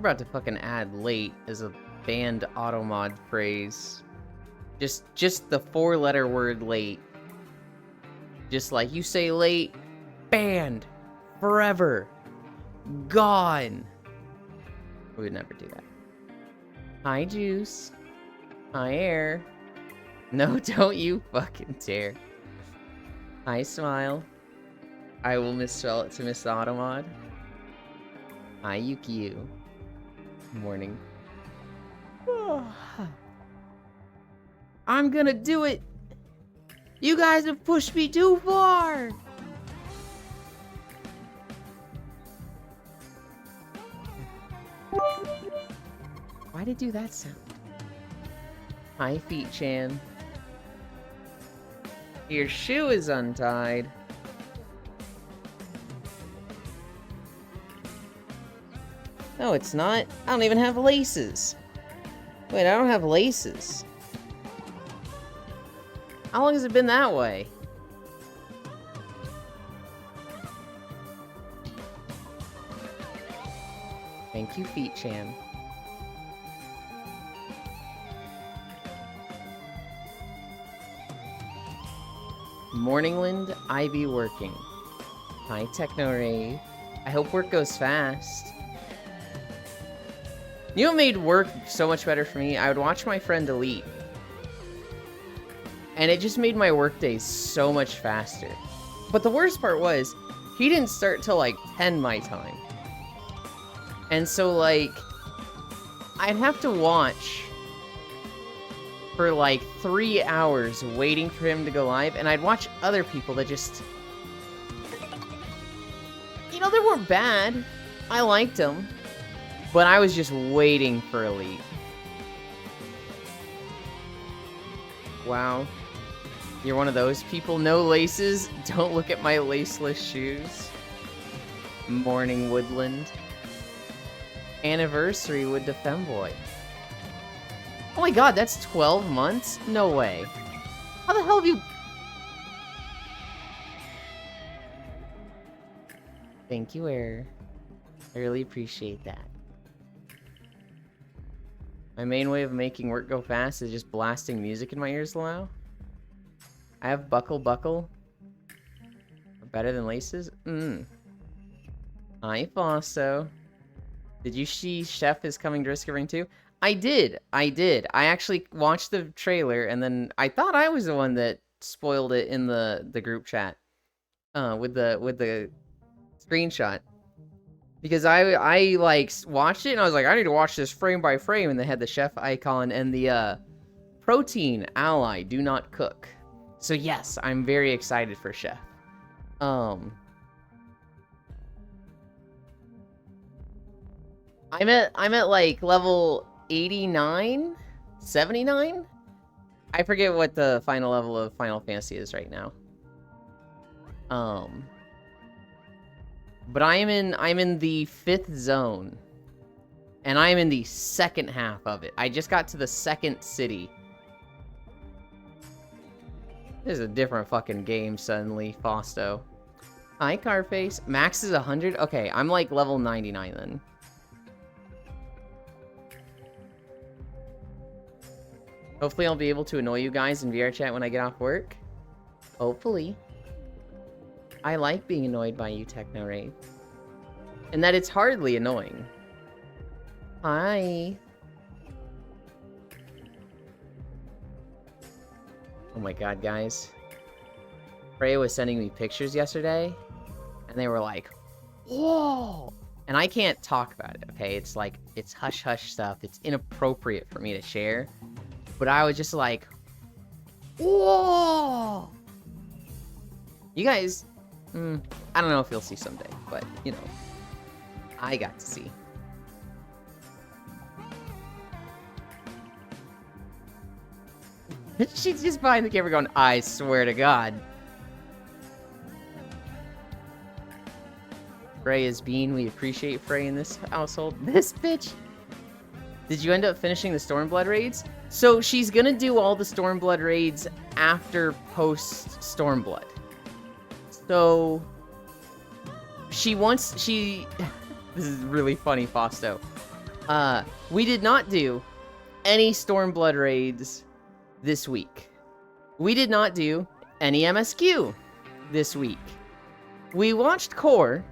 about to fucking add late as a banned automod phrase. Just the 4-letter word late. Just like you say late, banned. Forever. Gone. We would never do that. Hi, Juice. Hi, Air. No, don't you fucking dare. Hi, Smile. I will misspell it to Miss Automod. Hi, Yukiyu. Morning. I'm gonna do it! You guys have pushed me too far! Why'd it do that sound? Hi, Feet Chan. Your shoe is untied. No, it's not. I don't even have laces. Wait, I don't have laces. How long has it been that way? Thank you, Feet Chan. Morningland, I be working. Hi, Techno Rave. I hope work goes fast. You know what made work so much better for me? I would watch my friend Elite. And it just made my workday so much faster. But the worst part was, he didn't start till like 10 my time. And so like, I'd have to watch for like 3 hours waiting for him to go live, and I'd watch other people that just... You know, they weren't bad. I liked them. But I was just waiting for Elite. Wow. You're one of those people? No laces? Don't look at my laceless shoes. Morning Woodland. Anniversary with the Femboy. Oh my god, that's 12 months? No way. How the hell have you... Thank you, Air. I really appreciate that. My main way of making work go fast is just blasting music in my ears aloud. I have Buckle Buckle. Better than laces? Hi, Fosso. Did you see Chef is coming to Risk of Ring 2? I did. I actually watched the trailer, and then I thought I was the one that spoiled it in the group chat. With the screenshot. Because I like watched it and I was like, I need to watch this frame by frame, and they had the chef icon and the protein ally do not cook. So yes, I'm very excited for Chef. I'm at like level 89, 79. I forget what the final level of Final Fantasy is right now. But I'm in the 5th zone. And I'm in the second half of it. I just got to the 2nd city. This is a different fucking game suddenly, Fausto. Hi, Carface. Max is 100? Okay, I'm like level 99 then. Hopefully I'll be able to annoy you guys in VR chat when I get off work. Hopefully. I like being annoyed by you, Techno Rave. And that it's hardly annoying. Hi. Oh my god, guys. Freya was sending me pictures yesterday, and they were like, whoa! And I can't talk about it, okay? It's like, it's hush-hush stuff. It's inappropriate for me to share. But I was just like, whoa! You guys... I don't know if you'll see someday, but, you know, I got to see. She's just behind the camera going, I swear to God. Frey is Bean. We appreciate Frey in this household. This bitch! Did you end up finishing the Stormblood raids? So she's gonna do all the Stormblood raids after post-Stormblood. So, this is really funny, Fausto. We did not do any Stormblood raids this week. We did not do any MSQ this week. We watched Core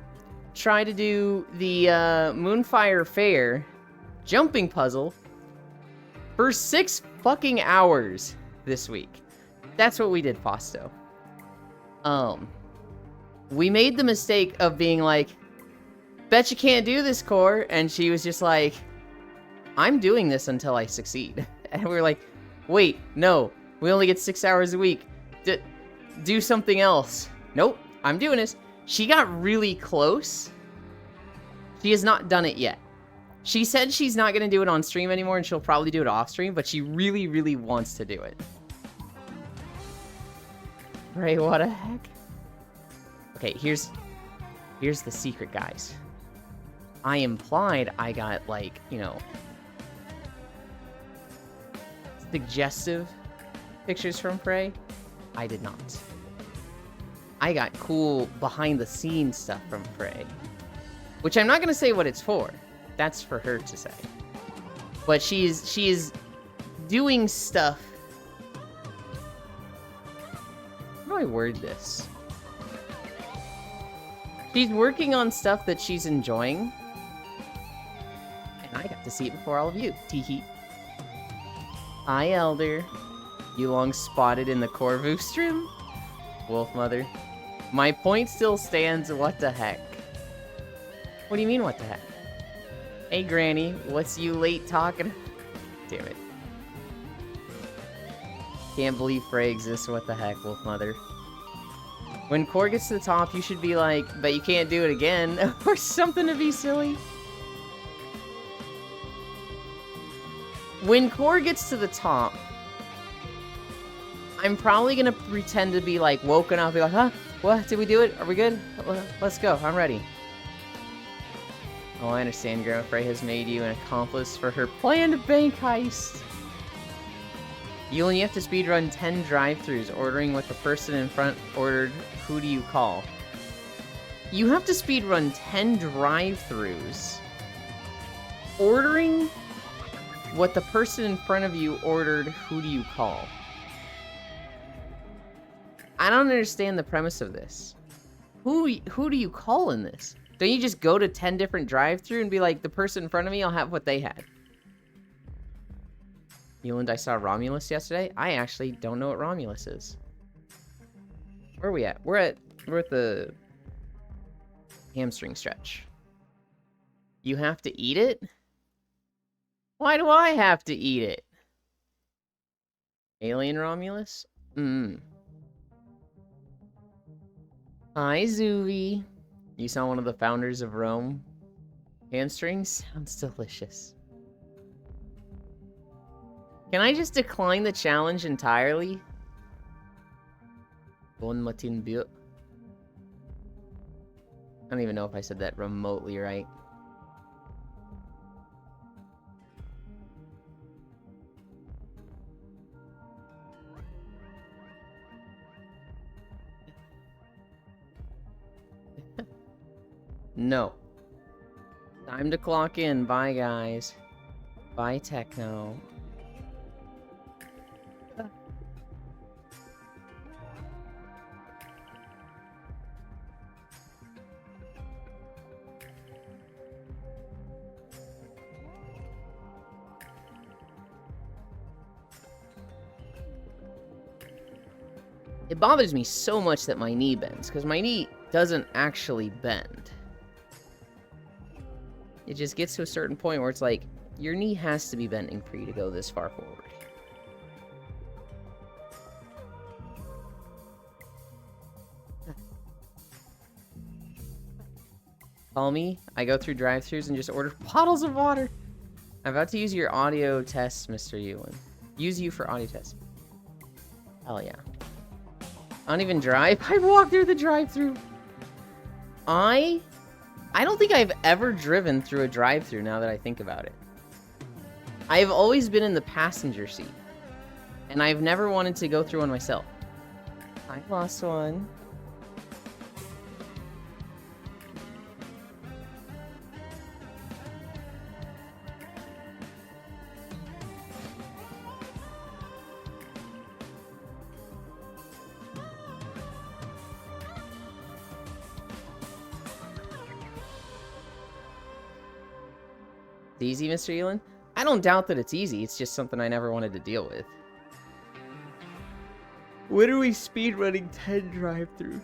try to do the Moonfire Fair jumping puzzle for 6 fucking hours this week. That's what we did, Fausto. We made the mistake of being like, bet you can't do this, Core, and she was just like, I'm doing this until I succeed. And we were like, wait, no, we only get 6 hours a week. Do something else. Nope, I'm doing this. She got really close. She has not done it yet. She said she's not going to do it on stream anymore, and she'll probably do it off stream, but she really, really wants to do it. Ray, what the heck? Okay, here's the secret, guys. I implied I got, like, you know, suggestive pictures from Frey. I did not. I got cool behind-the-scenes stuff from Frey. Which I'm not going to say what it's for. That's for her to say. But she is doing stuff. How do I word this? She's working on stuff that she's enjoying. And I got to see it before all of you. Teehee. Hi, Elder. You long spotted in the Corvu stream? Wolf Mother. My point still stands, what the heck? What do you mean, what the heck? Hey, Granny, what's you late talking? Damn it. Can't believe Frey exists, what the heck, Wolf Mother. When Core gets to the top, you should be like, but you can't do it again, or something to be silly. When Core gets to the top, I'm probably gonna pretend to be like woken up, be like, huh? What? Did we do it? Are we good? Let's go. I'm ready. Oh, I understand. Grandma Frey has made you an accomplice for her planned bank heist. You only have to speedrun 10 drive-thrus, ordering what the person in front ordered. Who do you call? You have to speedrun 10 drive-thrus, ordering what the person in front of you ordered. Who do you call? I don't understand the premise of this. Who do you call in this? Don't you just go to 10 different drive-thru and be like, the person in front of me, I'll have what they had? Euland, I saw Romulus yesterday. I actually don't know what Romulus is. Where are we at? We're at the hamstring stretch. You have to eat it? Why do I have to eat it? Alien Romulus? Hi, Zuvi. You saw one of the founders of Rome. Hamstrings? Sounds delicious. Can I just decline the challenge entirely? Bon matin bien. I don't even know if I said that remotely right. No. Time to clock in. Bye, guys. Bye, Techno. It bothers me so much that my knee bends, because my knee doesn't actually bend. It just gets to a certain point where it's like, your knee has to be bending for you to go this far forward. Call me. I go through drive-thrus and just order bottles of water. I'm about to use your audio tests, Mr. Ewan. Use you for audio tests. Hell yeah. I don't even drive. I walk through the drive-thru. I don't think I've ever driven through a drive-thru now that I think about it. I've always been in the passenger seat. And I've never wanted to go through one myself. I lost one. It's easy, Mr. Elon? I don't doubt that it's easy. It's just something I never wanted to deal with. When are we speedrunning 10 drive-thrus?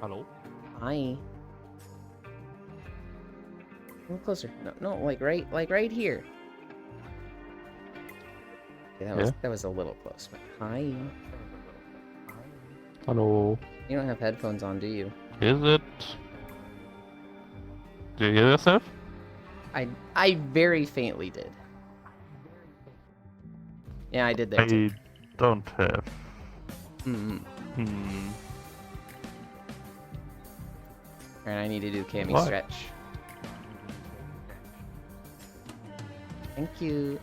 Hello? Hi. A little closer. No, like right here. Okay, that was a little close, but hi. Hello? You don't have headphones on, do you? Is it? Do you hear yourself? I very faintly did. Yeah, I did there too. I don't have. Mm-hmm. Hmm. Alright, I need to do Cammy What? stretch. Thank you.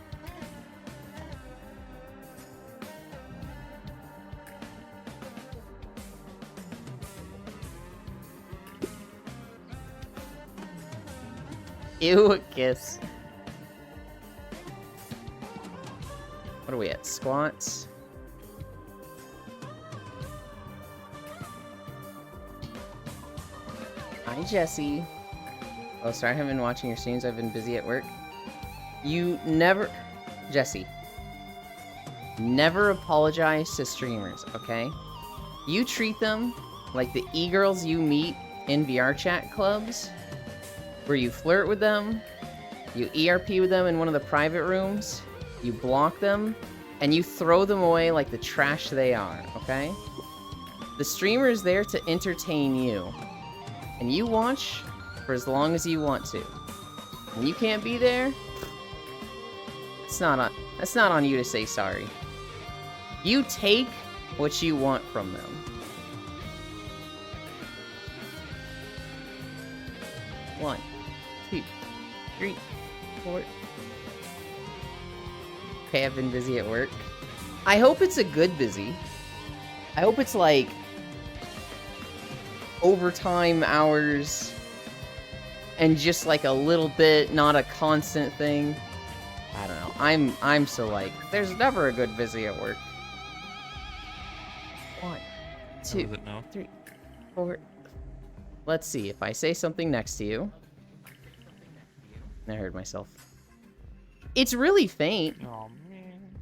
Ew, a kiss. What are we at? Squats? Hi, Jesse. Oh, sorry, I haven't been watching your streams. I've been busy at work. You never... Jesse. Never apologize to streamers, okay? You treat them like the e-girls you meet in VR chat clubs, where you flirt with them, you ERP with them in one of the private rooms, you block them, and you throw them away like the trash they are, okay? The streamer is there to entertain you, and you watch for as long as you want to. When you can't be there, that's not on you to say sorry. You take what you want from them. One, 2, 3, 4. Okay, I've been busy at work. I hope it's a good busy. I hope it's like overtime hours and just like a little bit, not a constant thing. I don't know. I'm so like, there's never a good busy at work. 1, 2, 3, 4. Let's see, if I say something next to you... I heard myself. It's really faint. Oh, man.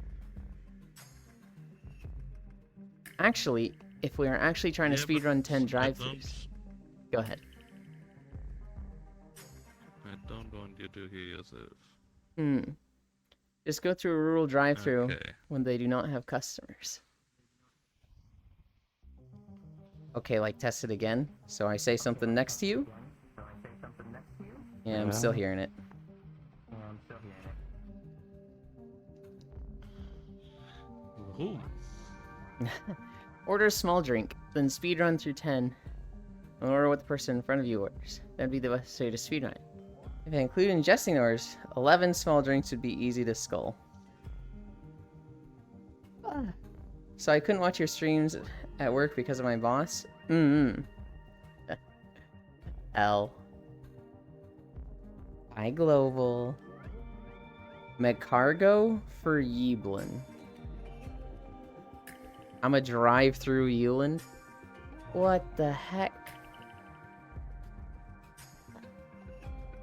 Actually, if we are actually trying to speedrun 10 drive-thrus... Go ahead. I don't want you to hear yourself. Just go through a rural drive-thru Okay. when they do not have customers. Okay, like test it again. So I say something next to you. Yeah, I'm still hearing it. Ooh. Order a small drink, then speedrun through 10. And order what the person in front of you orders. That'd be the best way to speedrun. If I include ingesting orders, 11 small drinks would be easy to skull. So I couldn't watch your streams at work because of my boss? L. Hi, Global. McCargo for Yeeblin. I'm a drive-through Yeeland? What the heck?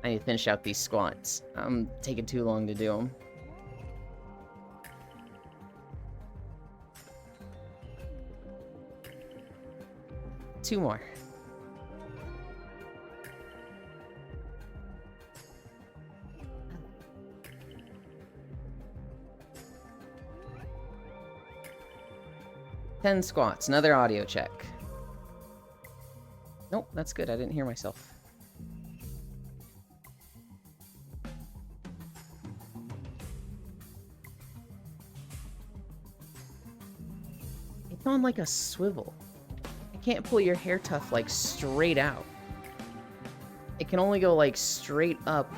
I need to finish out these squats. I'm taking too long to do them. Two more. Ten squats. Another audio check. Nope, that's good. I didn't hear myself. It's on like a swivel. You can't pull your hair tuft like straight out. It can only go like straight up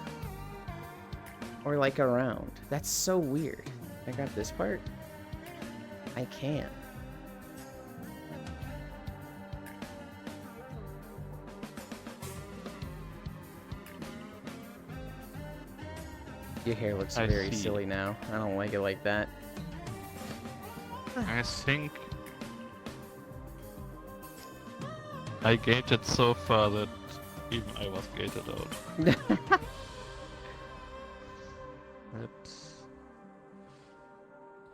or like around. That's so weird. I got this part. I can't. Your hair looks very silly now. I don't like it like that. I think I gated so far that even I was gated out. That's...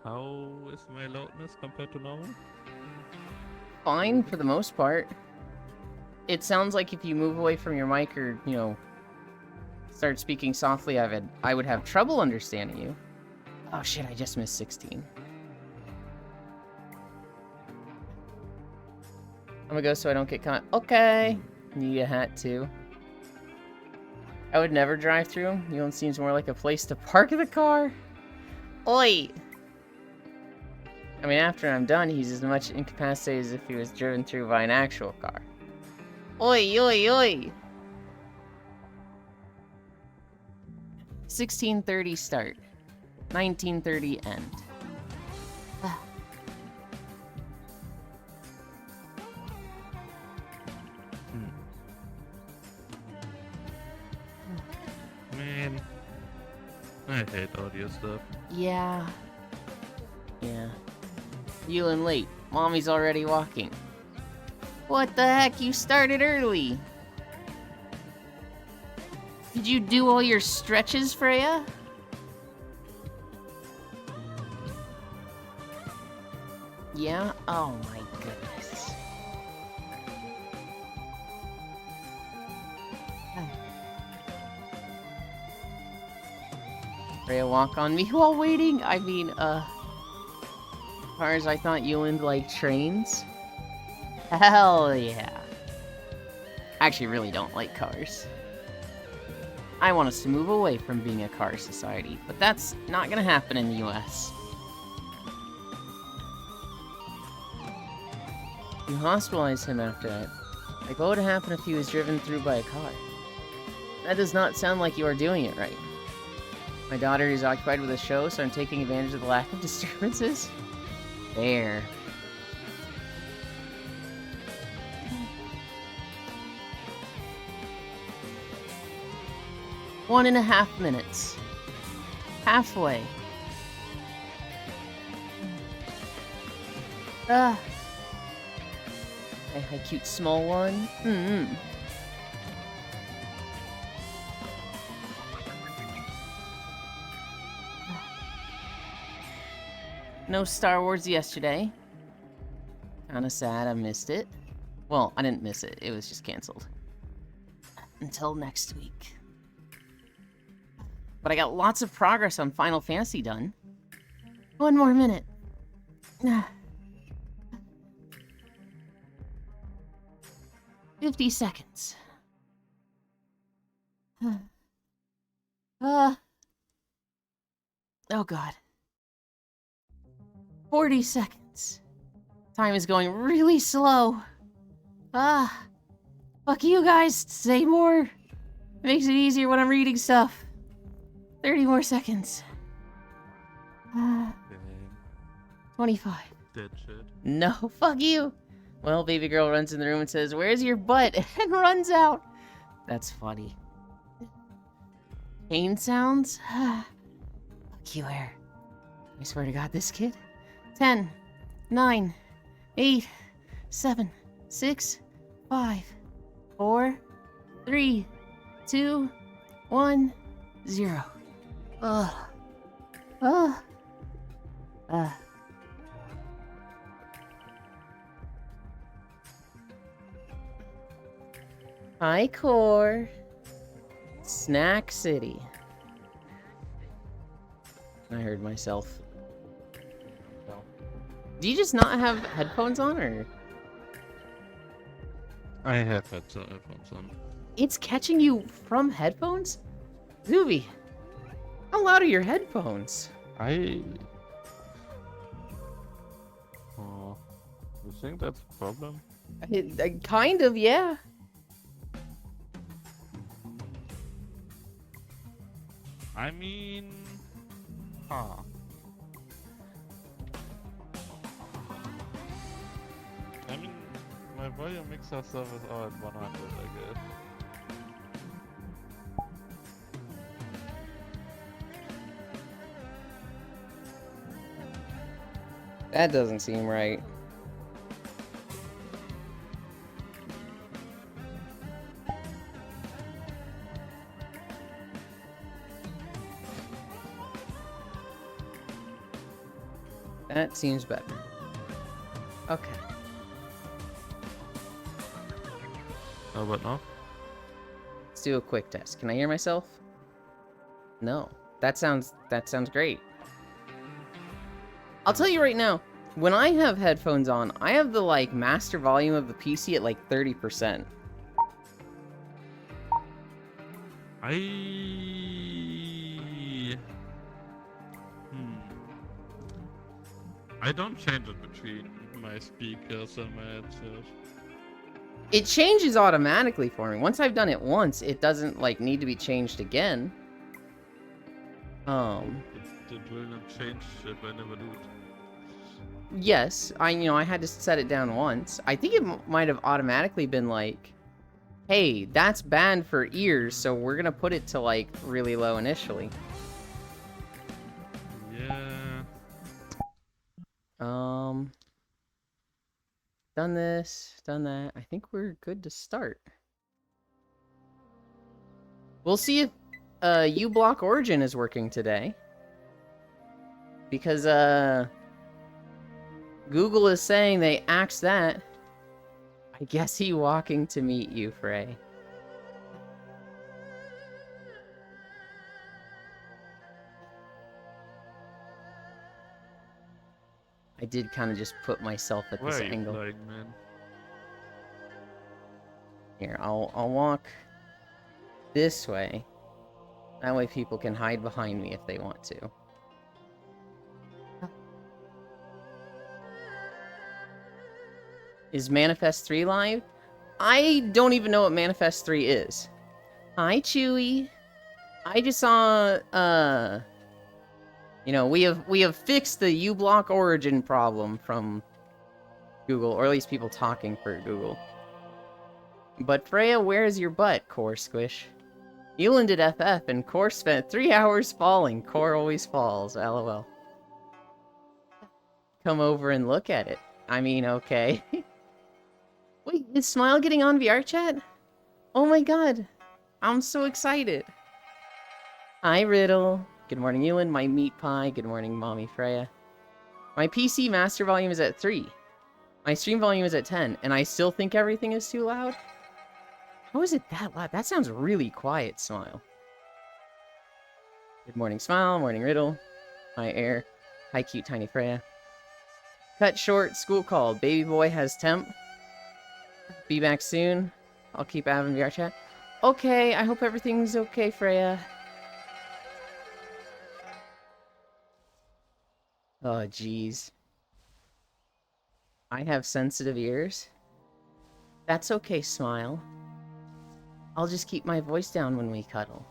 How is my loudness compared to normal? Fine for the most part. It sounds like if you move away from your mic or, you know, start speaking softly, I would have trouble understanding you. Oh shit, I just missed 16. I'm gonna go so I don't get caught. Okay. Need a hat too. I would never drive through. Yulin seems more like a place to park the car. Oi! I mean, after I'm done, he's as much incapacitated as if he was driven through by an actual car. Oi, oi, oi! 16:30 start. 19:30 end. Man, I hate audio stuff. Yeah. Yulin late. Mommy's already walking. What the heck? You started early. Did you do all your stretches, Freya? Yeah? Oh my goodness. Freya walk on me while waiting? I mean, as far as I thought Yulin liked trains. Hell yeah. I actually really don't like cars. I want us to move away from being a car society, but that's not gonna happen in the US. You hospitalized him after that. Like, what would happen if he was driven through by a car? That does not sound like you are doing it right. My daughter is occupied with a show, so I'm taking advantage of the lack of disturbances. There. One and a half minutes. Halfway. Hi, cute small one. No Star Wars yesterday. Kinda sad I missed it. Well, I didn't miss it. It was just canceled. Until next week. But I got lots of progress on Final Fantasy done. 1 more minute. 50 seconds. Oh god. 40 seconds. Time is going really slow. Fuck you guys, say more. It makes it easier when I'm reading stuff. 30 more seconds. 25. Dead shit. No, fuck you. Well, baby girl runs in the room and says, "Where's your butt?" and runs out. That's funny. Pain sounds? Fuck you, Air. I swear to God, this kid. 10, 9, 8, 7, 6, 5, 4, 3, 2, 1, 0. Hi, Core. Snack City. I heard myself. Do you just not have headphones on, or? I have had some headphones on. It's catching you from headphones? Zuby, how loud are your headphones? Oh, you think that's a problem? Kind of, yeah. I mean... Huh. I mean, my volume mixer stuff is all at 100, I guess. That doesn't seem right. That seems better. Okay. How about now? Let's do a quick test. Can I hear myself? No. That sounds great. I'll tell you right now, when I have headphones on, I have the like master volume of the PC at like 30%. I don't change it between my speakers and my headset. It changes automatically for me. Once I've done it once, it doesn't like need to be changed again. It will not change it whenever do it. Yes, I had to set it down once. I think it might have automatically been like, hey, that's banned for ears, so we're gonna put it to like really low initially. Yeah. Done this, done that. I think we're good to start. We'll see if uBlock Origin is working today. Because Google is saying they axed that. I guess he walking to meet you, Frey. I did kind of just put myself at this Wait, angle. like, man. Here, I'll walk this way. That way people can hide behind me if they want to. Is Manifest 3 live? I don't even know what Manifest 3 is. Hi, Chewy. I just saw, you know, we have fixed the uBlock Origin problem from Google, or at least people talking for Google. But Freya, where's your butt, Core Squish? Elin did FF, and Core spent 3 hours falling. Core always falls, lol. Come over and look at it. I mean, okay. Wait, is Smile getting on VR chat? Oh my god. I'm so excited. Hi, Riddle. Good morning, Elin. My meat pie. Good morning, Mommy Freya. My PC master volume is at 3. My stream volume is at 10, and I still think everything is too loud? How is it that loud? That sounds really quiet, Smile. Good morning, Smile. Morning, Riddle. Hi, Air. Hi, cute tiny Freya. Cut short. School call. Baby boy has temp. Be back soon. I'll keep having VR chat. Okay, I hope everything's okay, Freya. Oh, jeez. I have sensitive ears. That's okay, Smile. I'll just keep my voice down when we cuddle.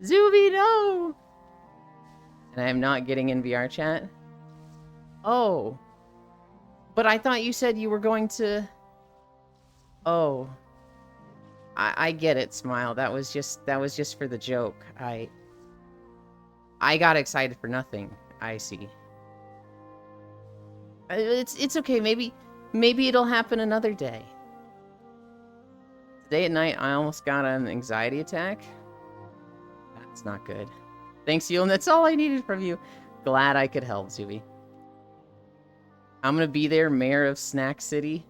Zuby, no! And I am not getting in VR chat? Oh. But I thought you said you were going to... Oh. I get it, Smile. That was just for the joke. I got excited for nothing. I see. It's okay. Maybe it'll happen another day. Today at night, I almost got an anxiety attack. That's not good. Thanks, Yulin. That's all I needed from you. Glad I could help, Zuby. I'm gonna be there, Mayor of Snack City.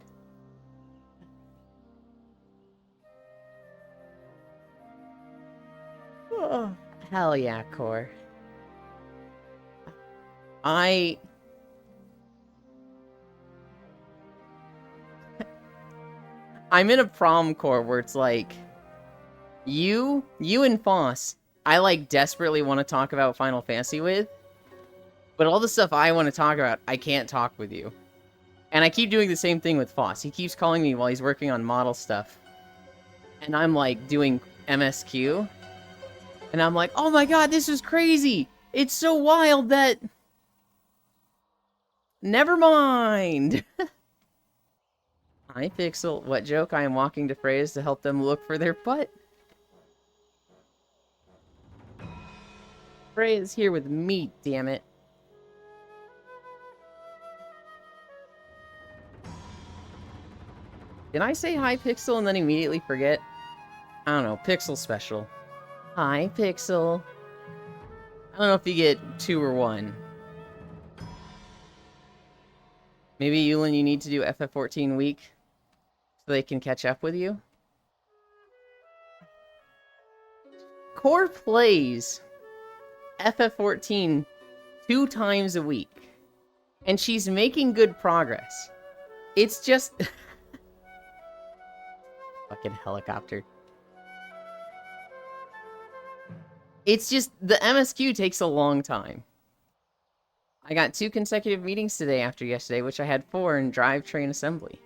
Oh, hell yeah, Core. I'm in a prom core where it's like, you and Foss, I like desperately want to talk about Final Fantasy with, but all the stuff I want to talk about, I can't talk with you. And I keep doing the same thing with Foss. He keeps calling me while he's working on model stuff. And I'm like doing MSQ. And I'm like, oh my god, this is crazy! It's so wild that... Never mind! Hi, Pixel. What joke? I am walking to Freya's to help them look for their butt. Freya's here with me, damn it. Did I say hi, Pixel, and then immediately forget? I don't know. Pixel special. Hi, Pixel. I don't know if you get 2 or 1. Maybe, Yulin, you need to do FF14 week so they can catch up with you? Core plays FF14 2 times a week. And she's making good progress. It's just... Fucking helicopter. It's just, the MSQ takes a long time. I got 2 consecutive meetings today after yesterday, which I had 4 in drivetrain assembly.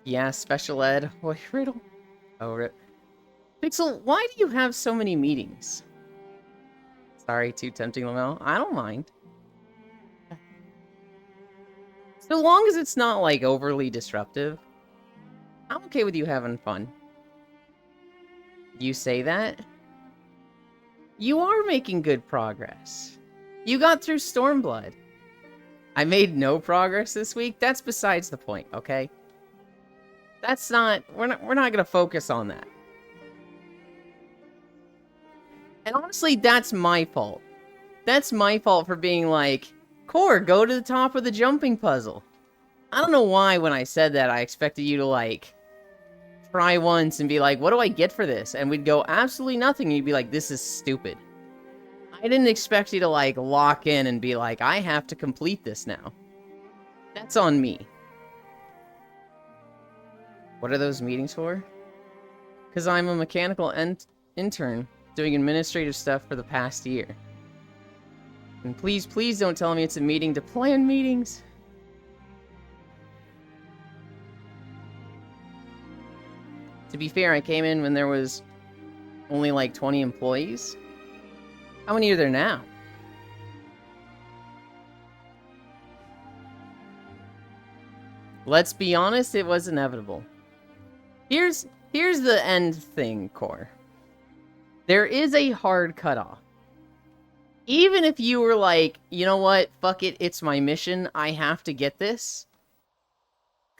Yeah, special ed. Boy, Riddle. Oh, rip. Pixel, why do you have so many meetings? Sorry, too tempting, Lamel. I don't mind. So long as it's not, like, overly disruptive, I'm okay with you having fun. You say that? You are making good progress. You got through Stormblood. I made no progress this week. That's besides the point, okay? That's not... We're not gonna focus on that. And honestly, that's my fault. That's my fault for being like, Core, go to the top of the jumping puzzle. I don't know why when I said that I expected you to, like, try once and be like, what do I get for this? And we'd go, absolutely nothing. And you'd be like, this is stupid. I didn't expect you to, like, lock in and be like, I have to complete this now. That's on me. What are those meetings for? Because I'm a mechanical intern doing administrative stuff for the past year. And please, please don't tell me it's a meeting to plan meetings. To be fair, I came in when there was only like 20 employees. How many are there now? Let's be honest, it was inevitable. Here's the end thing, Core. There is a hard cutoff. Even if you were like, you know what, fuck it, it's my mission, I have to get this.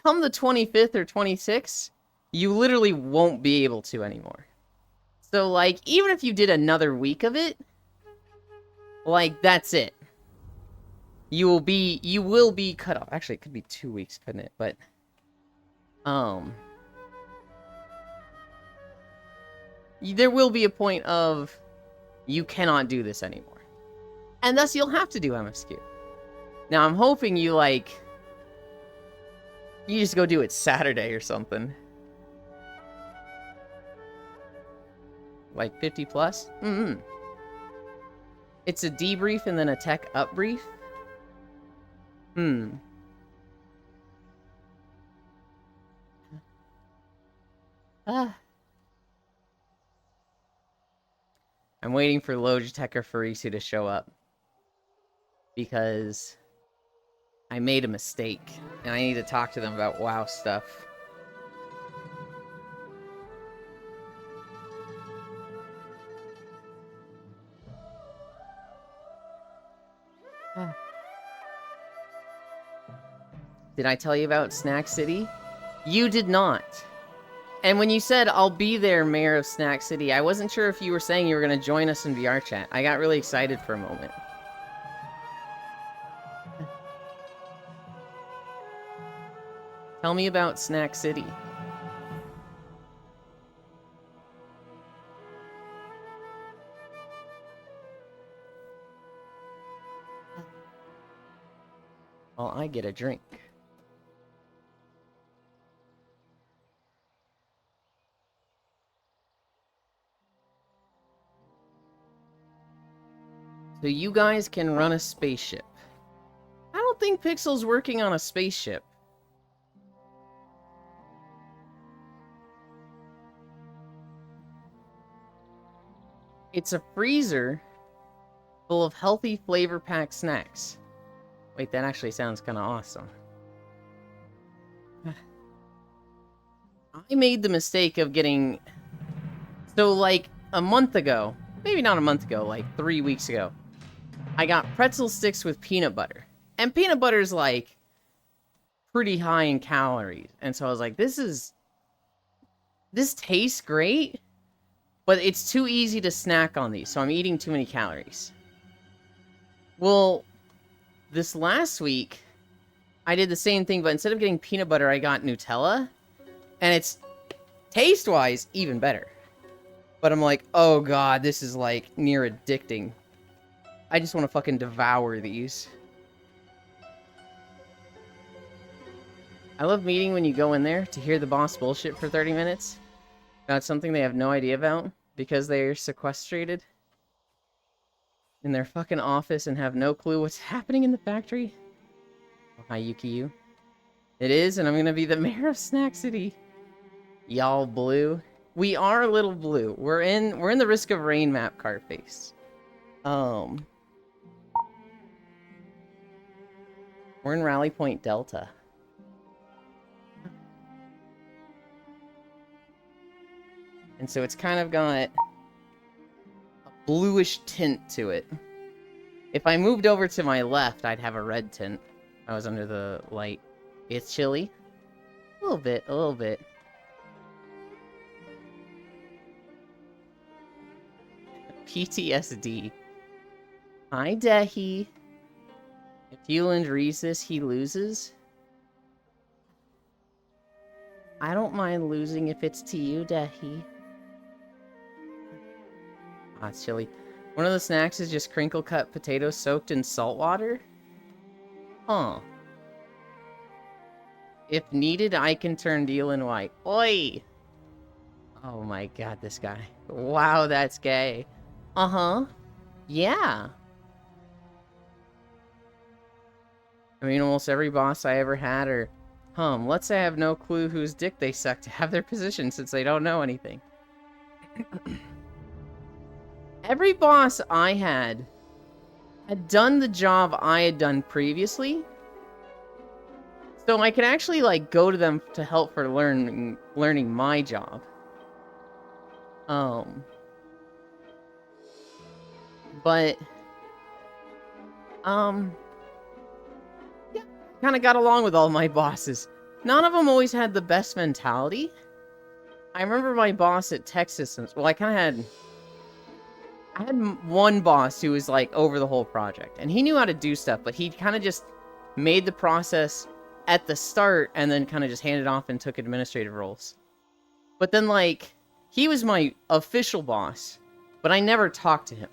Come the 25th or 26th, you literally won't be able to anymore. So, like, even if you did another week of it, like, that's it. You will be cut off. Actually, it could be 2 weeks, couldn't it? But, there will be a point of, you cannot do this anymore. And thus, you'll have to do MSQ. Now, I'm hoping you, like, you just go do it Saturday or something. Like 50 plus? It's a debrief and then a tech upbrief? I'm waiting for Logitech or Furisu to show up. Because I made a mistake. And I need to talk to them about WoW stuff. Did I tell you about Snack City? You did not. And when you said, I'll be there, Mayor of Snack City, I wasn't sure if you were saying you were going to join us in VR chat. I got really excited for a moment. Tell me about Snack City. Well, I get a drink. So you guys can run a spaceship. I don't think Pixel's working on a spaceship. It's a freezer full of healthy flavor-packed snacks. Wait, that actually sounds kind of awesome. I made the mistake of getting... So, like, a month ago, maybe not a month ago, like 3 weeks ago, I got pretzel sticks with peanut butter. And peanut butter is, like, pretty high in calories. And so I was like, this tastes great, but it's too easy to snack on these, so I'm eating too many calories. Well, this last week, I did the same thing, but instead of getting peanut butter, I got Nutella, and it's, taste-wise, even better. But I'm like, oh god, this is, like, near addicting. I just want to fucking devour these. I love meeting when you go in there to hear the boss bullshit for 30 minutes. About something they have no idea about, because they're sequestrated in their fucking office and have no clue what's happening in the factory. Oh, hi, Yukiyu. It is, and I'm gonna be the mayor of Snack City. Y'all blue. We are a little blue. We're in the Risk of Rain map, Carface. We're in Rally Point Delta. And so it's kind of got a bluish tint to it. If I moved over to my left, I'd have a red tint. I was under the light. It's chilly. A little bit, a little bit. PTSD. Hi, Dehi. If Hewland reads this, he loses. I don't mind losing if it's to you, Dehi. Ah, it's chilly. One of the snacks is just crinkle-cut potatoes soaked in salt water? Huh. If needed, I can turn Dealin white. Oi! Oh my god, this guy. Wow, that's gay. Uh-huh. Yeah. I mean, almost every boss I ever had are... let's say I have no clue whose dick they suck to have their position since they don't know anything. Every boss I had done the job I had done previously. So I could actually, like, go to them to help for learning my job. But, yeah, kind of got along with all my bosses. None of them always had the best mentality. I remember my boss at Tech Systems. Well, I had one boss who was, like, over the whole project. And he knew how to do stuff, but he kind of just made the process at the start and then kind of just handed off and took administrative roles. But then, like, he was my official boss, but I never talked to him.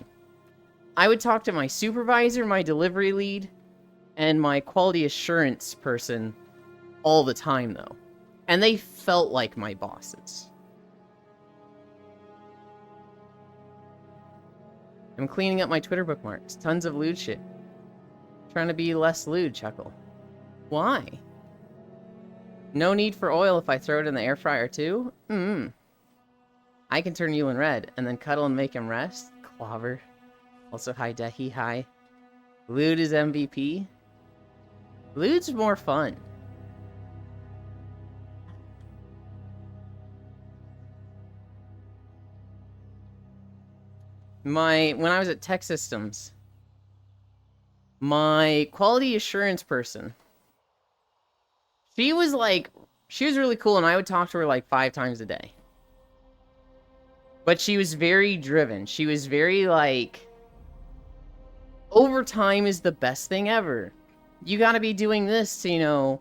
I would talk to my supervisor, my delivery lead, and my quality assurance person all the time, though. And they felt like my bosses. I'm cleaning up my Twitter bookmarks. Tons of lewd shit. Trying to be less lewd, chuckle. Why? No need for oil if I throw it in the air fryer too? I can turn Yulin red, and then cuddle and make him rest? Clobber. Also, hi Dehi, hi. Lewd is MVP? Lewd's more fun. When I was at Tech Systems, my quality assurance person, she was really cool, and I would talk to her like 5 times a day. But she was very driven. She was very like, overtime is the best thing ever. You gotta be doing this to,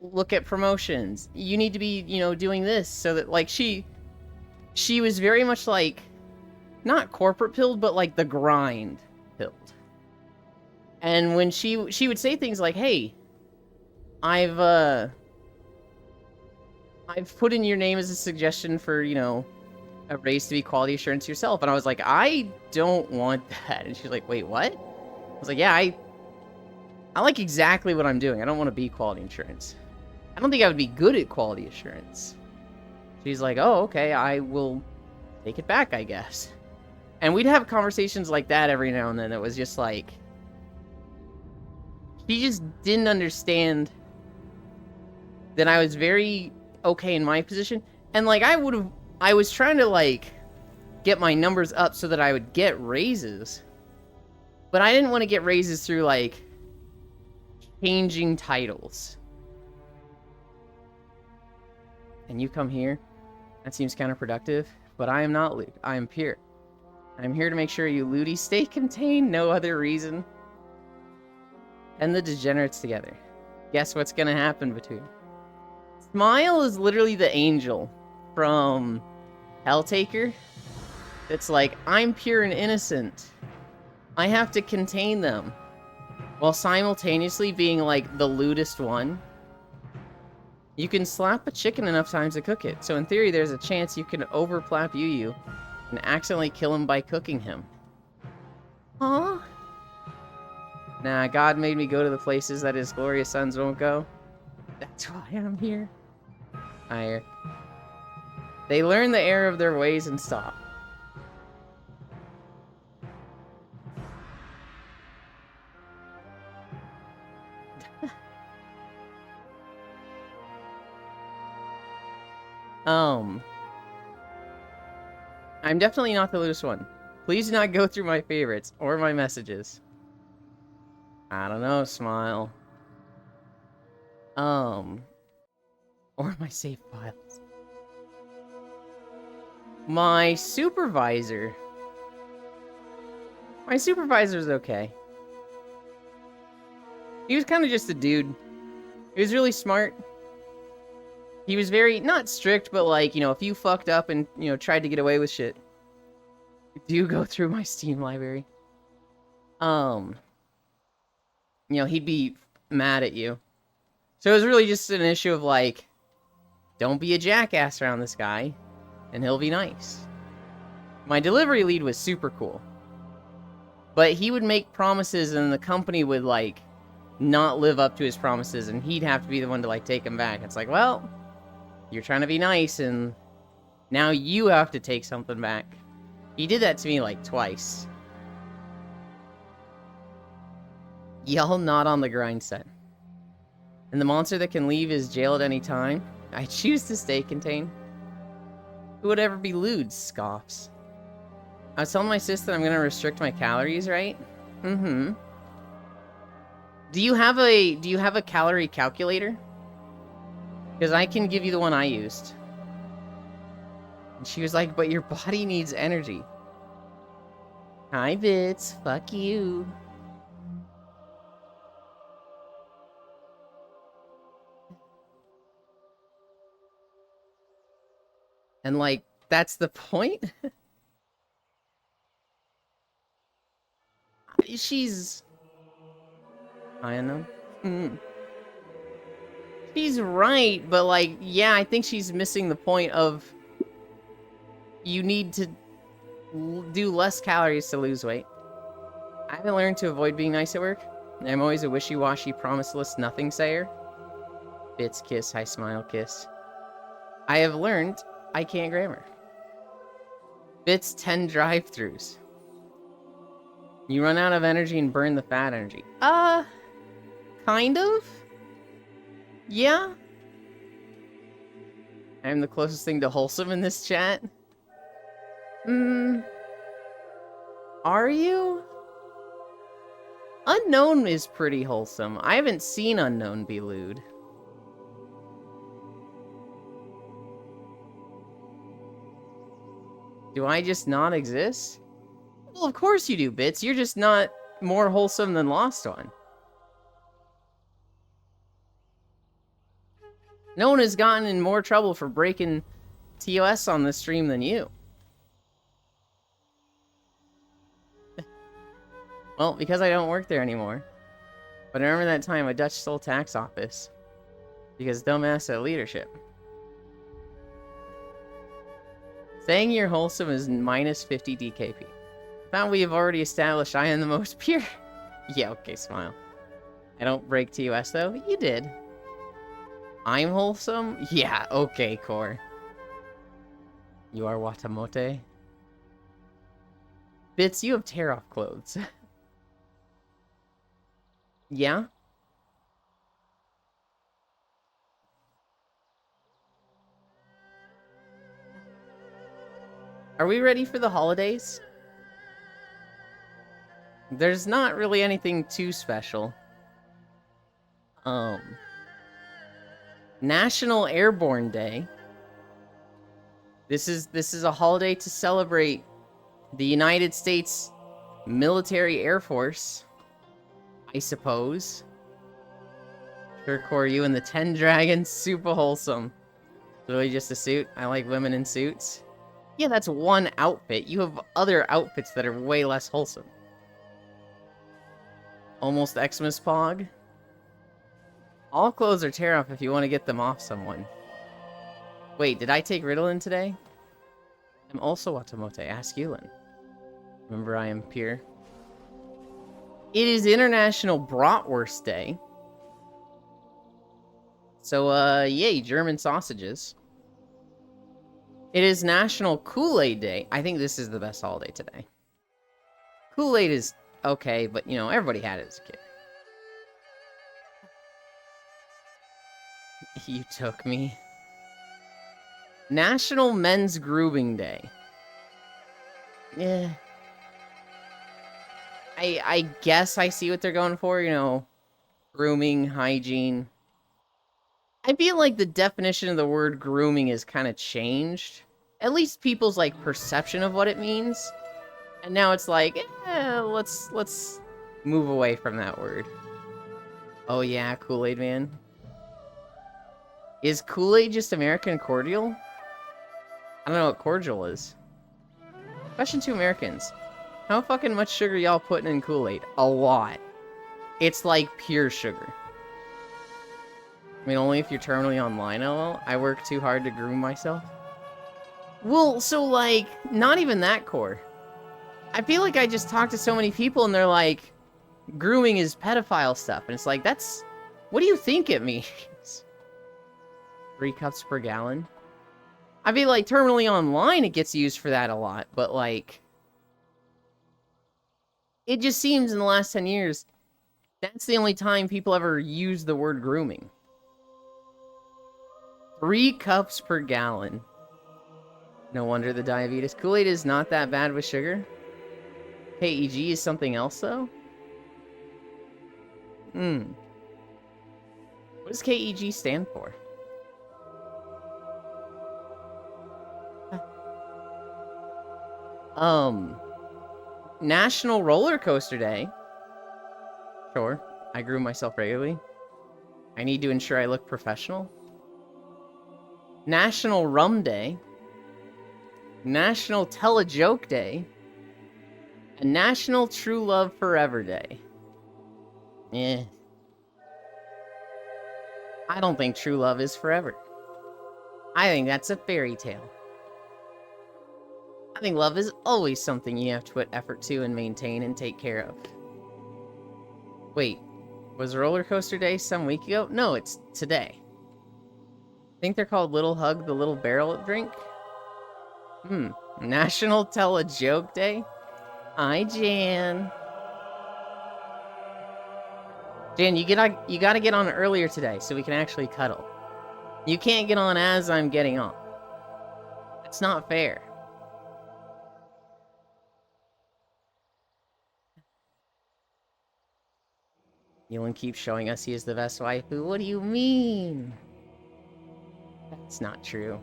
look at promotions. You need to be, doing this so that, like, she was very much like, not corporate pilled, but like the grind pilled. And when she would say things like, hey, I've put in your name as a suggestion for, a raise to be quality assurance yourself. And I was like, I don't want that. And she's like, wait, what? I was like, yeah, I like exactly what I'm doing. I don't want to be quality assurance. I don't think I would be good at quality assurance. She's like, oh, okay, I will take it back, I guess. And we'd have conversations like that every now and then. It was just like, she just didn't understand that I was very okay in my position. And like, I was trying to like get my numbers up so that I would get raises. But I didn't want to get raises through like changing titles. and you come here. That seems counterproductive, but I am not lewd. I am pure. I'm here to make sure you lewdies stay contained, no other reason. And the degenerates together. Guess what's gonna happen between? Smile is literally the angel from Helltaker. It's like, I'm pure and innocent. I have to contain them. While simultaneously being like the lewdest one. You can slap a chicken enough times to cook it. So in theory, there's a chance you can overplap Yu and accidentally kill him by cooking him. Huh? Nah, God made me go to the places that his glorious sons won't go. That's why I'm here. Higher. They learn the error of their ways and stop. I'm definitely not the loose one. Please do not go through my favorites or my messages. I don't know, Smile. Or my save files. My supervisor's okay. He was kind of just a dude. He was really smart. He was very, not strict, but like, you know, if you fucked up and, you know, tried to get away with shit, do go through my Steam library. You know, he'd be mad at you. So it was really just an issue of like, don't be a jackass around this guy, and he'll be nice. My delivery lead was super cool. But he would make promises and the company would like, not live up to his promises, and he'd have to be the one to like take him back. It's like, well, you're trying to be nice, and now you have to take something back. He did that to me like twice. Y'all not on the grind set. And the monster that can leave his jail at any time. I choose to stay contained. Who would ever be lewd? Scoffs. I was telling my sis that I'm gonna restrict my calories, right? Mm-hmm. Do you have a calorie calculator? Because I can give you the one I used. And she was like, but your body needs energy. Hi, Bits. Fuck you. And like, that's the point? She's... I don't know. She's right, but like, yeah, I think she's missing the point of you need to do less calories to lose weight. I haven't learned to avoid being nice at work. I'm always a wishy-washy, promiseless nothing sayer. Bits kiss, I smile kiss. I have learned I can't grammar. Bits 10 drive-thrus. You run out of energy and burn the fat energy. Kind of? Yeah? I'm the closest thing to wholesome in this chat. Are you? Unknown is pretty wholesome. I haven't seen Unknown be lewd. Do I just not exist? Well, of course you do, Bits. You're just not more wholesome than Lost One. No one has gotten in more trouble for breaking TOS on this stream than you. Well, because I don't work there anymore. But I remember that time I Dutch stole tax office. Because dumbass at leadership. Saying you're wholesome is minus 50 DKP. Thought we have already established I am the most pure. Yeah, okay, smile. I don't break TOS though? You did. I'm wholesome? Yeah, okay, Core. You are Watamote? Bits, you have tear-off clothes. Yeah? Are we ready for the holidays? There's not really anything too special. National Airborne Day. This is a holiday to celebrate the United States Military Air Force, I suppose. Sure, Core, you and the 10 Dragons, super wholesome. Really just a suit? I like women in suits. Yeah, that's one outfit. You have other outfits that are way less wholesome. Almost Xmas Pog. All clothes are tear off if you want to get them off someone. Wait, did I take Ritalin today? I'm also Watamote. Ask Yulin. Remember, I am pure. It is International Bratwurst Day. So, yay, German sausages. It is National Kool-Aid Day. I think this is the best holiday today. Kool-Aid is okay, but, you know, everybody had it as a kid. You took me. National Men's Grooming Day. Yeah. I guess I see what they're going for, you know, grooming, hygiene. I feel like the definition of the word grooming is kind of changed. At least people's, like, perception of what it means. And now it's like, let's move away from that word. Oh yeah, Kool-Aid Man. Is Kool-Aid just American cordial? I don't know what cordial is. Question to Americans. How fucking much sugar y'all putting in Kool-Aid? A lot. It's like pure sugar. I mean, only if you're terminally online, LOL. I work too hard to groom myself. Well, so, like, not even that, Core. I feel like I just talked to so many people and they're like, grooming is pedophile stuff. And it's like, that's... What do you think it means? 3 cups per gallon? I feel like terminally online it gets used for that a lot, but, like... It just seems in the last 10 years, that's the only time people ever use the word grooming. 3 cups per gallon. No wonder the diabetes. Kool-Aid is not that bad with sugar. KEG is something else, though? What does KEG stand for? National Roller Coaster Day. Sure, I groom myself regularly. I need to ensure I look professional. National Rum Day. National Tell a Joke Day. And National True Love Forever Day. Eh. I don't think true love is forever. I think that's a fairy tale. I think love is always something you have to put effort to and maintain and take care of. Wait, was Roller Coaster Day some week ago? No, it's today. I think they're called Little Hug the Little Barrel drink. National Tell a Joke Day? Hi, Jan. Jan, you gotta get on earlier today so we can actually cuddle. You can't get on as I'm getting on. It's not fair. Yulin keeps showing us he is the best waifu. What do you mean? That's not true.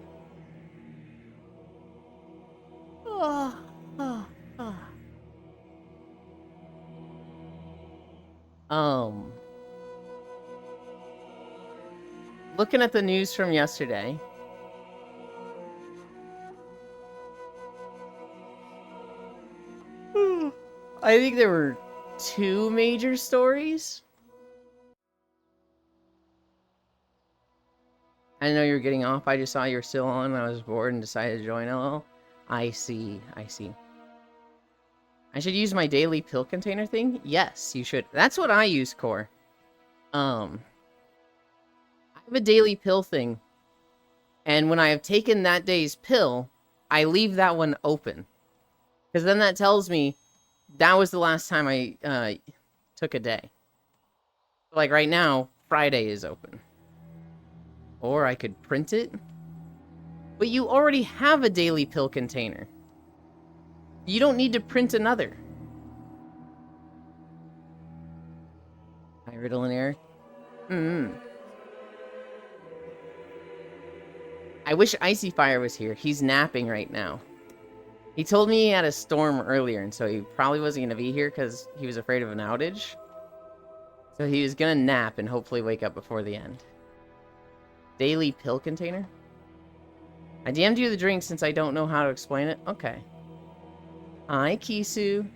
Looking at the news from yesterday. I think there were 2 major stories. I didn't know you were getting off. I just saw you were still on. I was bored and decided to join LL. I see. I see. I should use my daily pill container thing? Yes, you should. That's what I use, Core. I have a daily pill thing. And when I have taken that day's pill, I leave that one open. Because then that tells me that was the last time I took a day. Like right now, Friday is open. Or I could print it. But you already have a daily pill container. You don't need to print another. Hi, Riddle and Eric. I wish Icy Fire was here. He's napping right now. He told me he had a storm earlier, and so he probably wasn't going to be here because he was afraid of an outage. So he was going to nap and hopefully wake up before the end. Daily pill container? I DM'd you the drink since I don't know how to explain it. Okay. Hi, Kisu.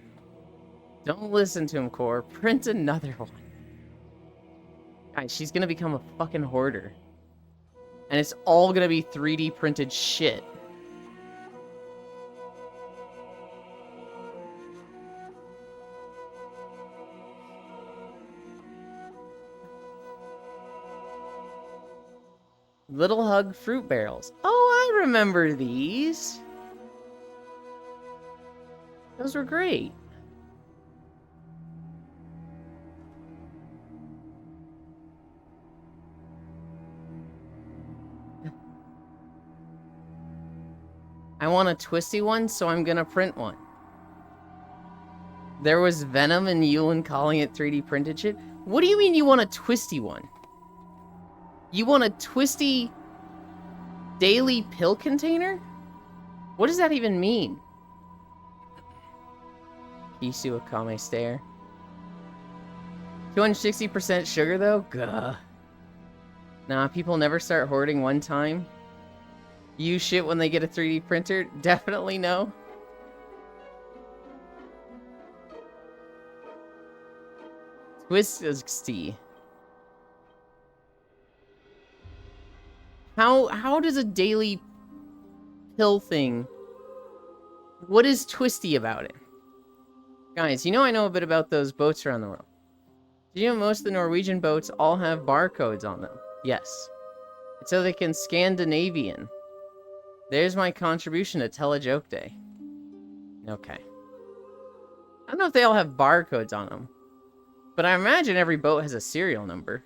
Don't listen to him, Core. Print another one. Guys, she's gonna become a fucking hoarder. And it's all gonna be 3D printed shit. Little Hug fruit barrels. Oh, I remember these. Those were great. I want a twisty one, so I'm gonna print one. There was Venom and Yulin calling it 3D printed shit. What do you mean you want a twisty one? You want a twisty daily pill container? What does that even mean? Kisu Akame stare. 260% sugar though? Gah. Nah, people never start hoarding one time. Use shit when they get a 3D printer? Definitely no. Twisty. How does a daily pill thing... What is twisty about it? Guys, you know I know a bit about those boats around the world. Do you know most of the Norwegian boats all have barcodes on them? Yes. It's so they can Scandinavian. There's my contribution to Tell a Joke Day. Okay. I don't know if they all have barcodes on them. But I imagine every boat has a serial number.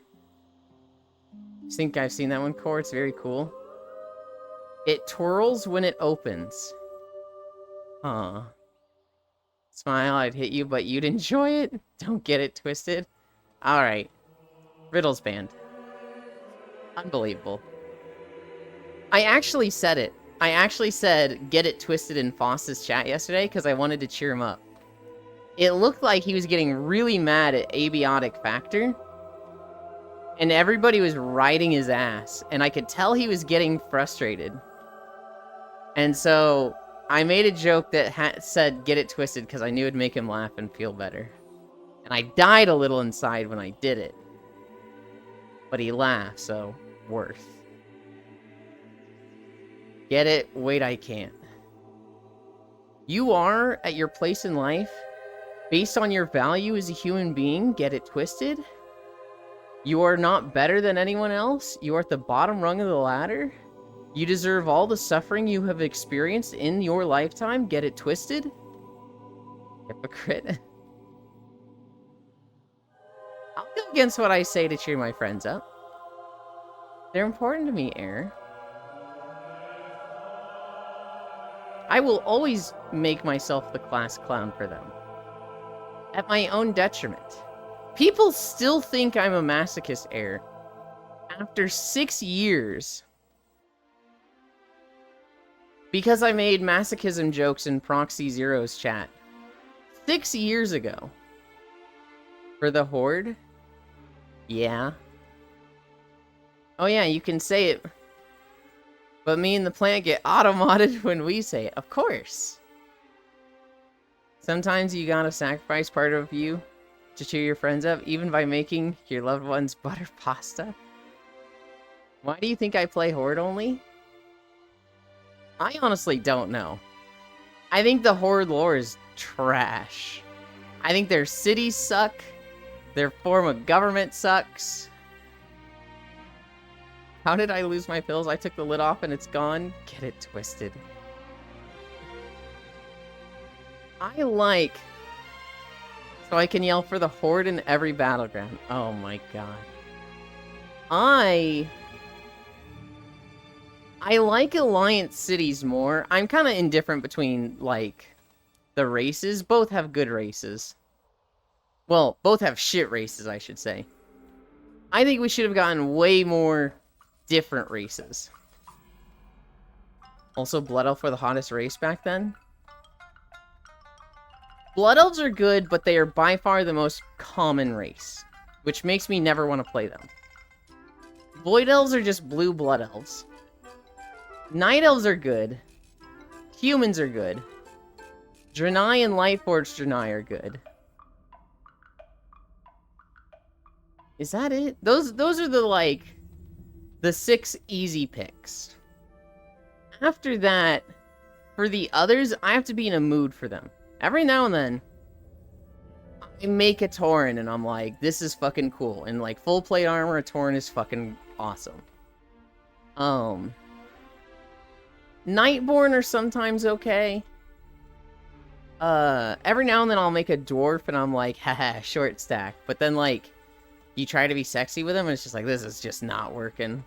I think I've seen that one, Core. It's very cool. It twirls when it opens. Huh. Smile, I'd hit you, but you'd enjoy it? Don't get it twisted. Alright. Riddles Band. Unbelievable. I actually said it. I actually said, get it twisted in Foss's chat yesterday, because I wanted to cheer him up. It looked like he was getting really mad at Abiotic Factor. And everybody was riding his ass. And I could tell he was getting frustrated. And so I made a joke that said, get it twisted, because I knew it'd make him laugh and feel better. And I died a little inside when I did it. But he laughed, so worth. Get it? Wait, I can't. You are, at your place in life, based on your value as a human being, get it twisted? You are not better than anyone else? You are at the bottom rung of the ladder? You deserve all the suffering you have experienced in your lifetime? Get it twisted? Hypocrite. I'll go against what I say to cheer my friends up. They're important to me, Air. I will always make myself the class clown for them. At my own detriment. People still think I'm a masochist, Air. After 6 years. Because I made masochism jokes in Proxy Zero's chat. 6 years ago. For the Horde? Yeah. Oh yeah, you can say it. But me and the plant get auto-modded when we say it. Of course. Sometimes you gotta sacrifice part of you to cheer your friends up, even by making your loved ones butter pasta. Why do you think I play Horde only? I honestly don't know. I think the Horde lore is trash. I think their cities suck. Their form of government sucks. How did I lose my pills? I took the lid off and it's gone. Get it twisted. I like... So I can yell for the Horde in every battleground. Oh my god. I like Alliance cities more. I'm kind of indifferent between, like, the races. Both have good races. Well, both have shit races, I should say. I think we should have gotten way more different races. Also, Blood Elf were the hottest race back then. Blood Elves are good, but they are by far the most common race, which makes me never want to play them. Void Elves are just blue Blood Elves. Night Elves are good. Humans are good. Draenei and Lightforged Draenei are good. Is that it? Those are the, like, the 6 easy picks. After that, for the others, I have to be in a mood for them. Every now and then, I make a Tauren and I'm like, this is fucking cool. And like, full plate armor, a Tauren is fucking awesome. Nightborn are sometimes okay. Every now and then I'll make a dwarf and I'm like, haha, short stack. But then like, you try to be sexy with them and it's just like, this is just not working.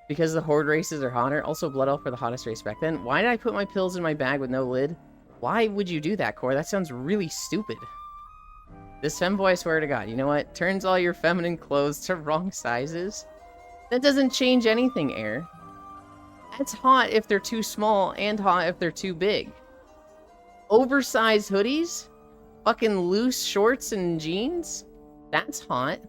Because the Horde races are hotter. Also, Blood Elf were the hottest race back then. Why did I put my pills in my bag with no lid? Why would you do that, Core? That sounds really stupid. This femboy, I swear to God. You know what? Turns all your feminine clothes to wrong sizes. That doesn't change anything, Air. That's hot if they're too small and hot if they're too big. Oversized hoodies? Fucking loose shorts and jeans? That's hot.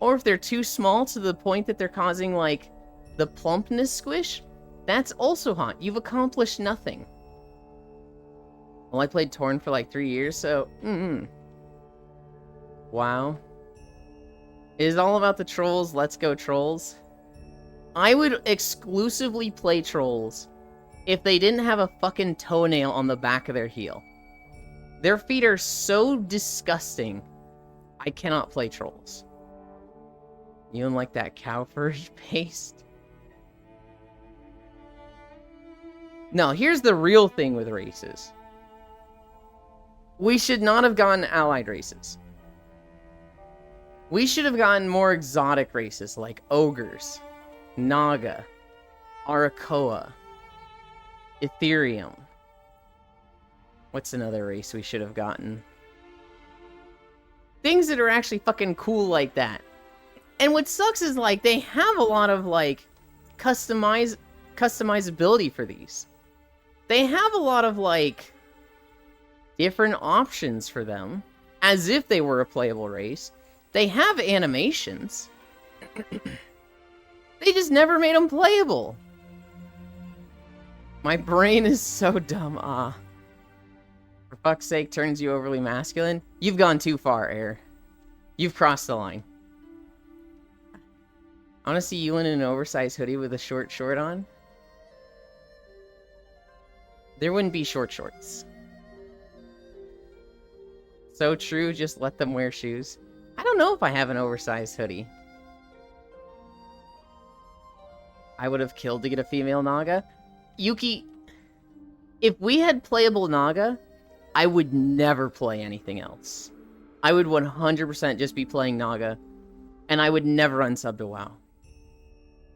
Or if they're too small to the point that they're causing, like, the plumpness squish? That's also hot. You've accomplished nothing. Well, I played Tauren for like 3 years, so... Wow. It is all about the trolls. Let's go, trolls. I would exclusively play trolls if they didn't have a fucking toenail on the back of their heel. Their feet are so disgusting. I cannot play trolls. You don't like that cow furry paste? No, here's the real thing with races. We should not have gotten allied races. We should have gotten more exotic races like ogres, Naga, Arakoa, Ethereum. What's another race we should have gotten? Things that are actually fucking cool like that. And what sucks is, like, they have a lot of, like, customizability for these. They have a lot of, like, different options for them, as if they were a playable race. They have animations. They just never made them playable. My brain is so dumb, For fuck's sake, turns you overly masculine? You've gone too far, Air. You've crossed the line. I want to see you in an oversized hoodie with a short short on. There wouldn't be short shorts. So true, just let them wear shoes. I don't know if I have an oversized hoodie. I would have killed to get a female Naga. Yuki, if we had playable Naga, I would never play anything else. I would 100% just be playing Naga, and I would never unsub to WoW.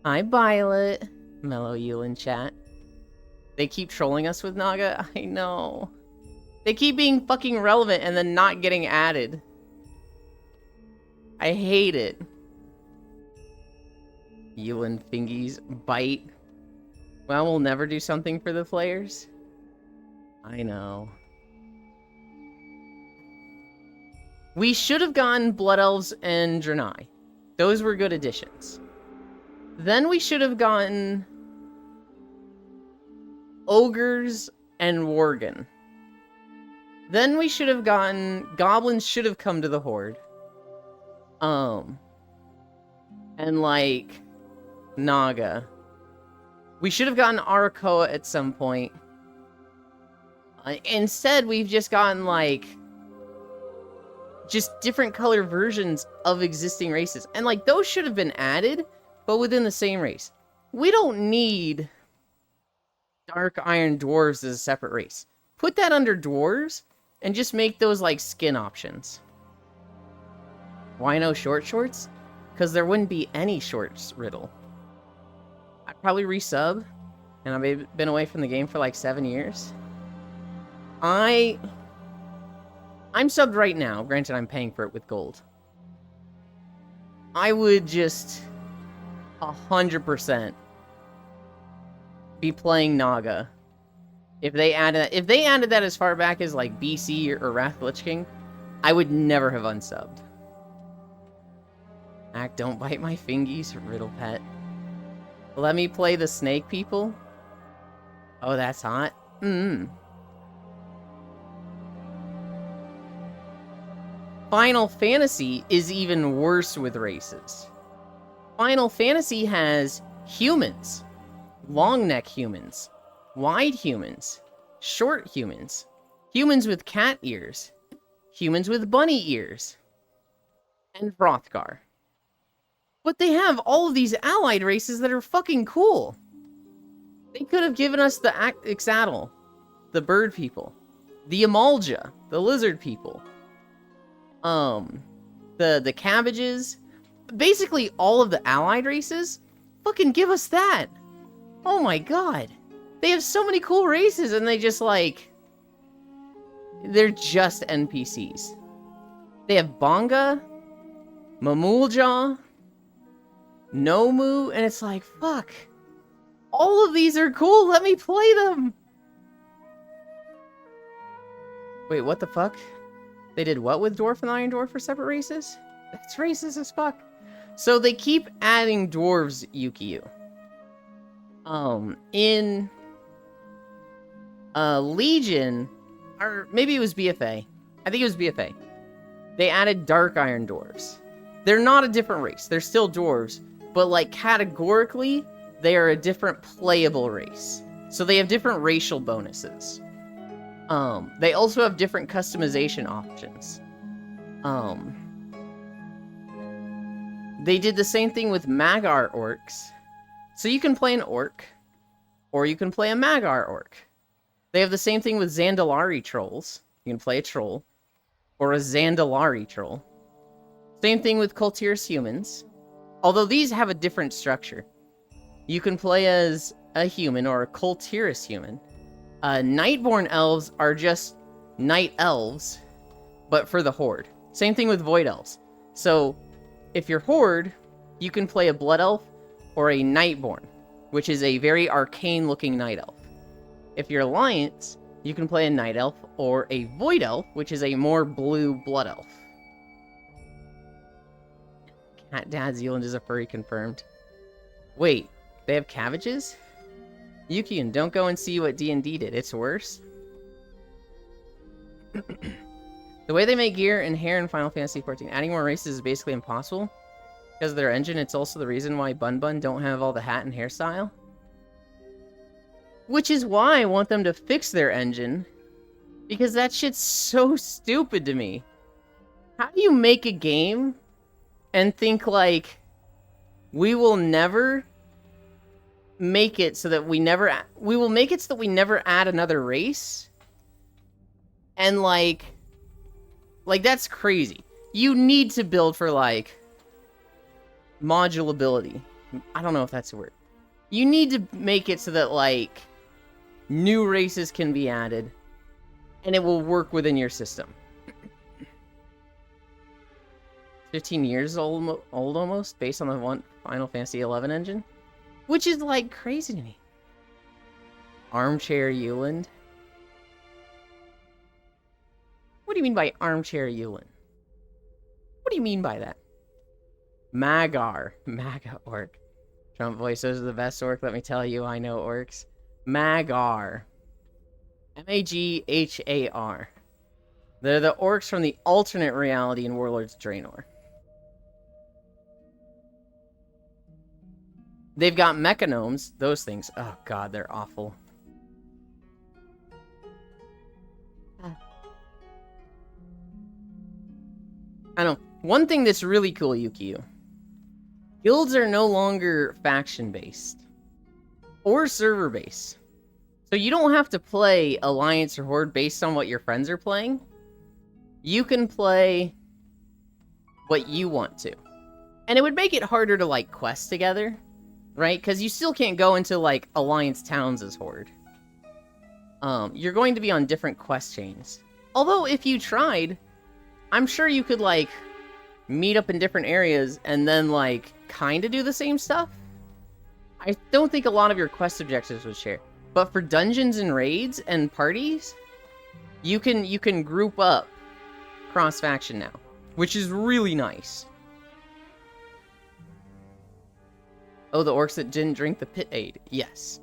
Hi, Violet. Mellow you in chat. They keep trolling us with Naga? I know. They keep being fucking relevant and then not getting added. I hate it. Ewan Fingies bite. Well, we'll never do something for the players. I know. We should have gotten Blood Elves and Draenei. Those were good additions. Then we should have gotten Ogres and Worgen. Then we should have gotten... Goblins should have come to the Horde. And like... Naga. We should have gotten Arakoa at some point. Instead, we've just gotten like... just different color versions of existing races. And like, those should have been added, but within the same race. We don't need Dark Iron Dwarves as a separate race. Put that under Dwarves, and just make those like skin options. Why no short shorts? Because there wouldn't be any shorts, Riddle. I'd probably resub, and I've been away from the game for like 7 years. I'm subbed right now. Granted, I'm paying for it with gold. I would just 100% be playing Naga. If they added that as far back as like BC or Wrath of the Lich King, I would never have unsubbed. Act, don't bite my fingies, Riddle Pet. Let me play the snake people. Oh, that's hot. Final Fantasy is even worse with races. Final Fantasy has humans, long neck humans, wide humans, short humans, humans with cat ears, humans with bunny ears, and Hrothgar. But they have all of these allied races that are fucking cool. They could have given us the Ixaddle, the bird people, the Amalja, the lizard people, the cabbages, basically all of the allied races. Fucking give us that. Oh my god. They have so many cool races and they just like, they're just NPCs. They have Bonga, Mamulja, Nomu, and it's like, fuck. All of these are cool, let me play them! Wait, what the fuck? They did what with Dwarf and Iron Dwarf for separate races? That's racist as fuck. So they keep adding dwarves, Yukio. In Legion, or maybe it was BFA. I think it was BFA. They added Dark Iron Dwarves. They're not a different race. They're still dwarves, but like categorically, they are a different playable race. So they have different racial bonuses. They also have different customization options. They did the same thing with Magar orcs. So you can play an orc, or you can play a Magar orc. They have the same thing with Zandalari trolls. You can play a troll, or a Zandalari troll. Same thing with Kultiris humans. Although these have a different structure. You can play as a human or a Kultiris human. Nightborn elves are just night elves, but for the Horde. Same thing with Void elves. So, if you're Horde, you can play a Blood elf or a Nightborn, which is a very arcane-looking night elf. If you're Alliance, you can play a Night elf or a Void elf, which is a more blue Blood elf. Cat Dad Zealand is a furry confirmed. Wait, they have cabbages? Yukian, don't go and see what D&D did. It's worse. The way they make gear and hair in Final Fantasy XIV, adding more races is basically impossible. Because of their engine, it's also the reason why Bun Bun don't have all the hat and hairstyle. Which is why I want them to fix their engine. Because that shit's so stupid to me. How do you make a game and think like, we will never make it so that we will make it so that we never add another race? And like that's crazy. You need to build for like modulability. I don't know if that's a word. You need to make it so that like new races can be added and it will work within your system. 15 years old almost, based on the one Final Fantasy XI engine, which is like crazy to me. Armchair Yuland. What do you mean by Armchair Yuland? What do you mean by that? Magar. Maga orc. Trump voice, those are the best orc, let me tell you, I know orcs. Magar. M-A-G-H-A-R. They're the orcs from the alternate reality in Warlords of Draenor. They've got mechanomes, those things. Oh god, they're awful. I know. One thing that's really cool, Yukio. Guilds are no longer faction-based. Or server-based. So you don't have to play Alliance or Horde based on what your friends are playing. You can play what you want to. And it would make it harder to, like, quest together. Right? Because you still can't go into, like, Alliance towns as Horde. You're going to be on different quest chains. Although, if you tried, I'm sure you could, like, meet up in different areas, and then, like, kind of do the same stuff. I don't think a lot of your quest objectives would share. But for dungeons and raids and parties, you can group up cross-faction now, which is really nice. Oh, the orcs that didn't drink the pit aid. Yes.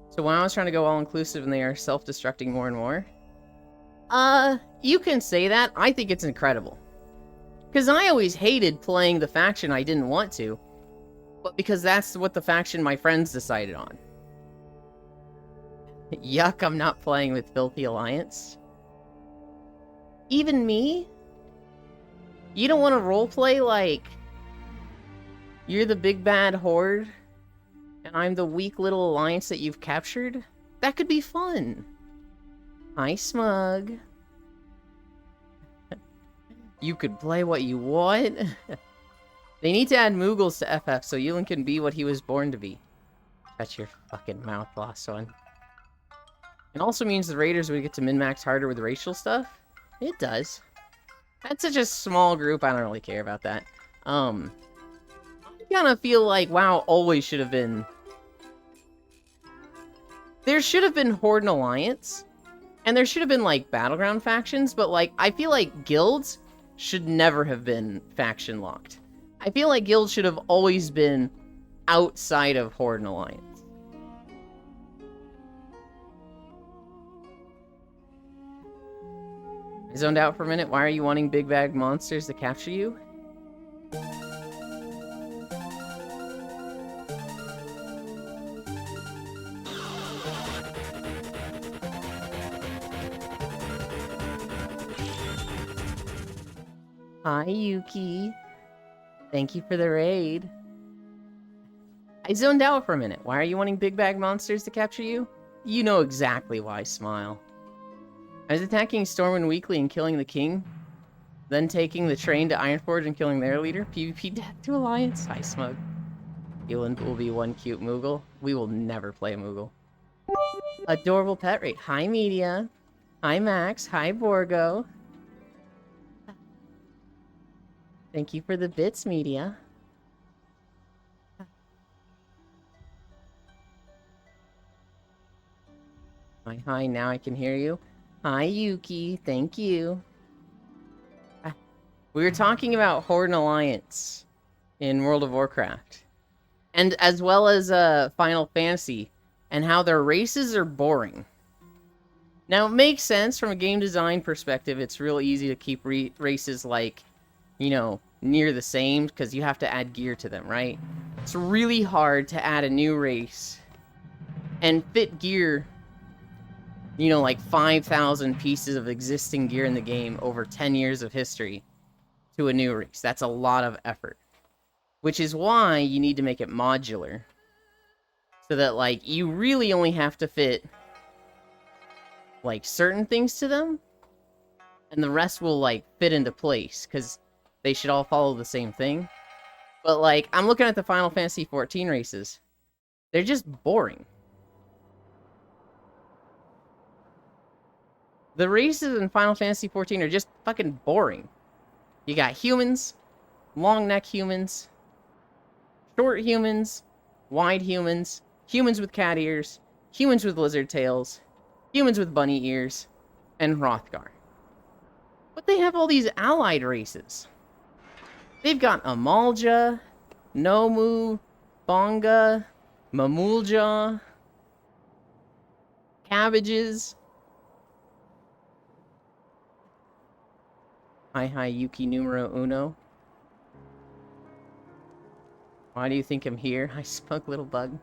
So when I was trying to go all-inclusive and they are self-destructing more and more, you can say that. I think it's incredible. Because I always hated playing the faction I didn't want to, but because that's what the faction my friends decided on. Yuck, I'm not playing with Filthy Alliance. Even me? You don't want to roleplay like you're the big bad horde and I'm the weak little alliance that you've captured? That could be fun. Hi, Smug. You could play what you want. They need to add Moogles to FF so Yulin can be what he was born to be. Shut your fucking mouth, last one. It also means the raiders would get to min-max harder with racial stuff. It does. That's such a small group, I don't really care about that. I kind of feel like WoW always should have been... There should have been Horde and Alliance, and there should have been, like, Battleground factions, but, like, I feel like guilds should never have been faction-locked. I feel like guilds should have always been outside of Horde and Alliance. I zoned out for a minute. Why are you wanting big bag monsters to capture you? Hi, Yuki. Thank you for the raid. I zoned out for a minute. Why are you wanting big bag monsters to capture you? You know exactly why, Smile. I was attacking Stormwind Weekly and killing the king, then taking the train to Ironforge and killing their leader. PvP death to Alliance. Hi, Smug. Yulin will be one cute Moogle. We will never play Moogle. Adorable pet rate. Hi, Media. Hi, Max. Hi, Borgo. Thank you for the bits, Media. Hi, now I can hear you. Hi, Yuki. Thank you. We were talking about Horde and Alliance in World of Warcraft. And as well as Final Fantasy, and how their races are boring. Now, it makes sense from a game design perspective. It's real easy to keep races, like, you know, near the same, because you have to add gear to them, right? It's really hard to add a new race and fit gear, you know, like 5,000 pieces of existing gear in the game over 10 years of history to a new race. That's a lot of effort. Which is why you need to make it modular. So that, like, you really only have to fit, like, certain things to them. And the rest will, like, fit into place. Because they should all follow the same thing. But, like, I'm looking at the Final Fantasy XIV races. They're just boring. The races in Final Fantasy XIV are just fucking boring. You got humans, long neck humans, short humans, wide humans, humans with cat ears, humans with lizard tails, humans with bunny ears, and Hrothgar. But they have all these allied races. They've got Amalja, Nomu, Bonga, Mamulja, Cabbages. Hi, Yuki numero uno. Why do you think I'm here? I smug little bug.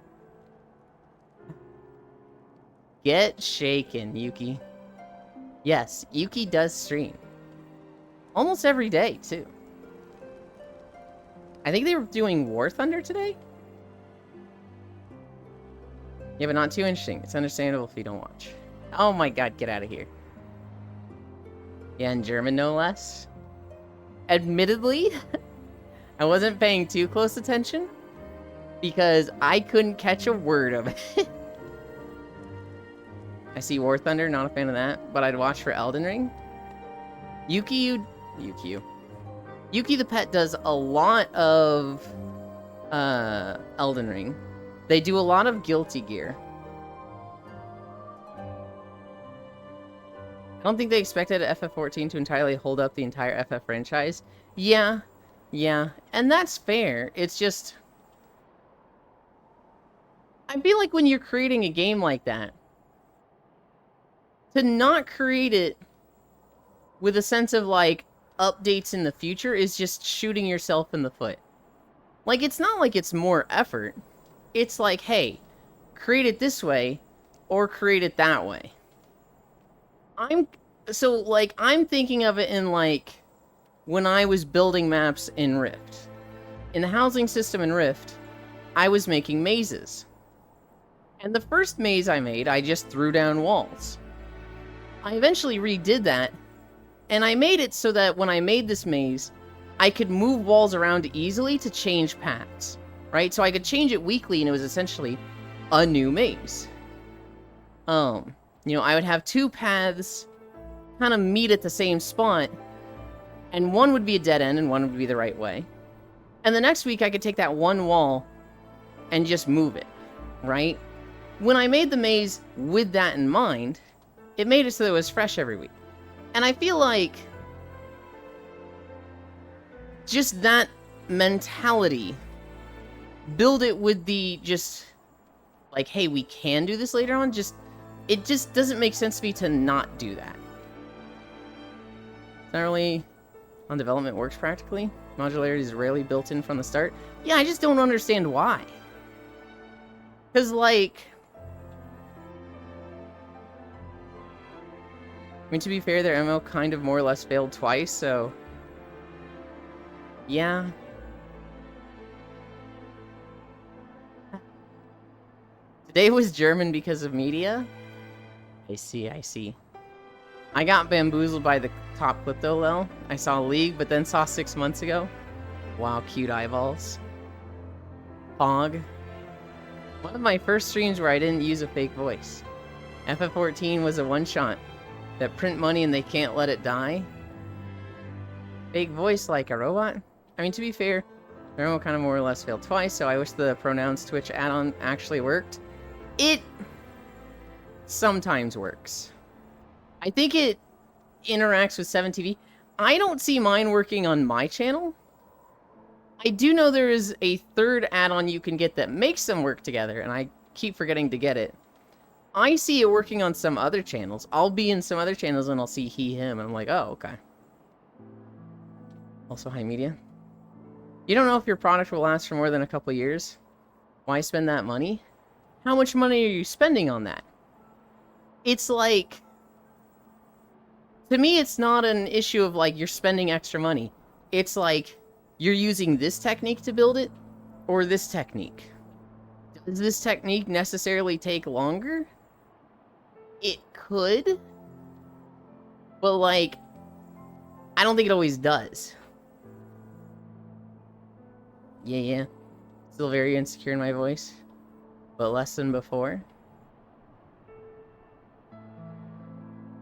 Get shaken, Yuki. Yes, Yuki does stream. Almost every day, too. I think they were doing War Thunder today? Yeah, but not too interesting. It's understandable if you don't watch. Oh my god, get out of here. Yeah, in German, no less. Admittedly, I wasn't paying too close attention because I couldn't catch a word of it. I see War Thunder, not a fan of that, but I'd watch for Elden Ring. Yuki. Yuki the Pet does a lot of Elden Ring. They do a lot of Guilty Gear. I don't think they expected FF14 to entirely hold up the entire FF franchise. Yeah, and that's fair. It's just... I feel like when you're creating a game like that, to not create it with a sense of, like, updates in the future is just shooting yourself in the foot. Like, it's not like it's more effort. It's like, hey, create it this way, or create it that way. I'm thinking of it in, like, when I was building maps in Rift. In the housing system in Rift, I was making mazes. And the first maze I made, I just threw down walls. I eventually redid that, and I made it so that when I made this maze, I could move walls around easily to change paths, right? So I could change it weekly, and it was essentially a new maze. You know, I would have two paths kind of meet at the same spot, and one would be a dead end, and one would be the right way. And the next week, I could take that one wall and just move it, right? When I made the maze with that in mind, it made it so that it was fresh every week. And I feel like just that mentality, build it with the just, like, hey, we can do this later on, it just doesn't make sense to me to not do that. It's not really how development works practically. Modularity is rarely built in from the start. Yeah, I just don't understand why. Because, like... I mean, to be fair, their MMO kind of more or less failed twice, so... Yeah. Today was German because of media? I see. I got bamboozled by the top clip though, Lel. I saw League, but then saw 6 months ago. Wow, cute eyeballs. Fog. One of my first streams where I didn't use a fake voice. FF14 was a one-shot. That print money and they can't let it die. Fake voice like a robot? I mean, to be fair, the remote kind of more or less failed twice, so I wish the pronouns Twitch add-on actually worked. It sometimes works. I think it interacts with 7TV. I don't see mine working on my channel. I do know there is a third add-on you can get that makes them work together, and I keep forgetting to get it. I see it working on some other channels. I'll be in some other channels and I'll see he, him, and I'm like, oh, okay. Also, hi, media. You don't know if your product will last for more than a couple years? Why spend that money? How much money are you spending on that? It's like... To me, it's not an issue of, like, you're spending extra money. It's like, you're using this technique to build it, or this technique. Does this technique necessarily take longer? It could. But, like, I don't think it always does. Yeah. Still very insecure in my voice. But less than before.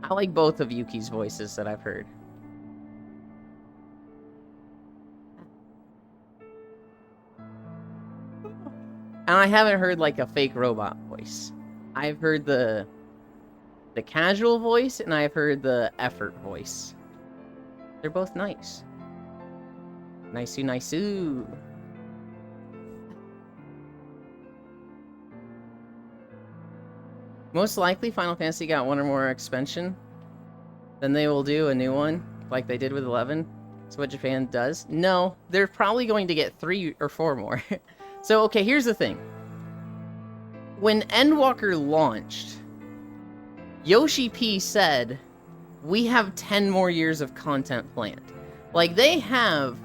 I like both of Yuki's voices that I've heard. And I haven't heard, like, a fake robot voice. I've heard the casual voice, and I've heard the effort voice. They're both nice. Nice-oo. Most likely, Final Fantasy got one or more expansion. Then they will do a new one, like they did with 11. That's what Japan does. No, they're probably going to get 3 or 4 more. So, okay, here's the thing. When Endwalker launched, Yoshi P said, we have 10 more years of content planned. Like, they have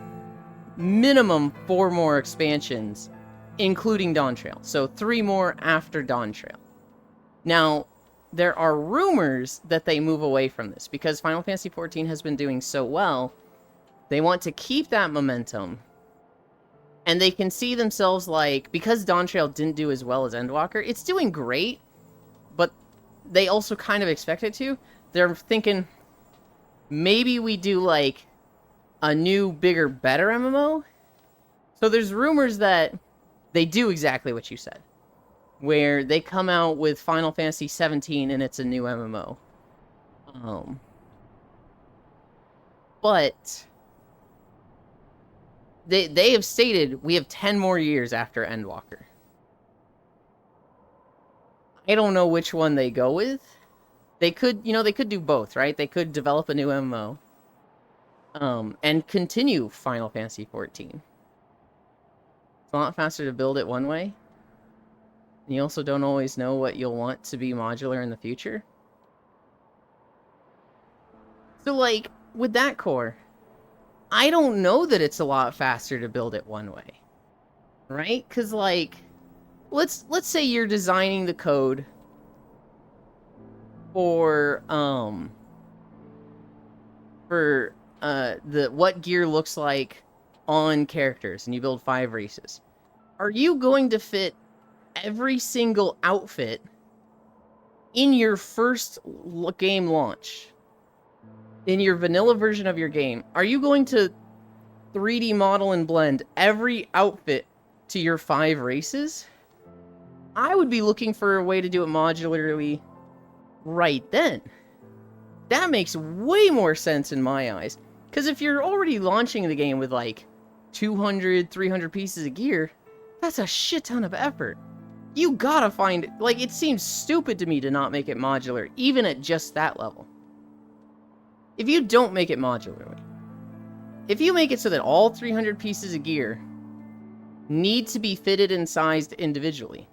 minimum 4 more expansions, including Dawntrail. So 3 more after Dawntrail. Now, there are rumors that they move away from this, because Final Fantasy XIV has been doing so well, they want to keep that momentum. And they can see themselves like, because Dawntrail didn't do as well as Endwalker, it's doing great, but they also kind of expect it to. They're thinking, maybe we do like a new, bigger, better MMO. So there's rumors that they do exactly what you said, where they come out with Final Fantasy 17 and it's a new MMO. But they have stated we have 10 more years after Endwalker. I don't know which one they go with. They could, they could do both, right? They could develop a new MMO, and continue Final Fantasy 14. It's a lot faster to build it one way. And you also don't always know what you'll want to be modular in the future. So, like, with that core, I don't know that it's a lot faster to build it one way. Right? Because, like, let's say you're designing the code for what gear looks like on characters, and you build 5 races. Are you going to fit every single outfit in your first game launch? In your vanilla version of your game, are you going to 3D model and blend every outfit to your 5 races? I would be looking for a way to do it modularly right then. That makes way more sense in my eyes. Because if you're already launching the game with like 200, 300 pieces of gear, that's a shit ton of effort. You gotta find, like, it seems stupid to me to not make it modular, even at just that level. If you don't make it modularly, if you make it so that all 300 pieces of gear need to be fitted and sized individually,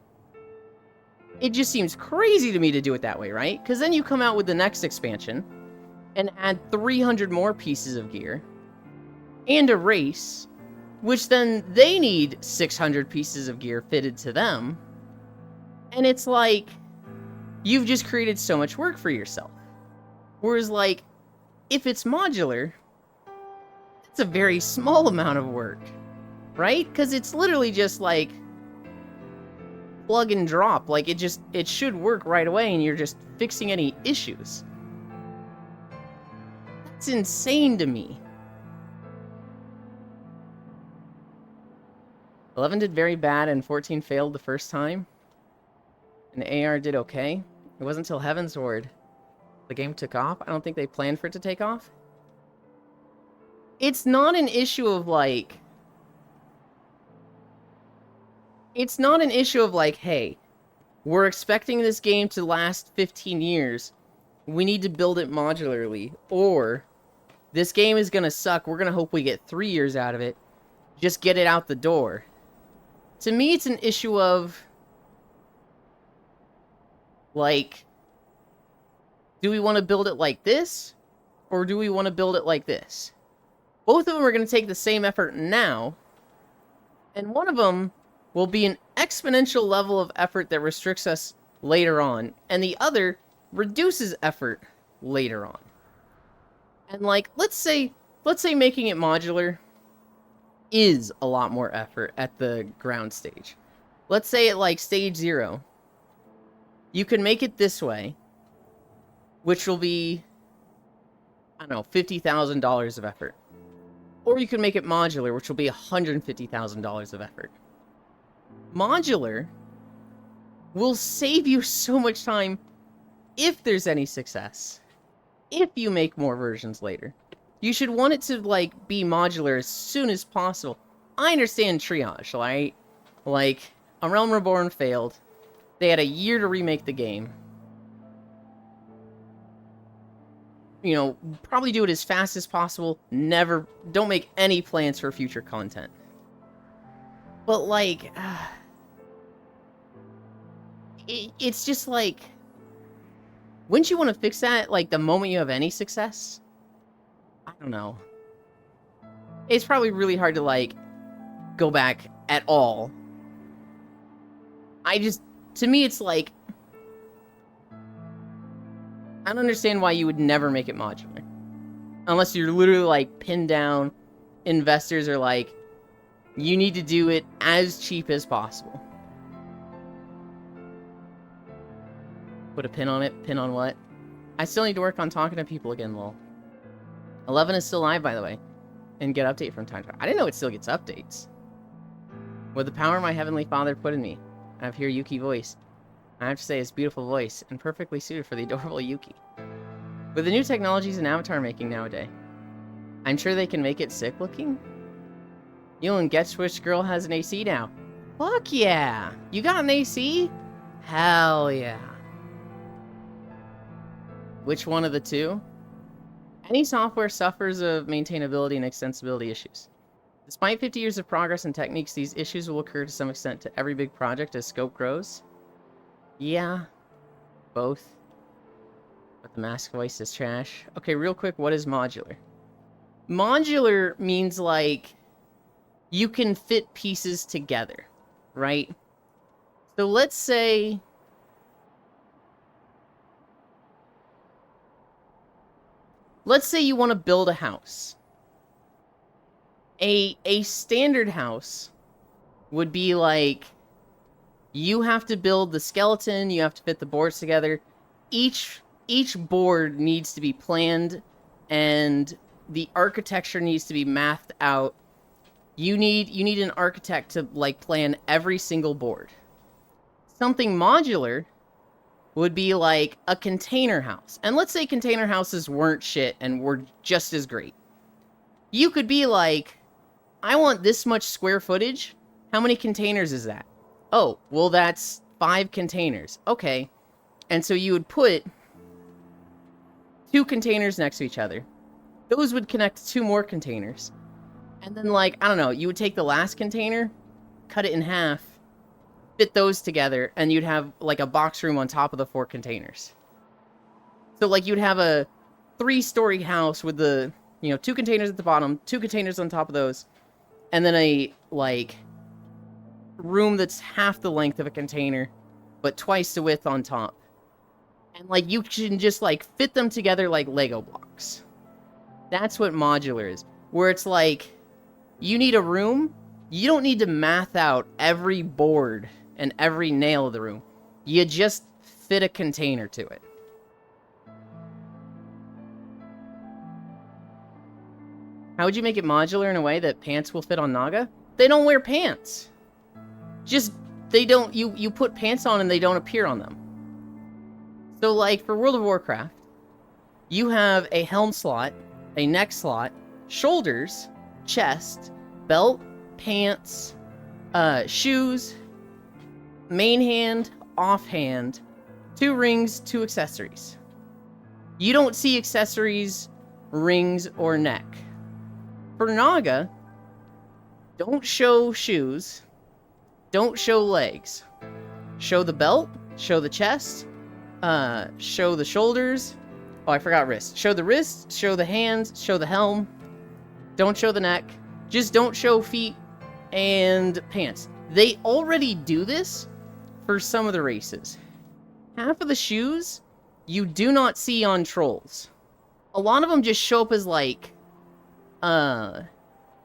it just seems crazy to me to do it that way, right? Because then you come out with the next expansion and add 300 more pieces of gear and a race, which then they need 600 pieces of gear fitted to them. And it's like, you've just created so much work for yourself. Whereas, like, if it's modular, it's a very small amount of work, right? Because it's literally just like plug and drop. Like, it should work right away, and you're just fixing any issues. That's insane to me. 11 did very bad, and 14 failed the first time. And AR did okay. It wasn't until Heavensward the game took off. I don't think they planned for it to take off. It's not an issue of like... It's not an issue of like, hey, we're expecting this game to last 15 years. We need to build it modularly. Or, this game is gonna suck. We're gonna hope we get 3 years out of it. Just get it out the door. To me, it's an issue of... like, do we want to build it like this? Or do we want to build it like this? Both of them are going to take the same effort now. And one of them will be an exponential level of effort that restricts us later on. And the other reduces effort later on. And like, let's say making it modular is a lot more effort at the ground stage. Let's say at like stage 0. You can make it this way, which will be, I don't know, $50,000 of effort. Or you can make it modular, which will be $150,000 of effort. Modular will save you so much time if there's any success. If you make more versions later. You should want it to, like, be modular as soon as possible. I understand triage, right? Like, A Realm Reborn failed. They had a year to remake the game. You know, probably do it as fast as possible. Don't make any plans for future content. But, like, it's just like, wouldn't you want to fix that, like, the moment you have any success? I don't know. It's probably really hard to, like, go back at all. To me, it's like, I don't understand why you would never make it modular. Unless you're literally, like, pinned down. Investors are like, you need to do it as cheap as possible. Put a pin on it. Pin on what? I still need to work on talking to people again, lol. 11 is still live, by the way. and get update from time to time. I didn't know it still gets updates. With the power my heavenly father put in me, I have hear Yuki voice. I have to say, it's a beautiful voice, and perfectly suited for the adorable Yuki. With the new technologies in avatar making nowadays, I'm sure they can make it sick looking. Yulin, guess which girl has an AC now? Fuck yeah! You got an AC? Hell yeah. Which one of the two? Any software suffers of maintainability and extensibility issues. Despite 50 years of progress and techniques, these issues will occur to some extent to every big project as scope grows. Yeah, both. But the mask voice is trash. Okay, real quick, what is modular? Modular means like you can fit pieces together, right? So let's say you want to build a house. A standard house would be like you have to build the skeleton, you have to fit the boards together. Each board needs to be planned and the architecture needs to be mathed out. You need an architect to like plan every single board. Something modular would be like a container house. And let's say container houses weren't shit and were just as great. You could be like, I want this much square footage. How many containers is that? Oh, well, that's 5 containers. Okay. And so you would put 2 containers next to each other. Those would connect to 2 more containers. And then, like, I don't know, you would take the last container, cut it in half, fit those together, and you'd have, like, a box room on top of the 4 containers. So, like, you'd have a 3-story house with the, 2 containers at the bottom, 2 containers on top of those, and then a, like, room that's half the length of a container, but twice the width on top. And, like, you can just, like, fit them together like Lego blocks. That's what modular is. Where it's like, you need a room, you don't need to math out every board and every nail of the room. You just fit a container to it. How would you make it modular in a way that pants will fit on Naga? They don't wear pants. Just, they don't, you put pants on and they don't appear on them. So, like, for World of Warcraft, you have a helm slot, a neck slot, shoulders, chest, belt, pants, shoes, main hand, off hand, 2 rings, 2 accessories. You don't see accessories, rings, or neck. For Naga, don't show shoes, don't show legs. Show the belt, show the chest, show the shoulders. Oh, I forgot wrist. Show the wrist, show the hands, show the helm. Don't show the neck. Just don't show feet and pants. They already do this for some of the races. Half of the shoes you do not see on trolls. A lot of them just show up as like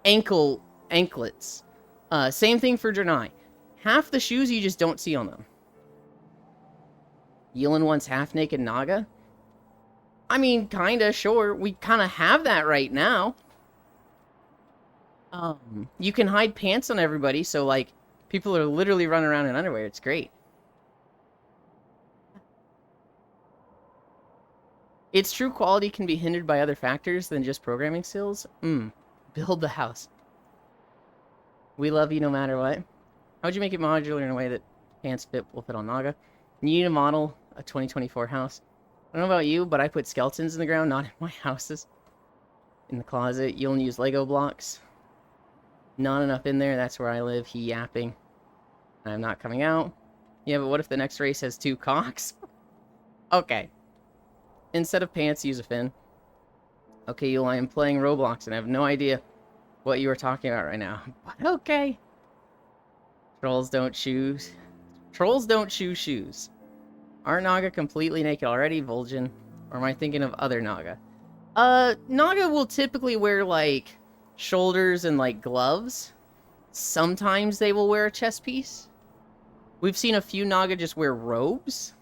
anklets. Same thing for Draenei. Half the shoes you just don't see on them. Yulin wants half-naked Naga? I mean, kinda, sure. We kinda have that right now. You can hide pants on everybody, so, like, people are literally running around in underwear. It's great. Its true quality can be hindered by other factors than just programming skills. Build the house. We love you no matter what. How would you make it modular in a way that pants will fit on Naga? You need to model a 2024 house. I don't know about you, but I put skeletons in the ground, not in my houses. In the closet, you'll use Lego blocks. Not enough in there, that's where I live, he yapping. I'm not coming out. Yeah, but what if the next race has 2 cocks? Okay. Instead of pants, use a fin. Okay, Yule, I am playing Roblox and I have no idea what you are talking about right now. But okay. Trolls don't choose shoes. Aren't Naga completely naked already, Vol'jin? Or am I thinking of other Naga? Naga will typically wear, like, shoulders and, like, gloves. Sometimes they will wear a chest piece. We've seen a few Naga just wear robes.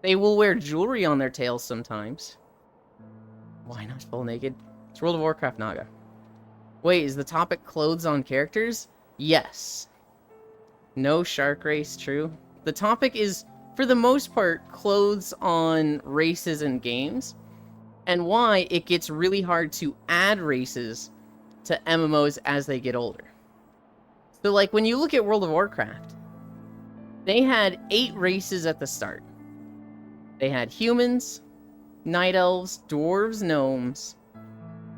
They will wear jewelry on their tails sometimes. Why not full naked? It's World of Warcraft Naga. Wait, is the topic clothes on characters? Yes. No shark race, true. The topic is, for the most part, clothes on races and games, and why it gets really hard to add races to MMOs as they get older. So, like, when you look at World of Warcraft, they had 8 races at the start. They had humans, night elves, dwarves, gnomes,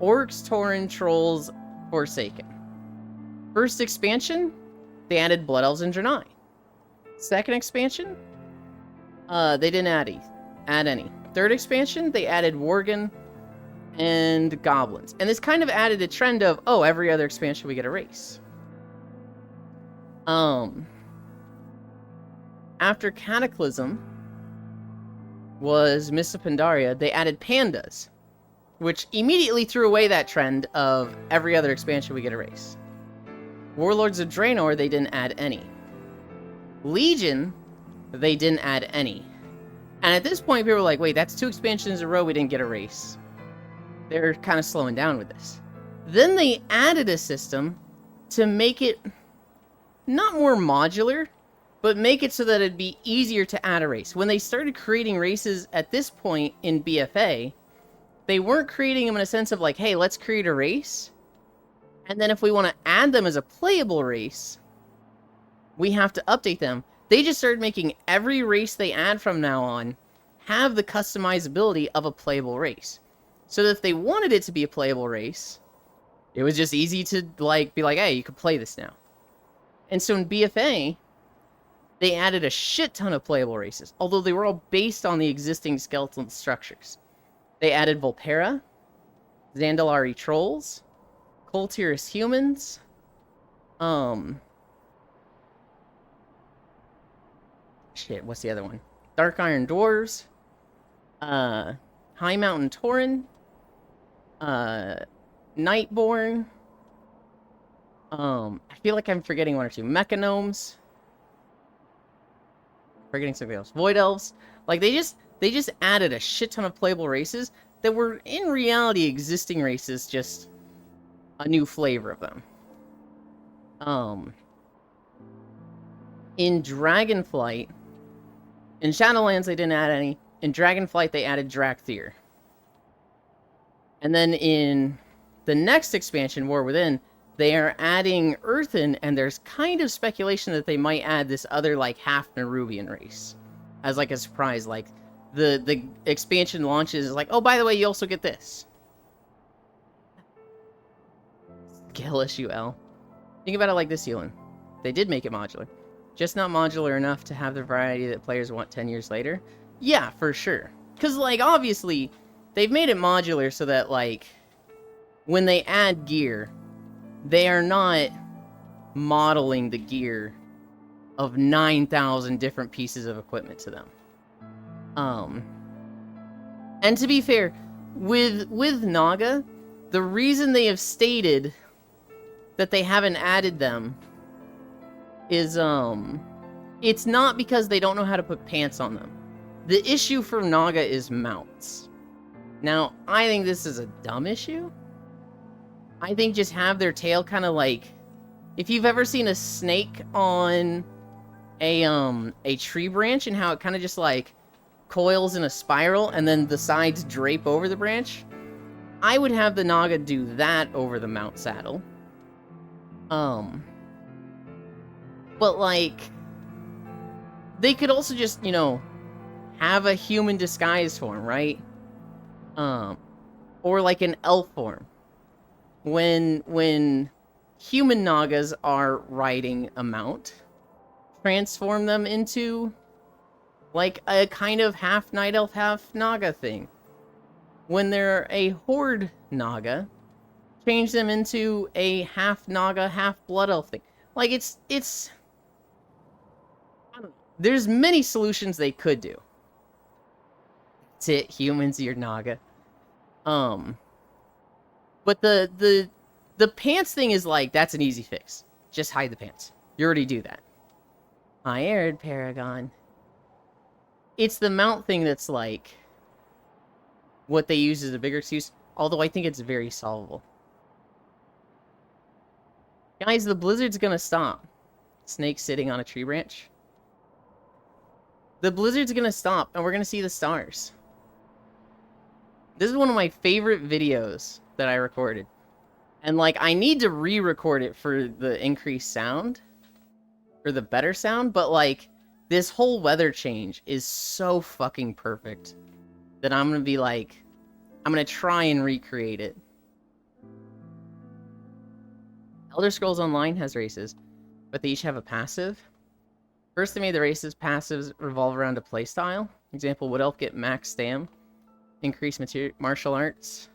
orcs, tauren, trolls, Forsaken. First expansion, they added blood elves and Draenei. Second expansion, they didn't add any. Third expansion, they added worgen and goblins. And this kind of added a trend of, oh, every other expansion we get a race. After Cataclysm was Mists of Pandaria, they added pandas, which immediately threw away that trend of every other expansion we get a race. Warlords of Draenor, they didn't add any. Legion, they didn't add any. And at this point, people were like, wait, that's 2 expansions in a row we didn't get a race. They're kind of slowing down with this. Then they added a system to make it not more modular, but make it so that it'd be easier to add a race. When they started creating races at this point in BFA, they weren't creating them in a sense of like, hey, let's create a race, and then if we want to add them as a playable race, we have to update them. They just started making every race they add from now on have the customizability of a playable race. So that if they wanted it to be a playable race, it was just easy to like be like, hey, you can play this now. And so in BFA, they added a shit ton of playable races, although they were all based on the existing skeletal structures. They added Volpera, Zandalari trolls, Kul Tiras humans, shit, what's the other one? Dark Iron dwarves, High Mountain tauren, Nightborn. I feel like I'm forgetting one or two. Mechanomes. Forgetting something else. Void elves. Like they just added a shit ton of playable races that were in reality existing races, just a new flavor of them. In Dragonflight, in Shadowlands they didn't add any. In Dragonflight they added Drakthir. And then in the next expansion, War Within, they are adding Earthen, and there's kind of speculation that they might add this other, like, half-Nerubian race. As, like, a surprise, like, the expansion launches, like, oh, by the way, you also get this. Skill issue, L. Think about it like this, Ewan. They did make it modular. Just not modular enough to have the variety that players want 10 years later? Yeah, for sure. Because, like, obviously, they've made it modular so that, like, when they add gear, they are not modeling the gear of 9,000 different pieces of equipment to them. And to be fair, with Naga, the reason they have stated that they haven't added them is, it's not because they don't know how to put pants on them. The issue for Naga is mounts. Now, I think this is a dumb issue. I think just have their tail kind of like, if you've ever seen a snake on a tree branch and how it kind of just like coils in a spiral and then the sides drape over the branch, I would have the Naga do that over the mount saddle. But like, they could also just, you know, have a human disguise form, right? Or like an elf form. When human Nagas are riding a mount, transform them into like a kind of half night elf, half Naga thing. When they're a horde Naga, change them into a half Naga, half blood elf thing. Like it's I don't know. There's many solutions they could do. That's it, humans, you're Naga. But the pants thing is like, that's an easy fix. Just hide the pants. You already do that. I aired Paragon. It's the mount thing that's like what they use as a bigger excuse. Although I think it's very solvable. Guys, the blizzard's gonna stop. Snake sitting on a tree branch. The blizzard's gonna stop, and we're gonna see the stars. This is one of my favorite videos that I recorded. And, like, I need to re-record it for the increased sound. For the better sound, but, like, this whole weather change is so fucking perfect that I'm gonna be like, I'm gonna try and recreate it. Elder Scrolls Online has races, but they each have a passive. First, they made the races passives revolve around a playstyle. Example, Wood Elf get max stam, increase martial arts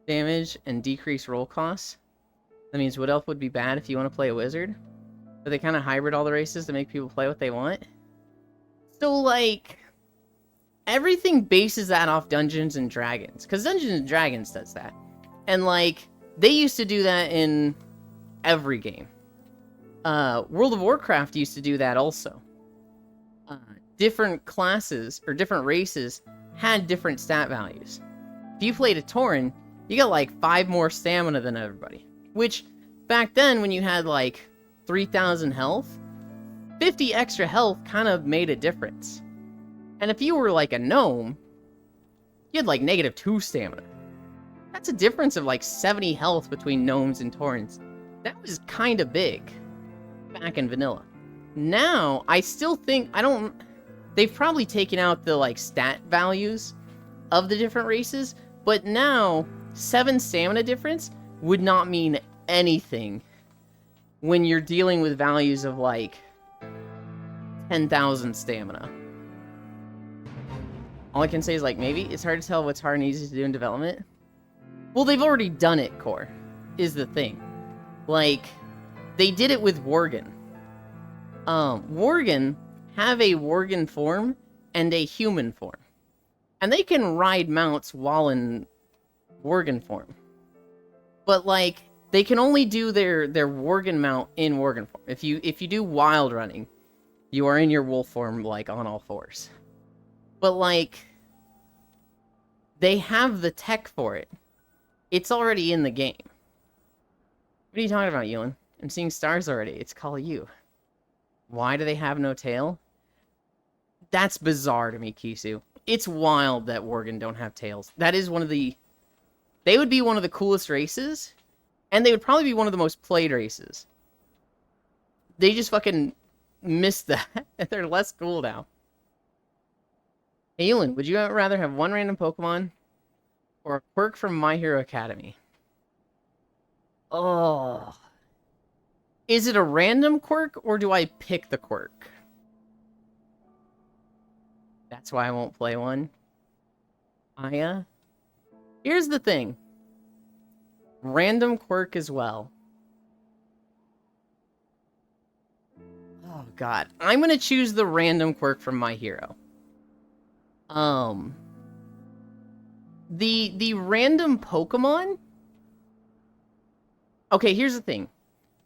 damage, and decrease roll costs. That means Wood Elf would be bad if you want to play a wizard. But they kind of hybrid all the races to make people play what they want. So, like, everything bases that off Dungeons and Dragons. Because Dungeons and Dragons does that. And, like, they used to do that in every game. World of Warcraft used to do that also. Different classes, or different races, had different stat values. If you played a Tauren, you got, like, 5 more stamina than everybody. Which, back then, when you had, like, 3,000 health, 50 extra health kind of made a difference. And if you were like a gnome, you had like -2 stamina. That's a difference of like 70 health between gnomes and taurens. That was kind of big back in vanilla. Now, I still think, they've probably taken out the like stat values of the different races, but now 7 stamina difference would not mean anything when you're dealing with values of, like, 10,000 stamina. All I can say is, like, maybe it's hard to tell what's hard and easy to do in development. Well, they've already done it, Core, is the thing. Like, they did it with Worgen. Worgen have a Worgen form and a human form. And they can ride mounts while in Worgen form. But, like, they can only do their Worgen mount in Worgen form. If you do wild running, you are in your wolf form, like, on all fours. But, like, they have the tech for it. It's already in the game. What are you talking about, Ewan? I'm seeing stars already. It's Call of You. Why do they have no tail? That's bizarre to me, Kisu. It's wild that Worgen don't have tails. That is one of the... They would be one of the coolest races, and they would probably be one of the most played races. They just fucking missed that. They're less cool now. Hey, Ewan, would you rather have one random Pokemon or a quirk from My Hero Academy? Oh. Is it a random quirk, or do I pick the quirk? That's why I won't play one. Here's the thing. Random quirk as well. Oh, God. I'm going to choose the random quirk from My Hero. The random Pokemon... Okay, here's the thing.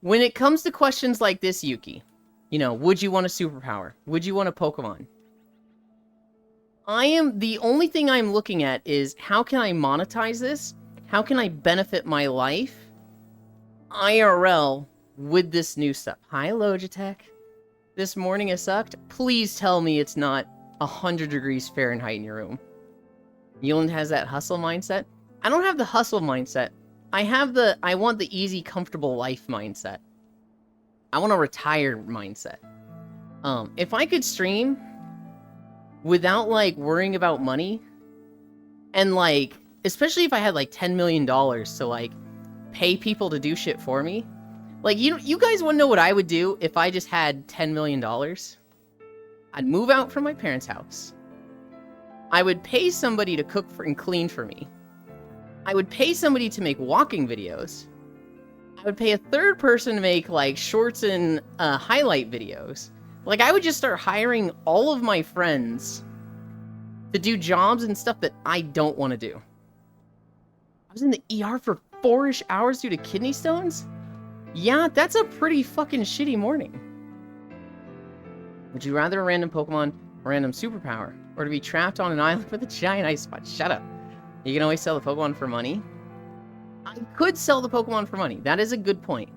When it comes to questions like this, Yuki, you know, would you want a superpower? Would you want a Pokemon? The only thing I'm looking at is how can I monetize this? How can I benefit my life IRL with this new stuff? Hi, Logitech. This morning it sucked. Please tell me it's not 100 degrees Fahrenheit in your room. Yuland has that hustle mindset. I don't have the hustle mindset. I want the easy, comfortable life mindset. I want a retired mindset. If I could stream without, like, worrying about money, and, like, especially if I had, like, $10 million to, like, pay people to do shit for me. Like, you guys want to know what I would do if I just had $10 million? I'd move out from my parents' house. I would pay somebody to cook and clean for me. I would pay somebody to make walking videos. I would pay a third person to make, like, shorts and highlight videos. Like, I would just start hiring all of my friends to do jobs and stuff that I don't want to do. I was in the ER for 4-ish hours due to kidney stones? Yeah, that's a pretty fucking shitty morning. Would you rather a random Pokemon or random superpower? Or to be trapped on an island with a giant ice spot? Shut up. You can always sell the Pokemon for money. I could sell the Pokemon for money. That is a good point.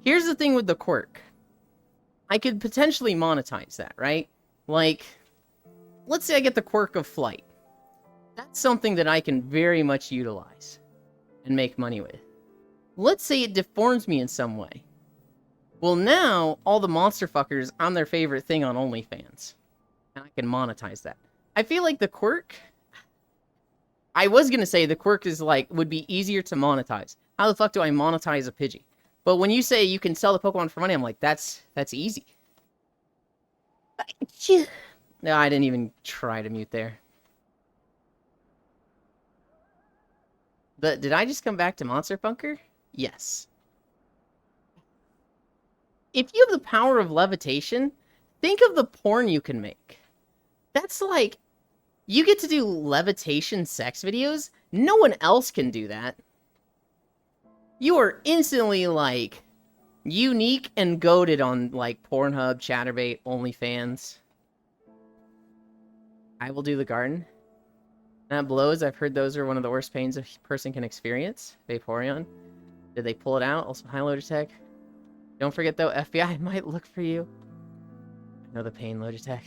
Here's the thing with the quirk. I could potentially monetize that, right? Like, let's say I get the quirk of flight. That's something that I can very much utilize and make money with. Let's say it deforms me in some way. Well, now, all the monster fuckers, I'm their favorite thing on OnlyFans. And I can monetize that. I feel like the quirk... I was gonna say the quirk is like, would be easier to monetize. How the fuck do I monetize a Pidgey? But when you say you can sell the Pokemon for money, I'm like, that's easy. No, I didn't even try to mute there. But did I just come back to Monster Bunker? Yes. If you have the power of levitation, think of the porn you can make. That's like, you get to do levitation sex videos? No one else can do that. You are instantly, like, unique and goated on, like, Pornhub, Chatterbait, OnlyFans. I will do the garden. That blows. I've heard those are one of the worst pains a person can experience. Vaporeon. Did they pull it out? Also, hi, Logitech. Don't forget, though, FBI might look for you. I know the pain, Logitech.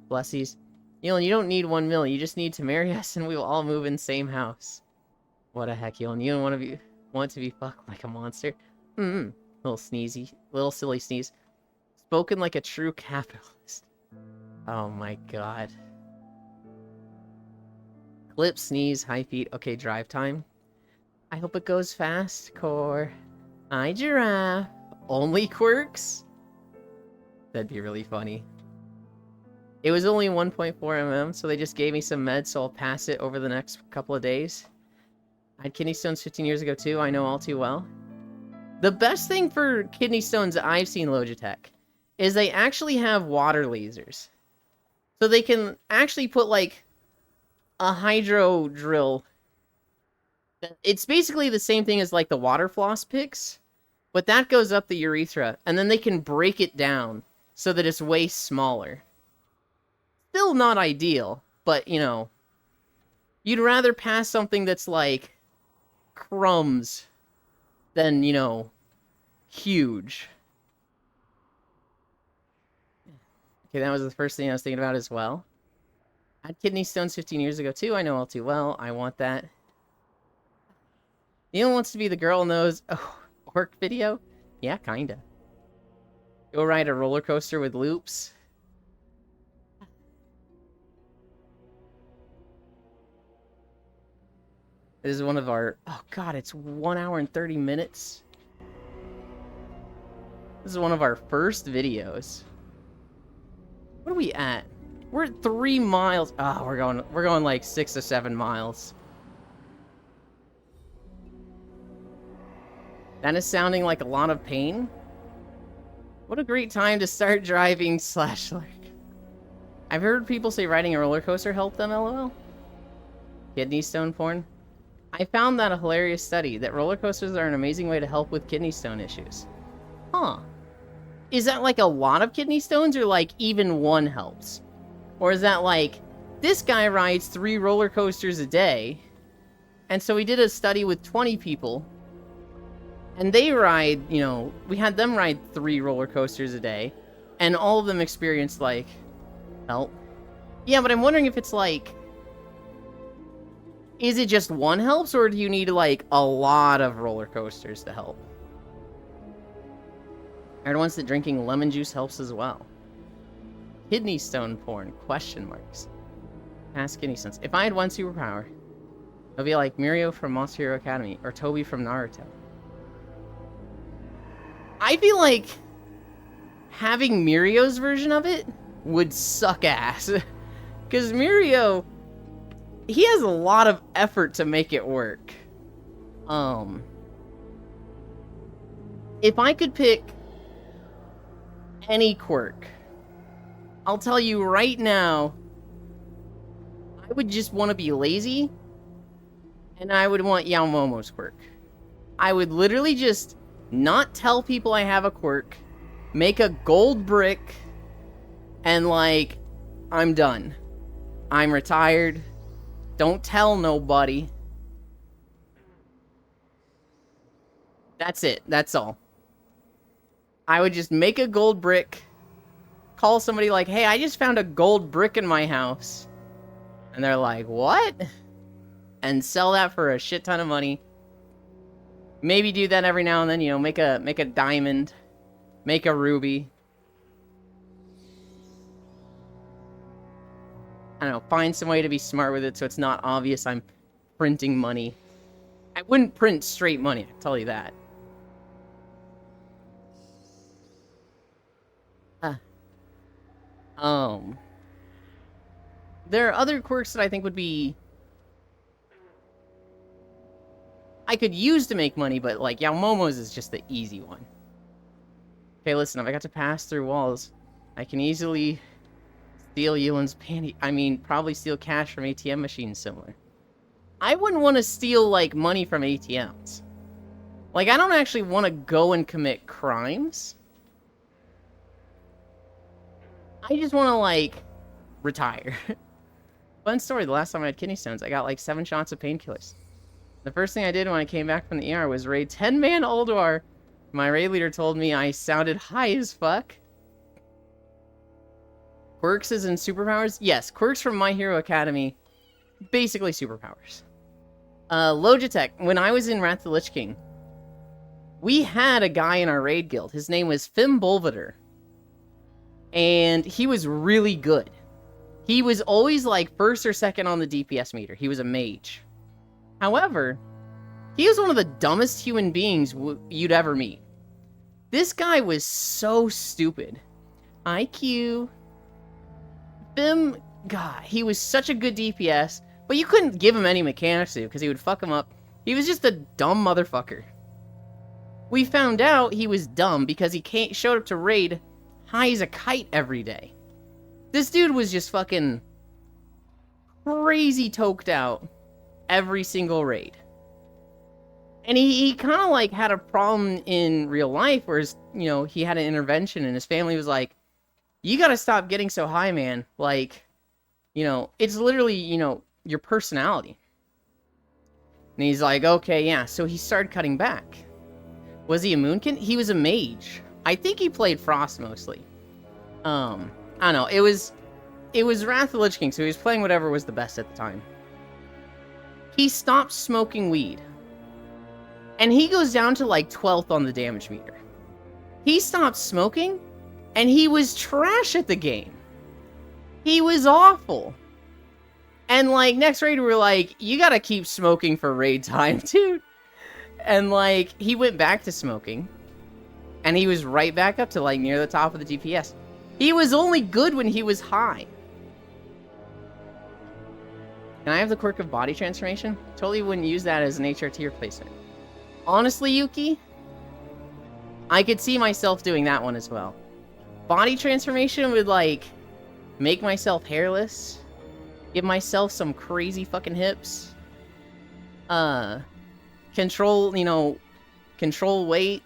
Blessies. Elon, you don't need 1 million. You just need to marry us and we will all move in same house. What a heck, Elon. You don't want to be fucked like a monster. Little sneezy. Little silly sneeze. Spoken like a true capitalist. Oh my god. Clip, sneeze, high feet. Okay, drive time. I hope it goes fast, Core. Hi, Giraffe. Only quirks? That'd be really funny. It was only 1.4 mm, so they just gave me some meds, so I'll pass it over the next couple of days. I had kidney stones 15 years ago too, I know all too well. The best thing for kidney stones that I've seen, Logitech, is they actually have water lasers. So they can actually put, like, a hydro drill. It's basically the same thing as, like, the water floss picks, but that goes up the urethra, and then they can break it down so that it's way smaller. Still not ideal, but, you know, you'd rather pass something that's, like, crumbs than, you know, huge. Okay, that was the first thing I was thinking about as well. I had kidney stones 15 years ago, too. I know all too well. I want that. Neil wants to be the girl in those orc video? Yeah, kinda. Go ride a roller coaster with loops. This is one of our... Oh, God, it's 1 hour and 30 minutes. This is one of our first videos. What are we at? We're at 3 miles. Oh, we're going like 6 or 7 miles. That is sounding like a lot of pain. What a great time to start driving / lurk. I've heard people say riding a roller coaster helped them, lol. Kidney stone porn. I found that a hilarious study, that roller coasters are an amazing way to help with kidney stone issues. Huh. Is that like a lot of kidney stones, or like even one helps? Or is that like, this guy rides 3 roller coasters a day, and so we did a study with 20 people, and they ride, you know, we had them ride 3 roller coasters a day, and all of them experienced, like, help. Yeah, but I'm wondering if it's like, is it just one helps, or do you need, like, a lot of roller coasters to help? I heard once that drinking lemon juice helps as well. Kidney stone porn, question marks. Ask kidney stones. If I had one superpower, it would be like Mirio from Monster Hero Academy, or Toby from Naruto. I feel like having Mirio's version of it would suck ass. Because Mirio, he has a lot of effort to make it work. If I could pick any quirk, I'll tell you right now, I would just want to be lazy, and I would want Yaomomo's quirk. I would literally just not tell people I have a quirk, make a gold brick, and like, I'm done. I'm retired. Don't tell nobody. That's it. That's all. I would just make a gold brick, call somebody like, hey, I just found a gold brick in my house. And they're like, what? And sell that for a shit ton of money. Maybe do that every now and then, you know, make a diamond, make a ruby. I don't know, find some way to be smart with it so it's not obvious I'm printing money. I wouldn't print straight money, I can tell you that. There are other quirks that I think would be... I could use to make money, but like Yaomomo's is just the easy one. Okay, listen, if I got to pass through walls, I can easily steal Yulin's panty. I mean, probably steal cash from ATM machines similar. I wouldn't want to steal, like, money from ATMs. Like, I don't actually want to go and commit crimes. I just want to, like, retire. Fun story, the last time I had kidney stones, I got, like, 7 shots of painkillers. The first thing I did when I came back from the ER was raid 10-man Ulduar. My raid leader told me I sounded high as fuck. Quirks is in superpowers? Yes, quirks from My Hero Academy. Basically superpowers. Logitech, when I was in Wrath of the Lich King, we had a guy in our raid guild. His name was Fimbulvator. And he was really good. He was always like first or second on the DPS meter. He was a mage. However, he was one of the dumbest human beings you'd ever meet. This guy was so stupid. IQ. God, he was such a good DPS, but you couldn't give him any mechanics to because he would fuck him up. He was just a dumb motherfucker. We found out he was dumb because he showed up to raid high as a kite every day. This dude was just fucking crazy toked out every single raid. And he kind of like had a problem in real life where he had an intervention and his family was like, you gotta stop getting so high, man. Like, it's literally, your personality. And he's like, okay, yeah. So he started cutting back. Was he a Moonkin? He was a mage. I think he played Frost mostly. I don't know. It was Wrath of the Lich King, so he was playing whatever was the best at the time. He stopped smoking weed. And he goes down to like 12th on the damage meter. He stopped smoking, and he was trash at the game. He was awful. And like, next raid we were like, you gotta keep smoking for raid time, dude. And like, he went back to smoking. And he was right back up to like near the top of the DPS. He was only good when he was high. Can I have the quirk of body transformation? Totally wouldn't use that as an HRT replacement. Honestly, Yuki, I could see myself doing that one as well. Body transformation would like make myself hairless. Give myself some crazy fucking hips. Control weight.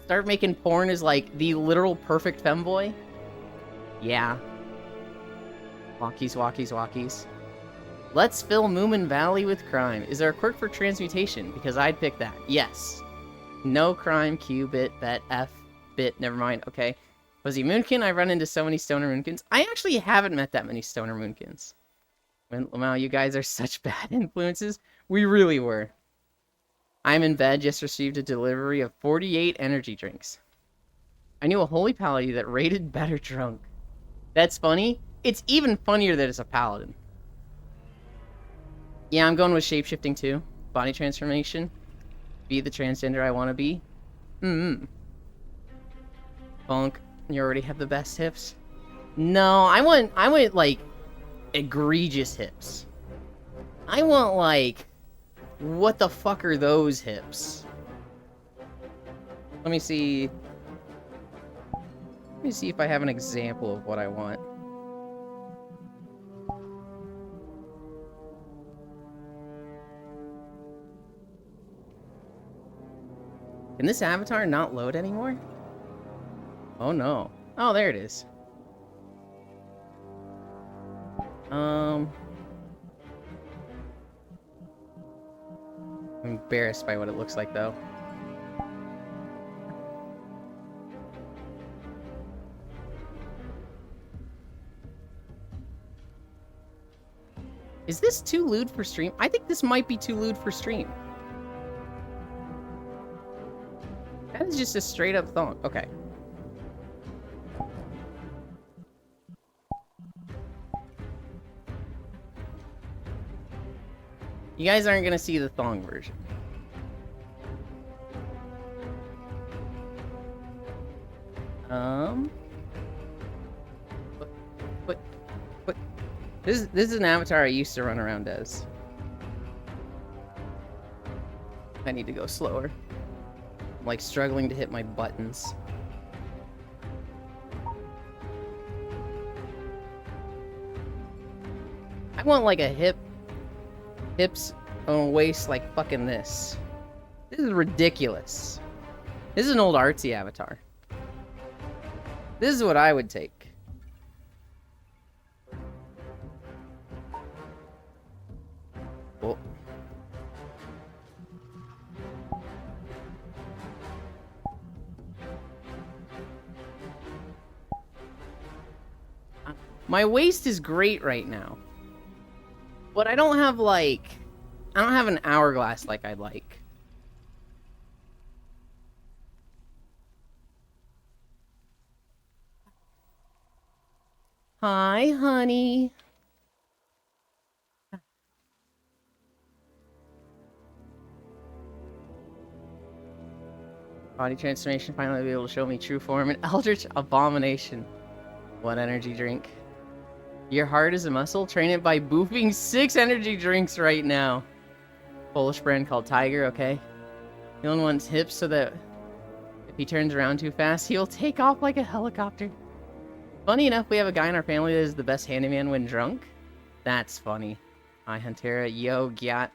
Start making porn as like the literal perfect femboy. Yeah. Walkies. Let's fill Moomin Valley with crime. Is there a quirk for transmutation? Because I'd pick that. Yes. No crime, Q, bit, bet, F, bit, never mind. Okay. Was he Moonkin? I run into so many Stoner Moonkins. I actually haven't met that many Stoner Moonkins. Wow, you guys are such bad influences. We really were. I'm in bed, just received a delivery of 48 energy drinks. I knew a holy paladin that rated better drunk. That's funny. It's even funnier that it's a paladin. Yeah, I'm going with shapeshifting too. Body transformation. Be the transgender I want to be. Bonk, you already have the best hips. No, I want like egregious hips. I want like, what the fuck are those hips? Let me see if I have an example of what I want. Can this avatar not load anymore? Oh no. Oh, there it is. I'm embarrassed by what it looks like, though. Is this too lewd for stream? I think this might be too lewd for stream. That is just a straight up thong. Okay. You guys aren't gonna see the thong version. But this is an avatar I used to run around as. I need to go slower. I'm like struggling to hit my buttons. I want like a hips on a waist like fucking this. This is ridiculous. This is an old artsy avatar. This is what I would take. Oh. My waist is great right now. But I don't have like... I don't have an hourglass like I'd like. Hi, honey. Body transformation finally be able to show me true form. An eldritch abomination. One energy drink. Your heart is a muscle. Train it by boofing 6 energy drinks right now. Polish brand called Tiger, okay? Dylan wants hips so that if he turns around too fast, he'll take off like a helicopter. Funny enough, we have a guy in our family that is the best handyman when drunk. That's funny. Hi, Huntera. Yo, Gyat.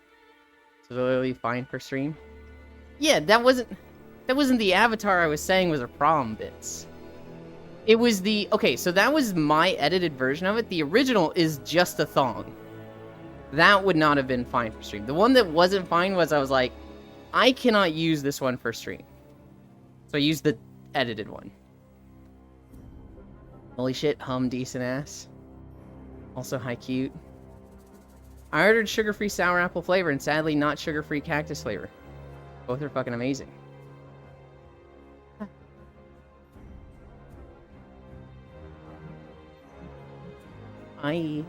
It's literally fine for stream. Yeah, that wasn't the avatar I was saying was a problem, Bits. It was the... Okay, so that was my edited version of it. The original is just a thong. That would not have been fine for stream. The one that wasn't fine was I was like, I cannot use this one for stream. So I used the edited one. Holy shit, hum decent ass. Also, hi cute. I ordered sugar-free sour apple flavor and sadly not sugar-free cactus flavor. Both are fucking amazing. I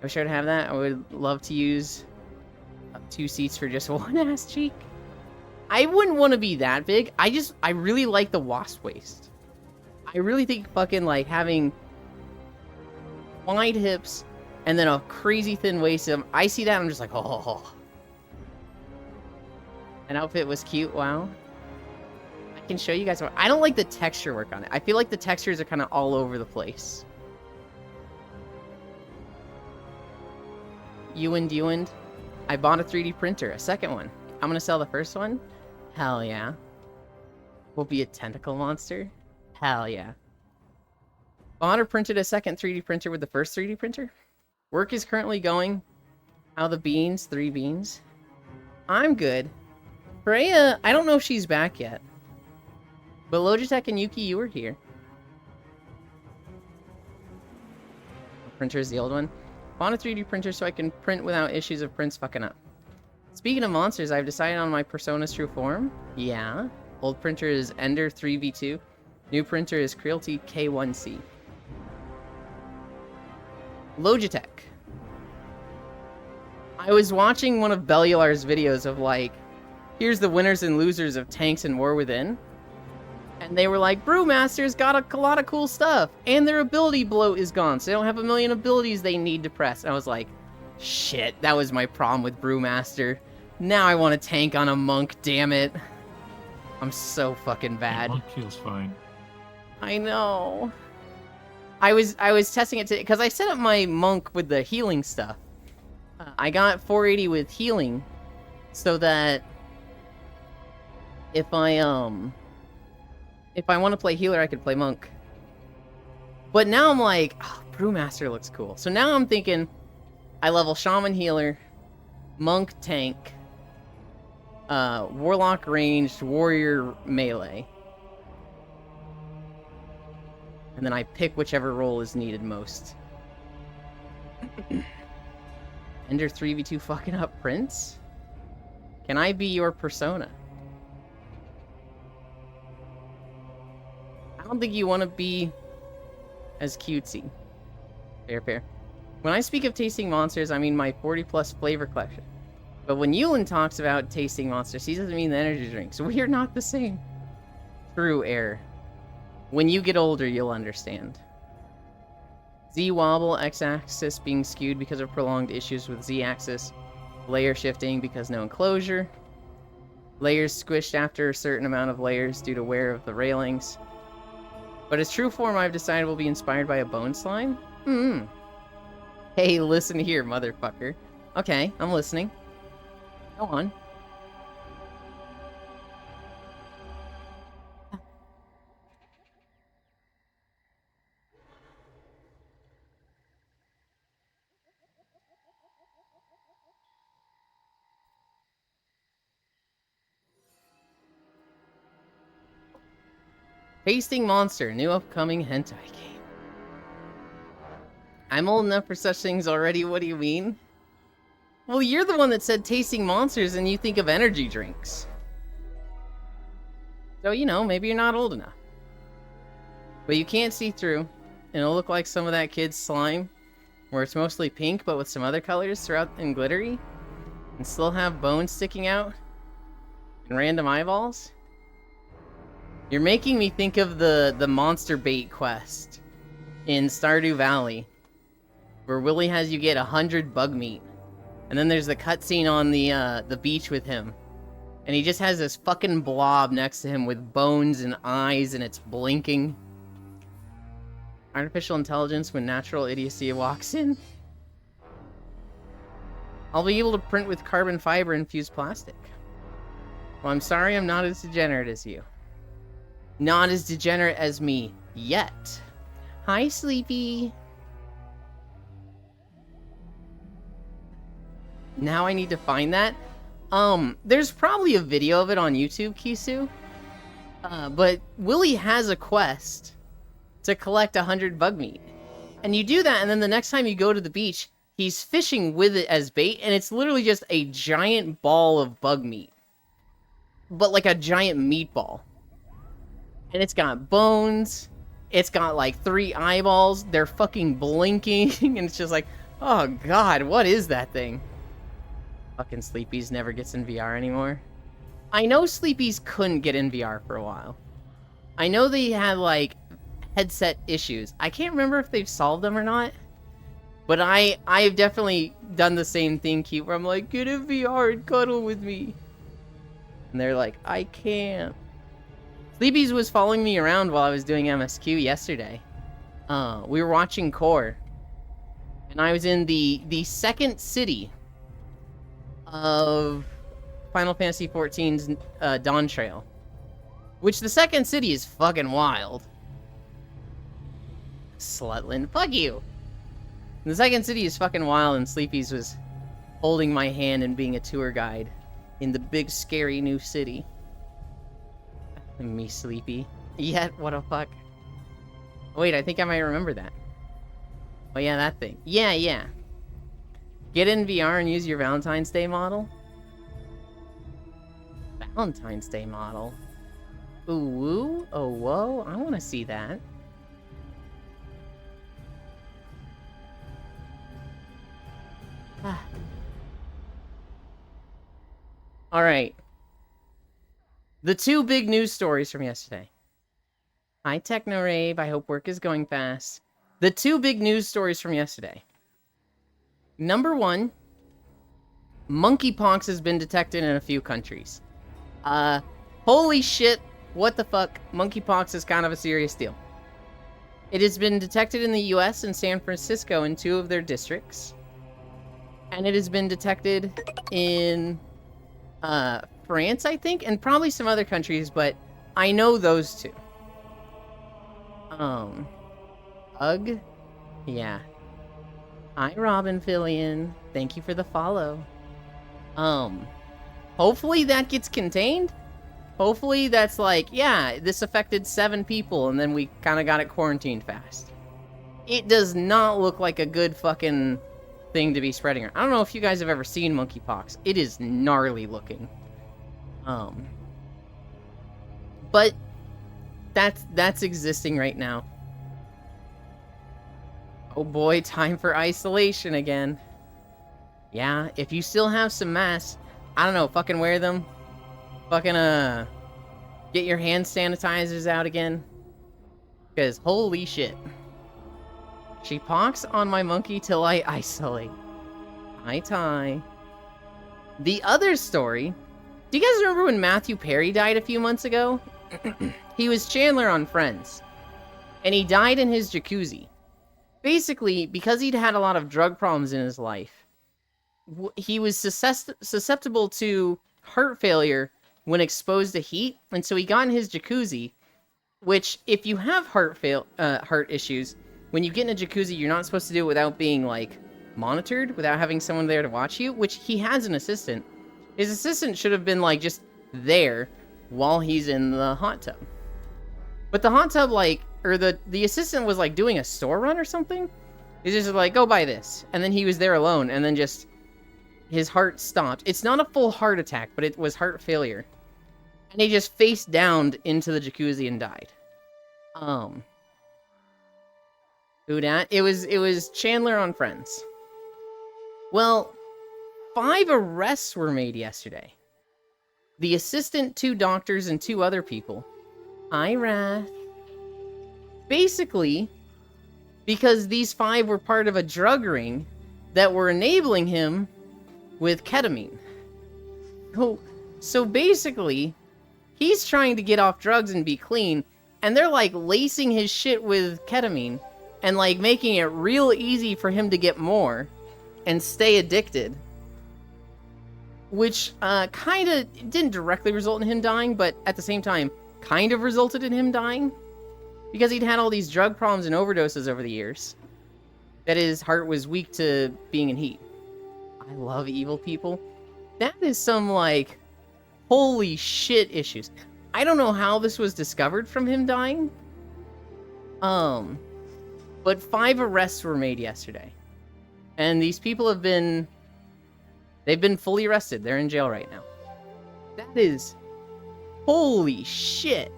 wish I'd have that. I would love to use 2 seats for just one ass cheek. I wouldn't want to be that big. I really like the wasp waist. I really think fucking like having wide hips and then a crazy thin waist. I see that and I'm just like, oh. An outfit was cute. Wow. I can show you guys. I don't like the texture work on it. I feel like the textures are kind of all over the place. Ewand. I bought a 3D printer, a second one. I'm gonna sell the first one. Hell yeah. Will be a tentacle monster. Hell yeah. Bought or printed a second 3D printer with the first 3D printer. Work is currently going. How the beans? 3 beans. I'm good. Freya, I don't know if she's back yet. But Logitech and Yuki, you were here. The printer is the old one. Bought a 3D printer so I can print without issues of prints fucking up. Speaking of monsters, I've decided on my Persona's true form. Yeah. Old printer is Ender 3v2. New printer is Creality K1C. Logitech. I was watching one of Bellular's videos of like, here's the winners and losers of Tanks and War Within. And they were like, Brewmaster's got a lot of cool stuff. And their ability bloat is gone, so they don't have a million abilities they need to press. And I was like, shit, that was my problem with Brewmaster. Now I want a tank on a monk, damn it. I'm so fucking bad. Monk feels fine. I know. I was testing it today, because I set up my monk with the healing stuff. I got 480 with healing, so that if I want to play healer, I could play monk. But now I'm like, oh, Brewmaster looks cool. So now I'm thinking, I level shaman healer, monk tank, Warlock ranged, warrior melee. And then I pick whichever role is needed most. Ender 3v2 fucking up Prince? Can I be your persona? I don't think you want to be as cutesy. Fair. When I speak of tasting monsters, I mean my 40+ flavor collection. But when Yulin talks about tasting monsters, he doesn't mean the energy drinks. We are not the same. True error. When you get older, you'll understand. Z wobble, x-axis being skewed because of prolonged issues with z-axis. Layer shifting because no enclosure. Layers squished after a certain amount of layers due to wear of the railings. But its true form, I've decided, will be inspired by a bone slime? Hey, listen here, motherfucker. Okay, I'm listening. Go on. Tasting Monster, new upcoming hentai game. I'm old enough for such things already, what do you mean? Well, you're the one that said tasting monsters and you think of energy drinks. So, you know, maybe you're not old enough. But you can't see through, and it'll look like some of that kid's slime, where it's mostly pink but with some other colors throughout and glittery, and still have bones sticking out, and random eyeballs. You're making me think of the monster bait quest in Stardew Valley, where Willy has you get 100 bug meat, and then there's the cutscene on the beach with him, and he just has this fucking blob next to him with bones and eyes, and it's blinking. Artificial intelligence when natural idiocy walks in. I'll be able to print with carbon fiber infused plastic. Well, I'm sorry I'm not as degenerate as you. Not as degenerate as me yet. Hi, Sleepy. Now I need to find that. There's probably a video of it on YouTube, Kisu. But Willy has a quest to collect 100 bug meat. And you do that, and then the next time you go to the beach, he's fishing with it as bait, and it's literally just a giant ball of bug meat. But like a giant meatball. And it's got bones, it's got like 3 eyeballs, they're fucking blinking, and it's just like, oh god, what is that thing? Fucking Sleepies never gets in VR anymore. I know Sleepies couldn't get in VR for a while. I know they had like headset issues. I can't remember if they've solved them or not. But I've definitely done the same thing, Keith, where I'm like, get in VR and cuddle with me. And they're like, I can't. Sleepies was following me around while I was doing MSQ yesterday. We were watching Core. And I was in the second city of Final Fantasy XIV's Dawn Trail. Which the second city is fucking wild. Slutland, fuck you! The second city is fucking wild, and Sleepies was holding my hand and being a tour guide in the big scary new city. Me Sleepy. Yet, what a fuck. Wait, I think I might remember that. Oh yeah, that thing. Yeah. Get in VR and use your Valentine's Day model? Valentine's Day model? Ooh, woo? Oh, whoa? I want to see that. Alright. The 2 big news stories from yesterday. Hi, TechnoRave. I hope work is going fast. The 2 big news stories from yesterday. Number 1. Monkeypox has been detected in a few countries. Holy shit. What the fuck? Monkeypox is kind of a serious deal. It has been detected in the US and San Francisco in 2 of their districts. And it has been detected in France, I think, and probably some other countries, but I know those 2. Ugh? Yeah. Hi, Robin Fillion. Thank you for the follow. Hopefully that gets contained. Hopefully that's like, yeah, this affected 7 people and then we kind of got it quarantined fast. It does not look like a good fucking thing to be spreading around. I don't know if you guys have ever seen monkeypox. It is gnarly looking. But that's existing right now. Oh boy, time for isolation again. Yeah, if you still have some masks, I don't know, fucking wear them. Fucking, get your hand sanitizers out again. Because holy shit. She pox on my monkey till I isolate. Tie. The other story. Do you guys remember when Matthew Perry died a few months ago? He was Chandler on Friends. And he died in his jacuzzi. Basically, because he'd had a lot of drug problems in his life, he was susceptible to heart failure when exposed to heat, and so he got in his jacuzzi, which, if you have heart issues, when you get in a jacuzzi, you're not supposed to do it without being, like, monitored, without having someone there to watch you, which he has an assistant. His assistant should have been, like, just there while he's in the hot tub. But the hot tub, like, or the assistant was, like, doing a store run or something. He's just like, go buy this. And then he was there alone, and then just, his heart stopped. It's not a full heart attack, but it was heart failure. And he just face downed into the jacuzzi and died. Who dat? It was Chandler on Friends. Well, 5 arrests were made yesterday. The assistant, 2 doctors, and 2 other people. Wrath. Basically, because these 5 were part of a drug ring that were enabling him with ketamine. So basically, he's trying to get off drugs and be clean, and they're like lacing his shit with ketamine and like making it real easy for him to get more and stay addicted. Which kind of didn't directly result in him dying, but at the same time, kind of resulted in him dying. Because he'd had all these drug problems and overdoses over the years. That his heart was weak to being in heat. I love evil people. That is some, like, holy shit issues. I don't know how this was discovered from him dying. But 5 arrests were made yesterday. And these people have been... They've been fully arrested. They're in jail right now. That is... Holy shit.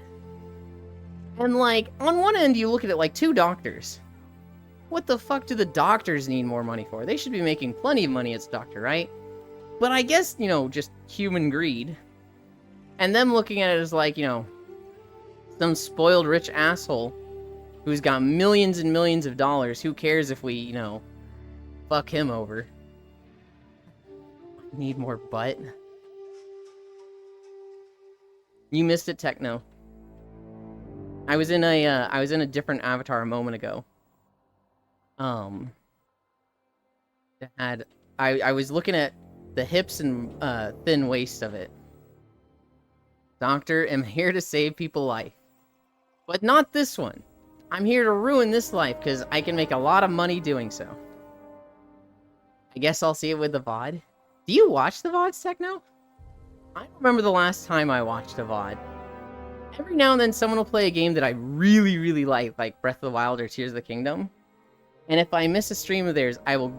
And, like, on one end, you look at it like 2 doctors. What the fuck do the doctors need more money for? They should be making plenty of money as a doctor, right? But I guess, you know, just human greed. And them looking at it as, like, you know, some spoiled rich asshole who's got millions and millions of dollars. Who cares if we, you know, fuck him over? I need more butt. You missed it, Techno. I was in a different avatar a moment ago. I was looking at the hips and thin waist of it. Doctor, am here to save people life. But not this one. I'm here to ruin this life because I can make a lot of money doing so. I guess I'll see it with the VOD. Do you watch the VODs, Techno? I don't remember the last time I watched a VOD. Every now and then someone will play a game that I really, really like Breath of the Wild or Tears of the Kingdom. And if I miss a stream of theirs, I will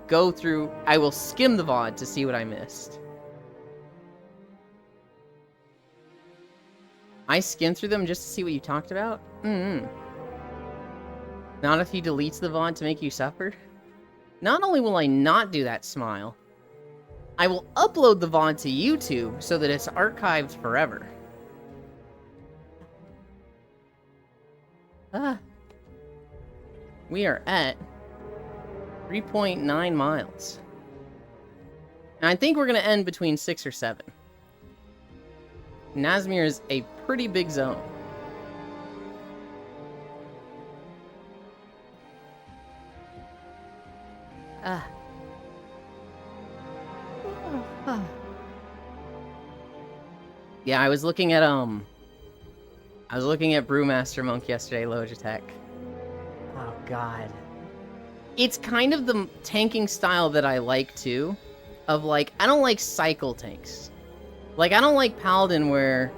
skim the VOD to see what I missed. I skim through them just to see what you talked about? Not if he deletes the VOD to make you suffer? Not only will I not do that, Smile, I will upload the VOD to YouTube so that it's archived forever. We are at 3.9 miles. And I think we're going to end between 6 or 7. Nazmir is a pretty big zone. Yeah, I was looking at Brewmaster Monk yesterday, Logitech. Oh god. It's kind of the tanking style that I like too. Of like, I don't like cycle tanks. Like, I don't like Paladin where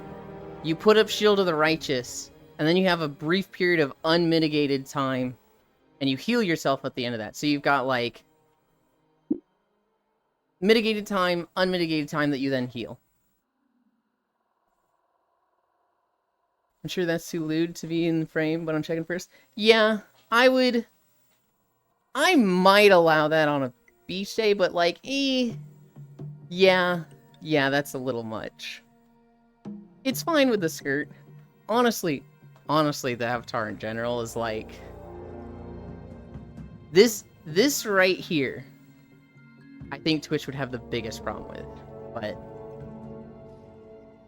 you put up Shield of the Righteous, and then you have a brief period of unmitigated time, and you heal yourself at the end of that. So you've got, like, mitigated time, unmitigated time that you then heal. I'm sure that's too lewd to be in the frame, but I'm checking first. Yeah, I might allow that on a beach day, but like, yeah, that's a little much. It's fine with the skirt. Honestly, the Avatar in general is like... This right here, I think Twitch would have the biggest problem with, but...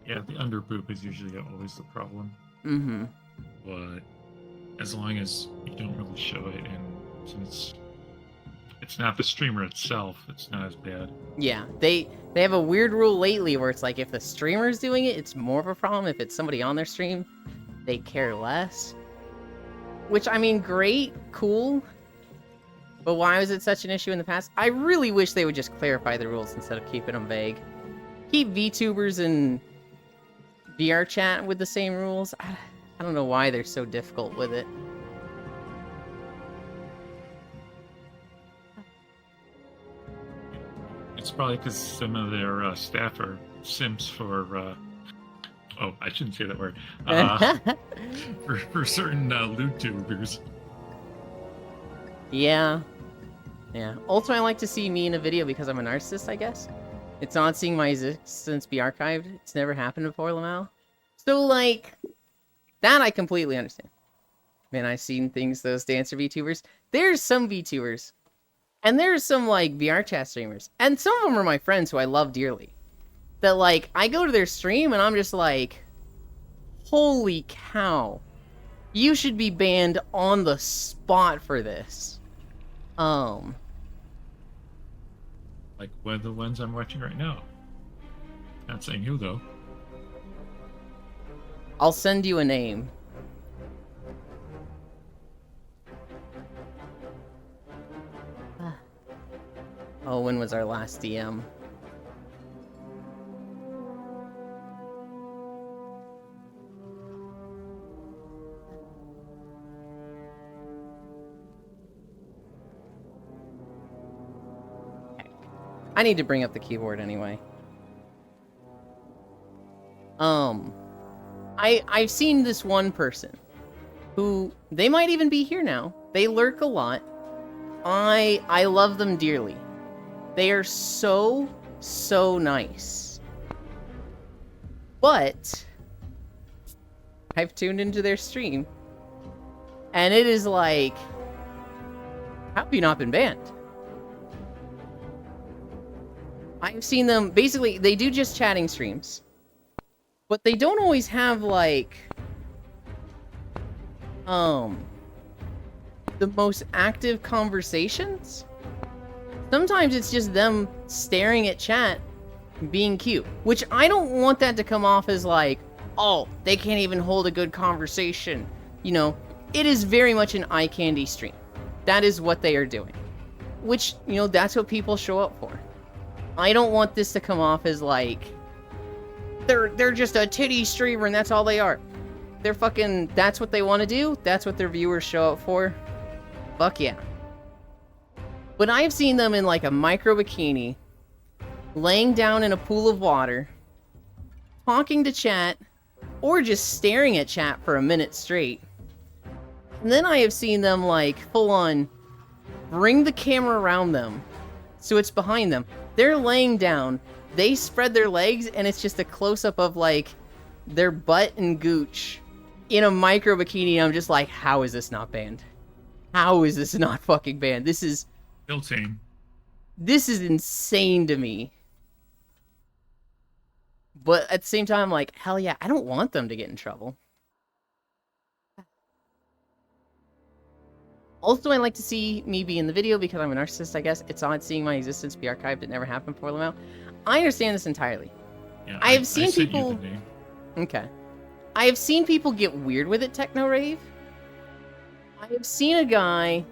Yeah, the under boob is usually always the problem. Mm-hmm. But as long as you don't really show it, and since it's not the streamer itself, it's not as bad. Yeah, they have a weird rule lately where it's like if the streamer's doing it, it's more of a problem. If it's somebody on their stream, they care less. Which, I mean, great, cool. But why was it such an issue in the past? I really wish they would just clarify the rules instead of keeping them vague. Keep VTubers and VR chat with the same rules. I don't know why they're so difficult with it. It's probably because some of their staff are simps for, oh, I shouldn't say that word, for certain loot tubers. Yeah. Also, I like to see me in a video because I'm a narcissist, I guess. It's not seeing my existence be archived. It's never happened before, Lamau. So, like, that I completely understand. Man, I've seen things, those dancer VTubers. There's some VTubers. And there's some, like, VR chat streamers. And some of them are my friends who I love dearly. That, like, I go to their stream and I'm just like, holy cow. You should be banned on the spot for this. Like one of the ones I'm watching right now. Not saying who, though. I'll send you a name. Oh, when was our last DM? I need to bring up the keyboard anyway. I've seen this one person who, they might even be here now. They lurk a lot. I love them dearly. They are so nice. But I've tuned into their stream and it is like, how have you not been banned? I've seen them, basically, they do just chatting streams. But they don't always have, like, the most active conversations. Sometimes it's just them staring at chat, being cute. Which I don't want that to come off as like, oh, they can't even hold a good conversation. You know, it is very much an eye candy stream. That is what they are doing. Which, you know, that's what people show up for. I don't want this to come off as like, they're just a titty streamer and that's all they are. They're fucking, that's what they want to do. That's what their viewers show up for. Fuck yeah. But I've seen them in like a micro bikini, laying down in a pool of water, talking to chat, or just staring at chat for a minute straight. And then I have seen them like full on bring the camera around them so it's behind them. They're laying down, they spread their legs, and it's just a close-up of like their butt and gooch in a micro bikini. I'm just like, how is this not banned? How is this not fucking banned? This is Built-in. This is insane to me. But at the same time, I'm like, hell yeah, I don't want them to get in trouble. Also, I like to see me be in the video because I'm a narcissist, I guess. It's odd seeing my existence be archived. It never happened before Lamau. I understand this entirely. Yeah, I have seen sent you people... the name. Okay. I have seen people get weird with it, Techno Rave. I have seen a guy...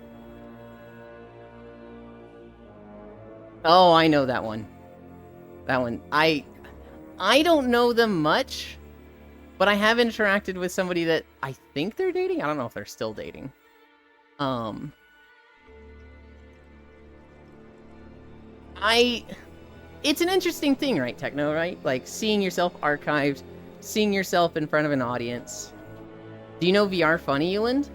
Oh, I know that one. That one. I I don't know them much, but I have interacted with somebody that I think they're dating. I don't know if they're still dating. It's an interesting thing, right, Techno, right? Like, seeing yourself archived, seeing yourself in front of an audience. Do you know VR Funny, Euland?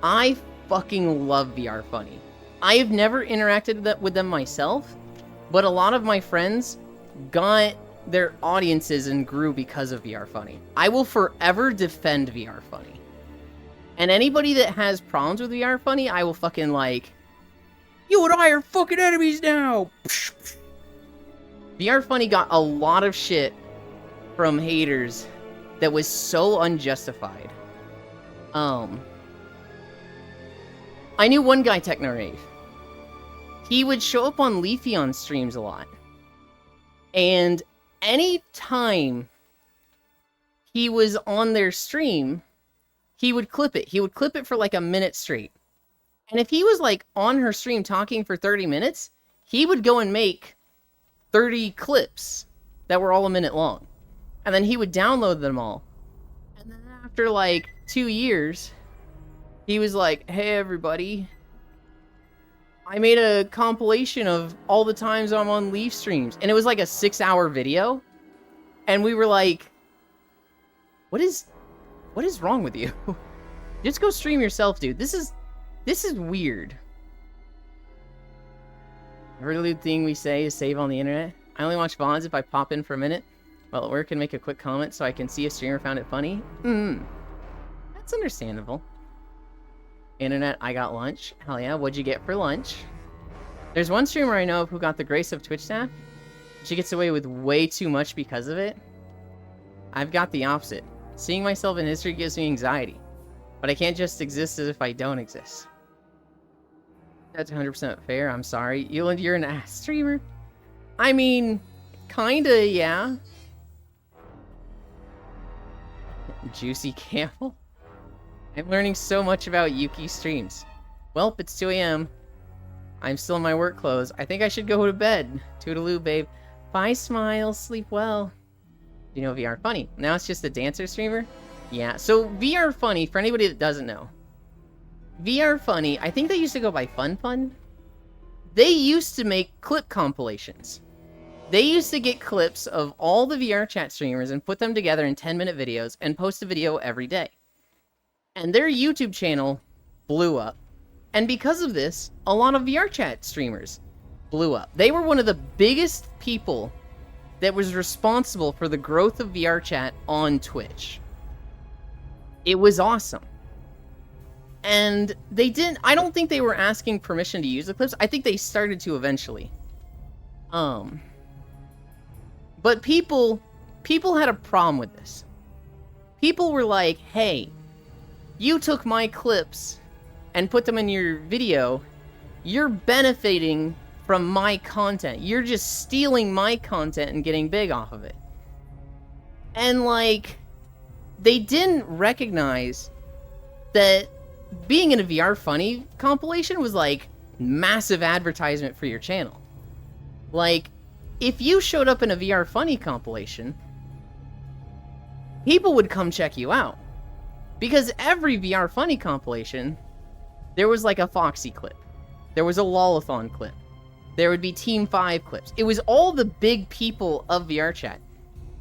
I fucking love VR Funny. I have never interacted with them myself, but a lot of my friends got their audiences and grew because of VR Funny. I will forever defend VR Funny. And anybody that has problems with VR Funny, I will fucking like, you and I are fucking enemies now! VR Funny got a lot of shit from haters that was so unjustified. I knew one guy, Technorave. He would show up on Leafeon streams a lot. And any time he was on their stream, he would clip it. He would clip it for like a minute straight. And if he was like on her stream talking for 30 minutes, he would go and make 30 clips that were all a minute long. And then he would download them all. And then after like 2 years, he was like, hey everybody, I made a compilation of all the times I'm on Leaf streams. And it was like a 6-hour video. And we were like, what is wrong with you? Just go stream yourself, dude. This is weird. Every thing we say is save on the internet. I only watch VODs if I pop in for a minute while at work and make a quick comment so I can see a streamer found it funny. That's understandable. Internet, I got lunch. Hell yeah, what'd you get for lunch? There's one streamer I know of who got the grace of Twitch staff. She gets away with way too much because of it. I've got the opposite. Seeing myself in history gives me anxiety. But I can't just exist as if I don't exist. That's 100% fair, I'm sorry. Euland, you're an ass streamer? I mean, kinda, yeah. Juicy Camel? I'm learning so much about Yuki streams. Welp, it's 2 a.m. I'm still in my work clothes. I think I should go to bed. Toodaloo, babe. Bye, Smile. Sleep well. You know VR Funny. Now it's just a dancer streamer? Yeah, so VR Funny, for anybody that doesn't know, VR Funny, I think they used to go by Fun. They used to make clip compilations. They used to get clips of all the VR chat streamers and put them together in 10-minute videos and post a video every day. And their YouTube channel blew up. And because of this, a lot of VR chat streamers blew up. They were one of the biggest people that was responsible for the growth of VR chat on Twitch. It was awesome. And I don't think they were asking permission to use the clips. I think they started to eventually. But people had a problem with this. People were like, hey, you took my clips and put them in your video. You're benefiting from my content. You're just stealing my content and getting big off of it. And like, they didn't recognize that being in a VR Funny compilation was like massive advertisement for your channel. Like, if you showed up in a VR Funny compilation, people would come check you out. Because every VR Funny compilation, there was like a Foxy clip. There was a Lolathon clip. There would be Team 5 clips. It was all the big people of VR chat.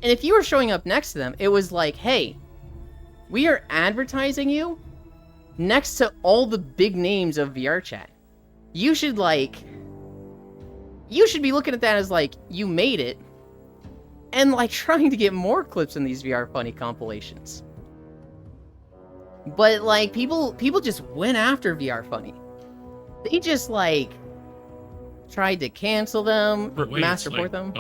And if you were showing up next to them, it was like, hey, we are advertising you next to all the big names of VR chat. You should be looking at that as like, you made it, and like trying to get more clips in these VR Funny compilations. But like, people just went after VR Funny. They just like tried to cancel them, mass report them.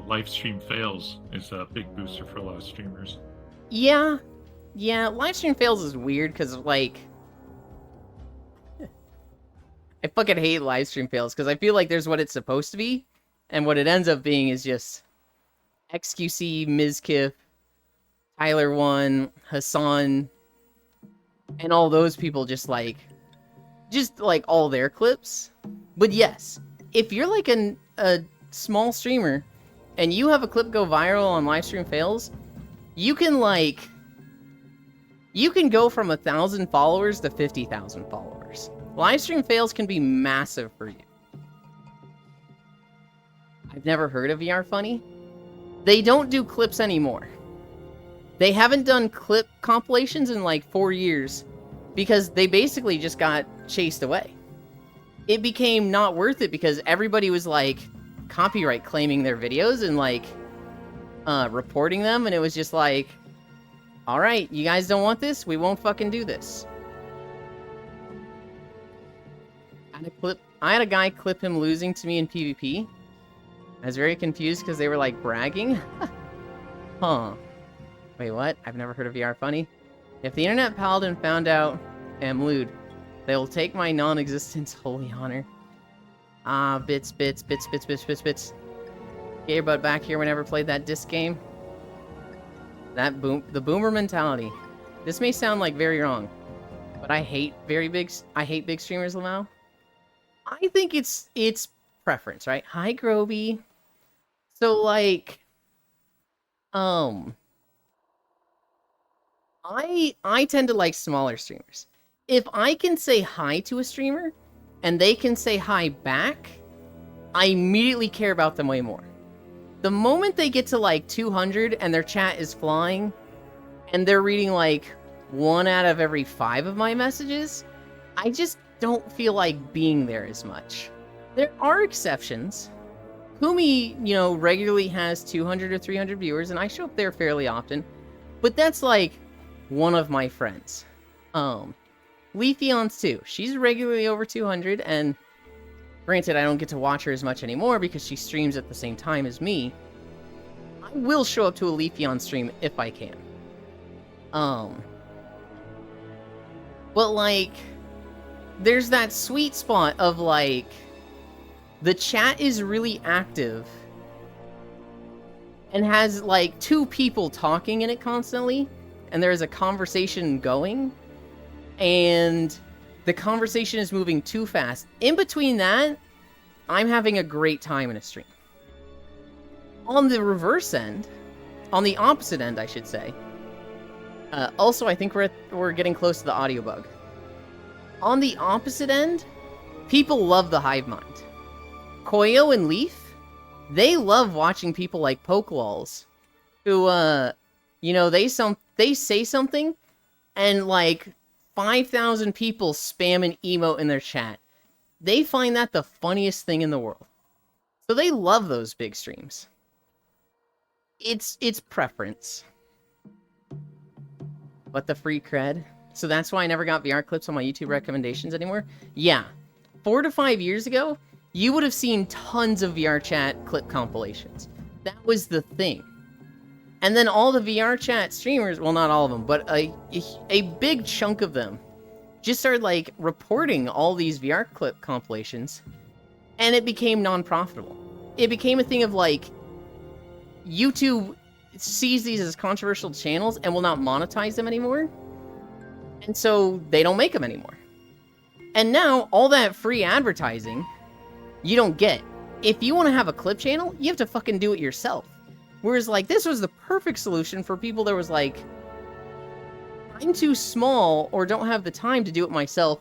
Live stream fails is a big booster for a lot of streamers. Yeah, live stream fails is weird because like, I fucking hate live stream fails because I feel like there's what it's supposed to be, and what it ends up being is just XQC, Mizkif, Tyler1, Hassan, and all those people just like all their clips. But yes, if you're like a small streamer and you have a clip go viral on Livestream Fails, you can like, you can go from 1,000 followers to 50,000 followers. Livestream Fails can be massive for you. I've never heard of VR Funny. They don't do clips anymore. They haven't done clip compilations in like 4 years because they basically just got chased away. It became not worth it because everybody was like copyright claiming their videos and like reporting them, and it was just like, all right, you guys don't want this? We won't fucking do this. I had a guy clip him losing to me in PvP. I was very confused because they were like bragging. Huh. Wait, what? I've never heard of VR Funny. If the Internet Paladin found out am lewd, they will take my non-existence holy honor. Ah, bits. Get your butt back here whenever played that disc game. The boomer mentality. This may sound like very wrong, but I hate big streamers, Lamau. I think it's preference, right? Hi, Groby. So like, I tend to like smaller streamers. If I can say hi to a streamer and they can say hi back, I immediately care about them way more. The moment they get to like 200 and their chat is flying and they're reading like 1 out of every 5 of my messages, I just don't feel like being there as much. There are exceptions. Kumi, regularly has 200 or 300 viewers, and I show up there fairly often. But that's like one of my friends. Leafeons too. She's regularly over 200, and granted, I don't get to watch her as much anymore because she streams at the same time as me. I will show up to a Leafeon stream if I can. But like, there's that sweet spot of like, the chat is really active and has like 2 people talking in it constantly, and there's a conversation going, and the conversation is moving too fast. In between that, I'm having a great time in a stream. On the reverse end, on the opposite end, I should say. Also, I think we're getting close to the audio bug. On the opposite end, people love the hive mind. Koyo and Leaf, they love watching people like Pokelawls, who, they say something, and like 5,000 people spam an emote in their chat. They find that the funniest thing in the world. So they love those big streams. It's preference. But the free cred. So that's why I never got VR clips on my YouTube recommendations anymore. Yeah. 4 to 5 years ago, you would have seen tons of VR chat clip compilations. That was the thing. And then all the VR chat streamers, well, not all of them, but a big chunk of them just started like reporting all these VR clip compilations, and it became non-profitable. It became a thing of like, YouTube sees these as controversial channels and will not monetize them anymore. And so they don't make them anymore. And now all that free advertising you don't get. If you want to have a clip channel, you have to fucking do it yourself. Whereas like this was the perfect solution for people that was like, I'm too small or don't have the time to do it myself.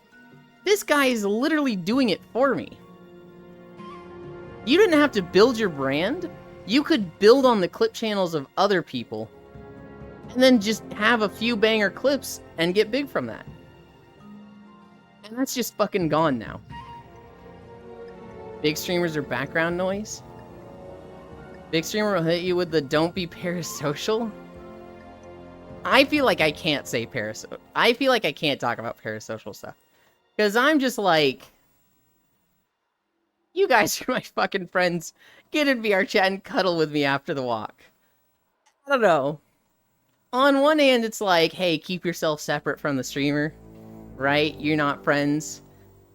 This guy is literally doing it for me. You didn't have to build your brand. You could build on the clip channels of other people and then just have a few banger clips and get big from that. And that's just fucking gone now. Big streamers are background noise. Big streamer will hit you with the don't be parasocial. I feel like I can't say parasocial. I feel like I can't talk about parasocial stuff. Because I'm just like, you guys are my fucking friends. Get in VR chat and cuddle with me after the walk. I don't know. On one hand, it's like, hey, keep yourself separate from the streamer. Right? You're not friends.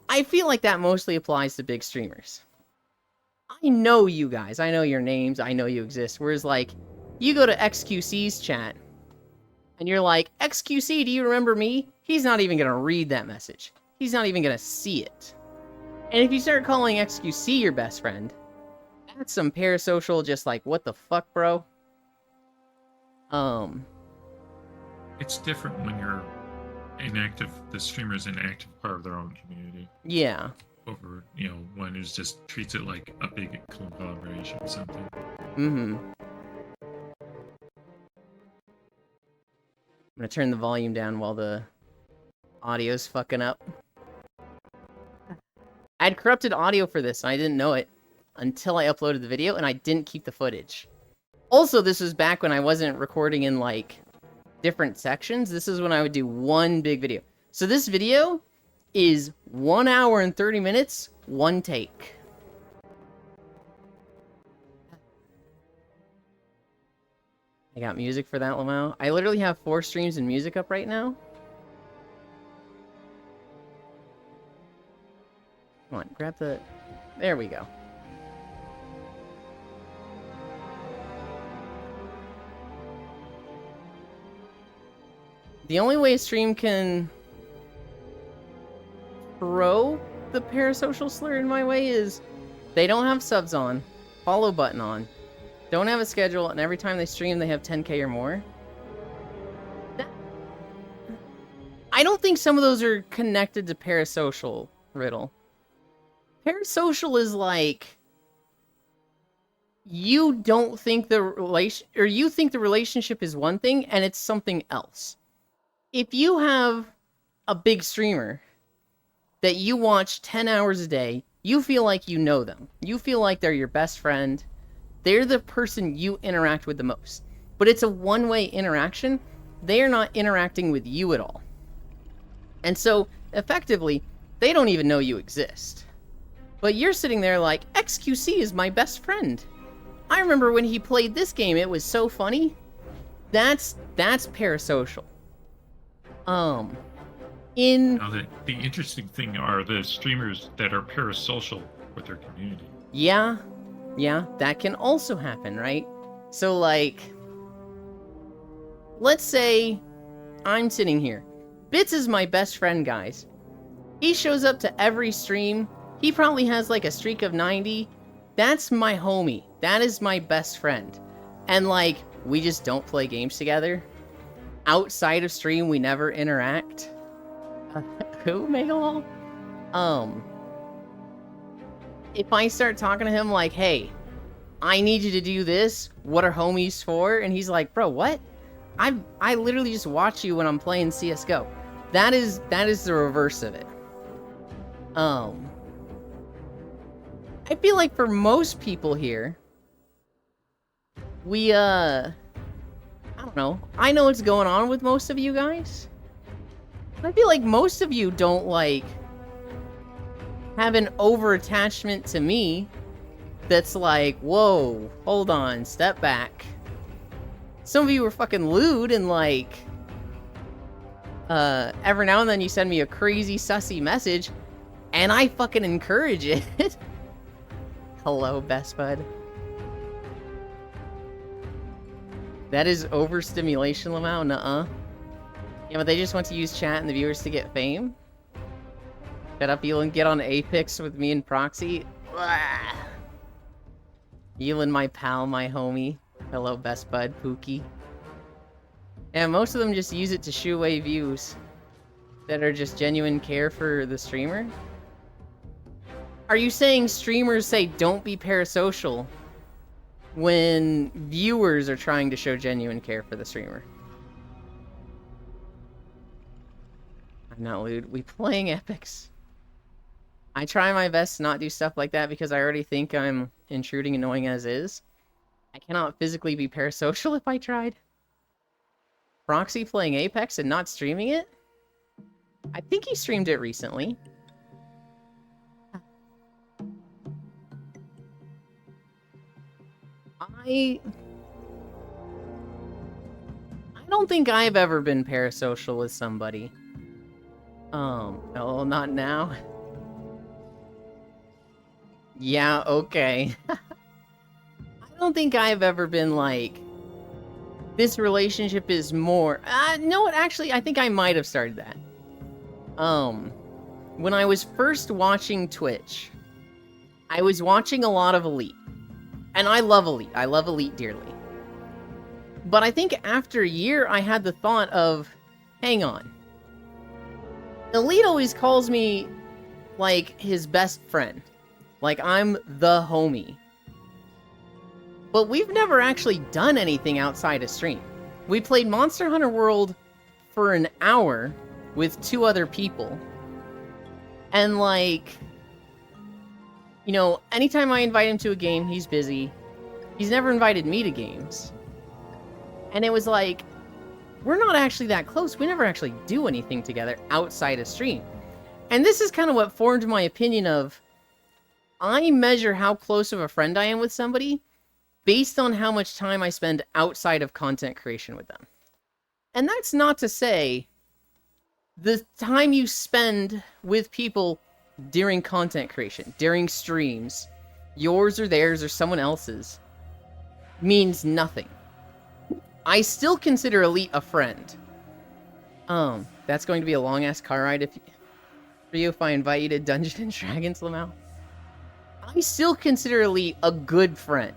I feel like that mostly applies to big streamers. I know you guys. I know your names. I know you exist. Whereas, like, you go to XQC's chat, and you're like, XQC, do you remember me? He's not even going to read that message. He's not even going to see it. And if you start calling XQC your best friend, That's some parasocial, just like, what the fuck, bro? It's different when you're inactive. The streamer's an active part of their own community. Yeah. Over, one who just treats it like a big collaboration or something. Mm-hmm. I'm gonna turn the volume down while the audio's fucking up. I had corrupted audio for this, and I didn't know it until I uploaded the video, and I didn't keep the footage. Also, this was back when I wasn't recording in, like, different sections. This is when I would do one big video. So this video is 1 hour and 30 minutes, one take. I got music for that, Lamau. I literally have 4 streams and music up right now. Come on, grab the... There we go. The only way a stream can throw the parasocial slur in my way is they don't have subs on, follow button on, don't have a schedule, and every time they stream they have 10k or more. I don't think some of those are connected to parasocial, Riddle. Parasocial is like you don't think the you think the relationship is one thing and it's something else. If you have a big streamer that you watch 10 hours a day, you feel like you know them. You feel like they're your best friend. They're the person you interact with the most. But it's a one-way interaction. They are not interacting with you at all. And so, effectively, they don't even know you exist. But you're sitting there like, XQC is my best friend. I remember when he played this game, it was so funny. That's parasocial. Now, the interesting thing are the streamers that are parasocial with their community. Yeah, that can also happen, right? So, like, let's say I'm sitting here. Bits is my best friend, guys. He shows up to every stream. He probably has, like, a streak of 90. That's my homie. That is my best friend. And, like, we just don't play games together. Outside of stream, we never interact. Who, Megalol? If I start talking to him like, hey, I need you to do this, what are homies for? And he's like, bro, what? I literally just watch you when I'm playing CSGO. That is the reverse of it. I feel like for most people here, we, I don't know. I know what's going on with most of you guys. I feel like most of you don't, like, have an over-attachment to me that's like, whoa, hold on, step back. Some of you are fucking lewd and, like, every now and then you send me a crazy sussy message, and I fucking encourage it. Hello, best bud. That is overstimulation, Lamau? Nuh-uh. Yeah, but they just want to use chat and the viewers to get fame? Shut up, Elon. Get on Apex with me and Proxy. Blah. Elon, my pal, my homie. Hello, best bud, Pookie. Yeah, most of them just use it to shoo away views that are just genuine care for the streamer. Are you saying streamers say don't be parasocial when viewers are trying to show genuine care for the streamer? I'm not lewd. We playing epics. I try my best to not do stuff like that because I already think I'm intruding annoying as is. I cannot physically be parasocial if I tried. Proxy playing Apex and not streaming it? I think he streamed it recently. I don't think I've ever been parasocial with somebody. No, not now. Yeah, okay. I don't think I've ever been like, this relationship is more... no, actually, I think I might have started that. When I was first watching Twitch, I was watching a lot of Elite. And I love Elite. I love Elite dearly. But I think after a year, I had the thought of, hang on. Elite always calls me, like, his best friend. Like, I'm the homie. But we've never actually done anything outside of stream. We played Monster Hunter World for an hour with 2 other people. And, like, you know, anytime I invite him to a game, he's busy. He's never invited me to games. And it was like, we're not actually that close. We never actually do anything together outside of stream. And this is kind of what formed my opinion of, I measure how close of a friend I am with somebody based on how much time I spend outside of content creation with them. And that's not to say the time you spend with people during content creation, during streams, yours or theirs or someone else's, means nothing. I still consider Elite a friend. That's going to be a long-ass car ride for you if I invite you to Dungeons & Dragons, Lamau. I still consider Elite a good friend.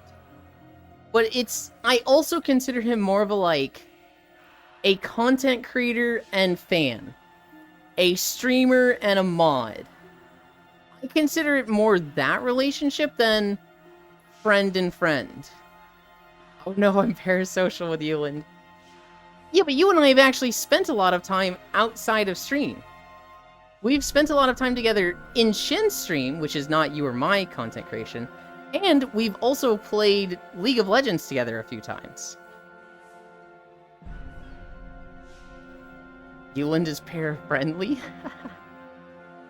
But I also consider him more of a content creator and fan. A streamer and a mod. I consider it more that relationship than friend and friend. Oh no, I'm parasocial with Euland. Yeah, but you and I have actually spent a lot of time outside of stream. We've spent a lot of time together in Shin's stream, which is not you or my content creation, and we've also played League of Legends together a few times. Euland is pair-friendly?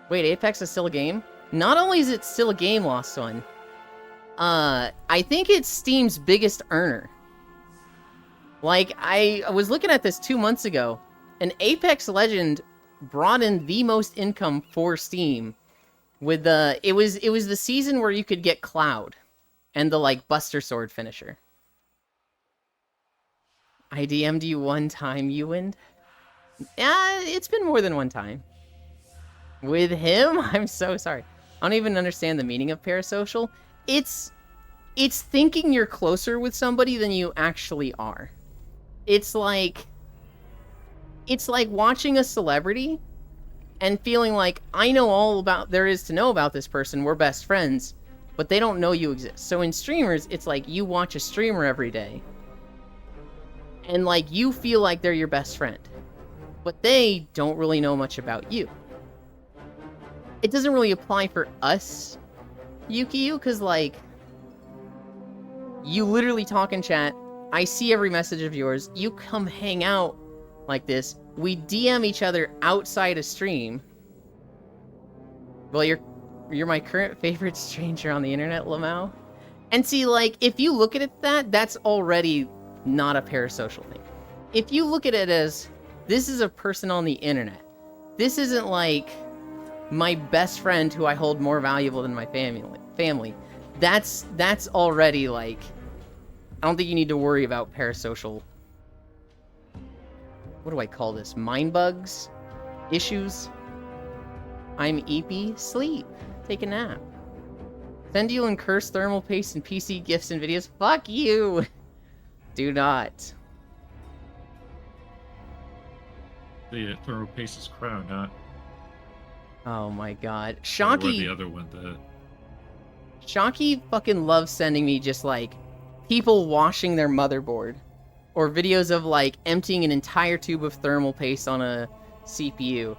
Wait, Apex is still a game? Not only is it still a game, Lost One, I think it's Steam's biggest earner. Like, I was looking at this 2 months ago, and Apex Legend brought in the most income for Steam with it was the season where you could get Cloud and the, like, Buster Sword finisher. I DM'd you one time, Ewan? Yeah, it's been more than one time. With him? I'm so sorry. I don't even understand the meaning of parasocial. It's thinking you're closer with somebody than you actually are. It's like watching a celebrity and feeling like, I know all about there is to know about this person, we're best friends, but they don't know you exist. So in streamers, it's like you watch a streamer every day, and like you feel like they're your best friend, but they don't really know much about you. It doesn't really apply for us, Yukiyu, because like, you literally talk in chat, I see every message of yours, you come hang out like this, we DM each other outside of stream. Well, you're my current favorite stranger on the internet, Lamau. And see, like, if you look at it that's already not a parasocial thing. If you look at it as, this is a person on the internet, this isn't like my best friend who I hold more valuable than my family. That's already like, I don't think you need to worry about parasocial, what do I call this? Mind bugs? Issues? I'm eepy. Sleep. Take a nap. Send you and curse thermal paste and PC gifs and videos. Fuck you! Do not. The throw Pace's crown, not Oh my god. or Shocky. the other one. Shocky fucking loves sending me just like people washing their motherboard. Or videos of like emptying an entire tube of thermal paste on a CPU.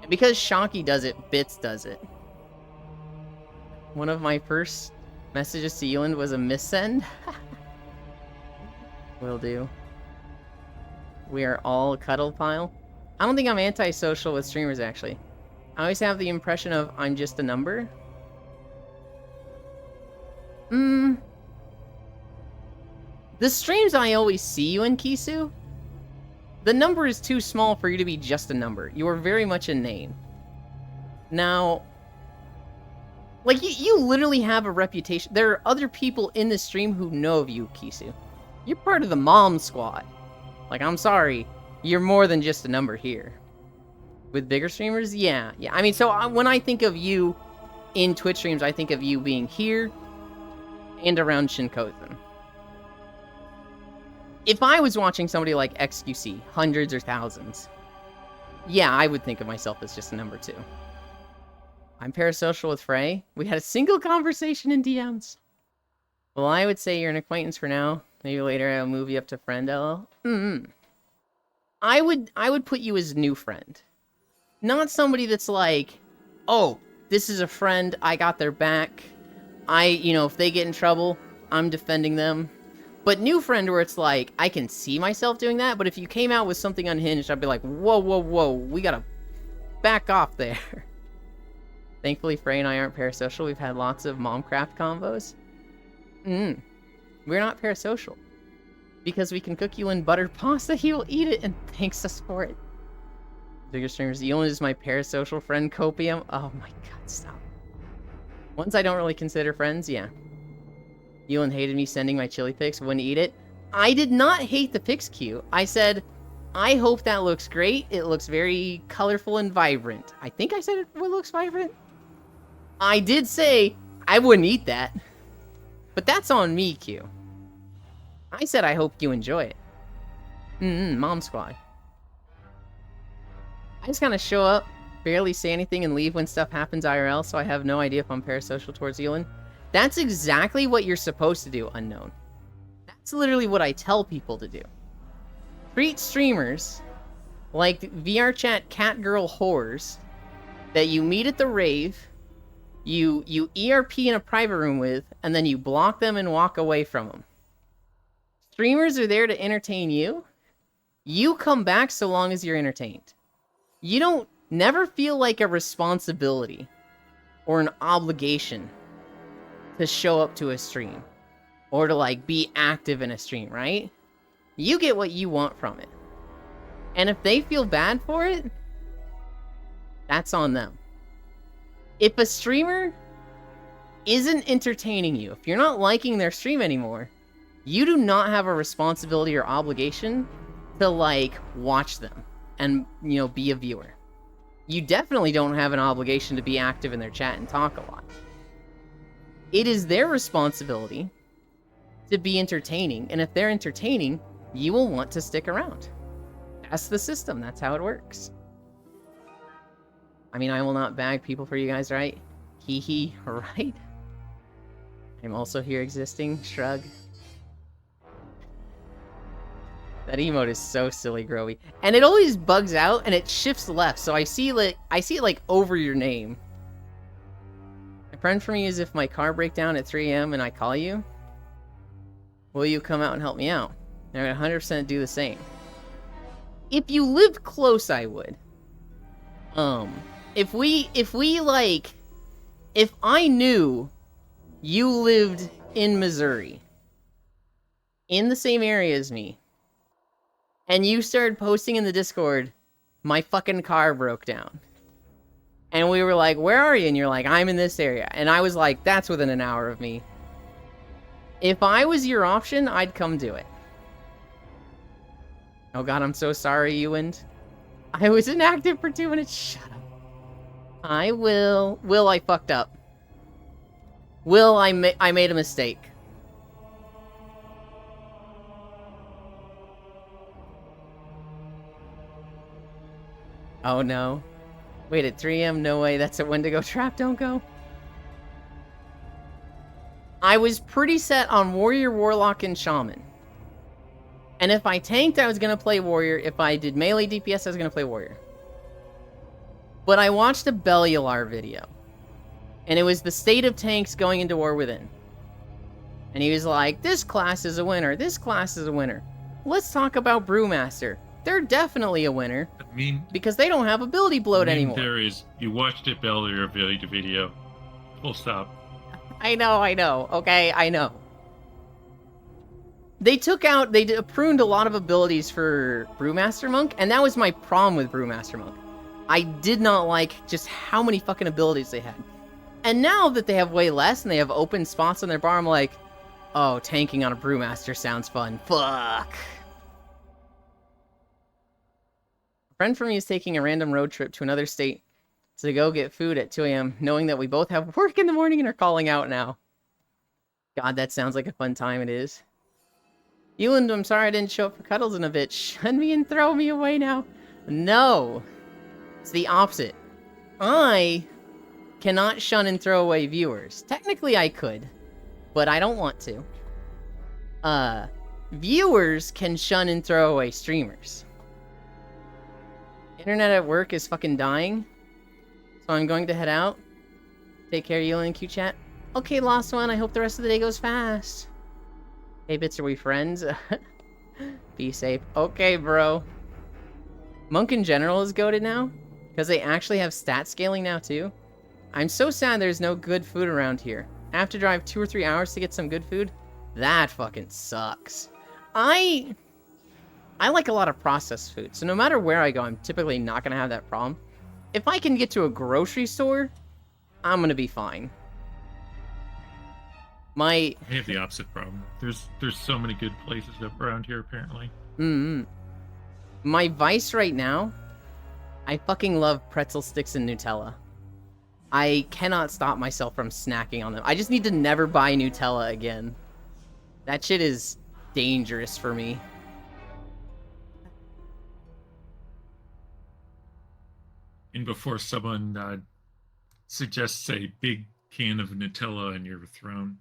And because Shocky does it, Bits does it. One of my first messages to Eland was a missend. Will do. We are all a cuddle pile. I don't think I'm antisocial with streamers actually. I always have the impression of I'm just a number. The streams I always see you in, Kisu, the number is too small for you to be just a number. You are very much a name. Now, like, you literally have a reputation. There are other people in the stream who know of you, Kisu. You're part of the mom squad. Like, I'm sorry, you're more than just a number here. With bigger streamers, yeah. I mean, so when I think of you in Twitch streams, I think of you being here, and around Shinkosen. If I was watching somebody like XQC, hundreds or thousands, yeah, I would think of myself as just a number 2. I'm parasocial with Frey. We had a single conversation in DMs. Well, I would say you're an acquaintance for now. Maybe later I'll move you up to friend, LL. I would put you as new friend. Not somebody that's like, oh, this is a friend, I got their back. If they get in trouble, I'm defending them. But new friend where it's like, I can see myself doing that, but if you came out with something unhinged, I'd be like, whoa, we gotta back off there. Thankfully, Frey and I aren't parasocial. We've had lots of momcraft combos. We're not parasocial. Because we can cook you in buttered pasta, he will eat it and thanks us for it. Bigger streamers, Elon is my parasocial friend, Copium. Oh my god, stop. Ones I don't really consider friends, yeah. Elon hated me sending my chili pics, wouldn't eat it. I did not hate the pics queue. I said, I hope that looks great. It looks very colorful and vibrant. I think I said it looks vibrant. I did say I wouldn't eat that. But that's on me, Q. I said I hope you enjoy it. Mom squad. I just kind of show up, barely say anything, and leave when stuff happens IRL, so I have no idea if I'm parasocial towards Elon. That's exactly what you're supposed to do, Unknown. That's literally what I tell people to do. Treat streamers like VRChat catgirl whores that you meet at the rave, you ERP in a private room with, and then you block them and walk away from them. Streamers are there to entertain you. You come back so long as you're entertained. You don't never feel like a responsibility or an obligation to show up to a stream or to like be active in a stream, right? You get what you want from it. And if they feel bad for it, that's on them. If a streamer isn't entertaining you, if you're not liking their stream anymore, you do not have a responsibility or obligation to like watch them and, be a viewer. You definitely don't have an obligation to be active in their chat and talk a lot. It is their responsibility to be entertaining, and if they're entertaining, you will want to stick around. That's the system. That's how it works. I mean, I will not bag people for you guys, right? Hee, right? I'm also here existing. Shrug. That emote is so silly, Growy. And it always bugs out, and it shifts left, so I see it like over your name. A friend for me is if my car breaks down at 3 a.m. and I call you, will you come out and help me out? I would 100% do the same. If you lived close, I would. If I knew you lived in Missouri, in the same area as me, and you started posting in the Discord, my fucking car broke down. And we were like, where are you? And you're like, I'm in this area. And I was like, that's within an hour of me. If I was your option, I'd come do it. Oh god, I'm so sorry, Ewan. I was inactive for 2 minutes. Shut up. I will. Will, I fucked up. Will, I made a mistake. Oh no. Wait, at 3 a.m.? No way, that's a Wendigo trap, don't go. I was pretty set on Warrior, Warlock, and Shaman. And if I tanked, I was going to play Warrior. If I did melee DPS, I was going to play Warrior. But I watched a Bellular video. And it was the state of tanks going into War Within. And he was like, this class is a winner. This class is a winner. Let's talk about Brewmaster. They're definitely a winner. Because they don't have ability bloat anymore. There is, you watched a Bellular video. Full stop. I know. Okay, I know. They pruned a lot of abilities for Brewmaster Monk, and that was my problem with Brewmaster Monk. I did not like just how many fucking abilities they had. And now that they have way less and they have open spots on their bar, I'm like, oh, tanking on a Brewmaster sounds fun. Fuck. A friend from me is taking a random road trip to another state to go get food at 2 a.m., knowing that we both have work in the morning and are calling out now. God, that sounds like a fun time it is. Euland, I'm sorry I didn't show up for cuddles in a bit. Shun me and throw me away now. No. It's the opposite. I cannot shun and throw away viewers. Technically I could, but I don't want to. Viewers can shun and throw away streamers. Internet at work is fucking dying, so I'm going to head out. Take care, Euland and Q-Chat. Okay, Lost One, I hope the rest of the day goes fast. Hey, Bits, are we friends? Be safe. Okay, bro. Monk in general is goated now, because they actually have stat scaling now, too. I'm so sad there's no good food around here. I have to drive 2 or 3 hours to get some good food. That fucking sucks. I like a lot of processed food, so no matter where I go, I'm typically not going to have that problem. If I can get to a grocery store, I'm going to be fine. I have the opposite problem. There's so many good places up around here, apparently. My vice right now, I fucking love pretzel sticks and Nutella. I cannot stop myself from snacking on them. I just need to never buy Nutella again. That shit is dangerous for me. And before someone suggests a big can of Nutella in your throne.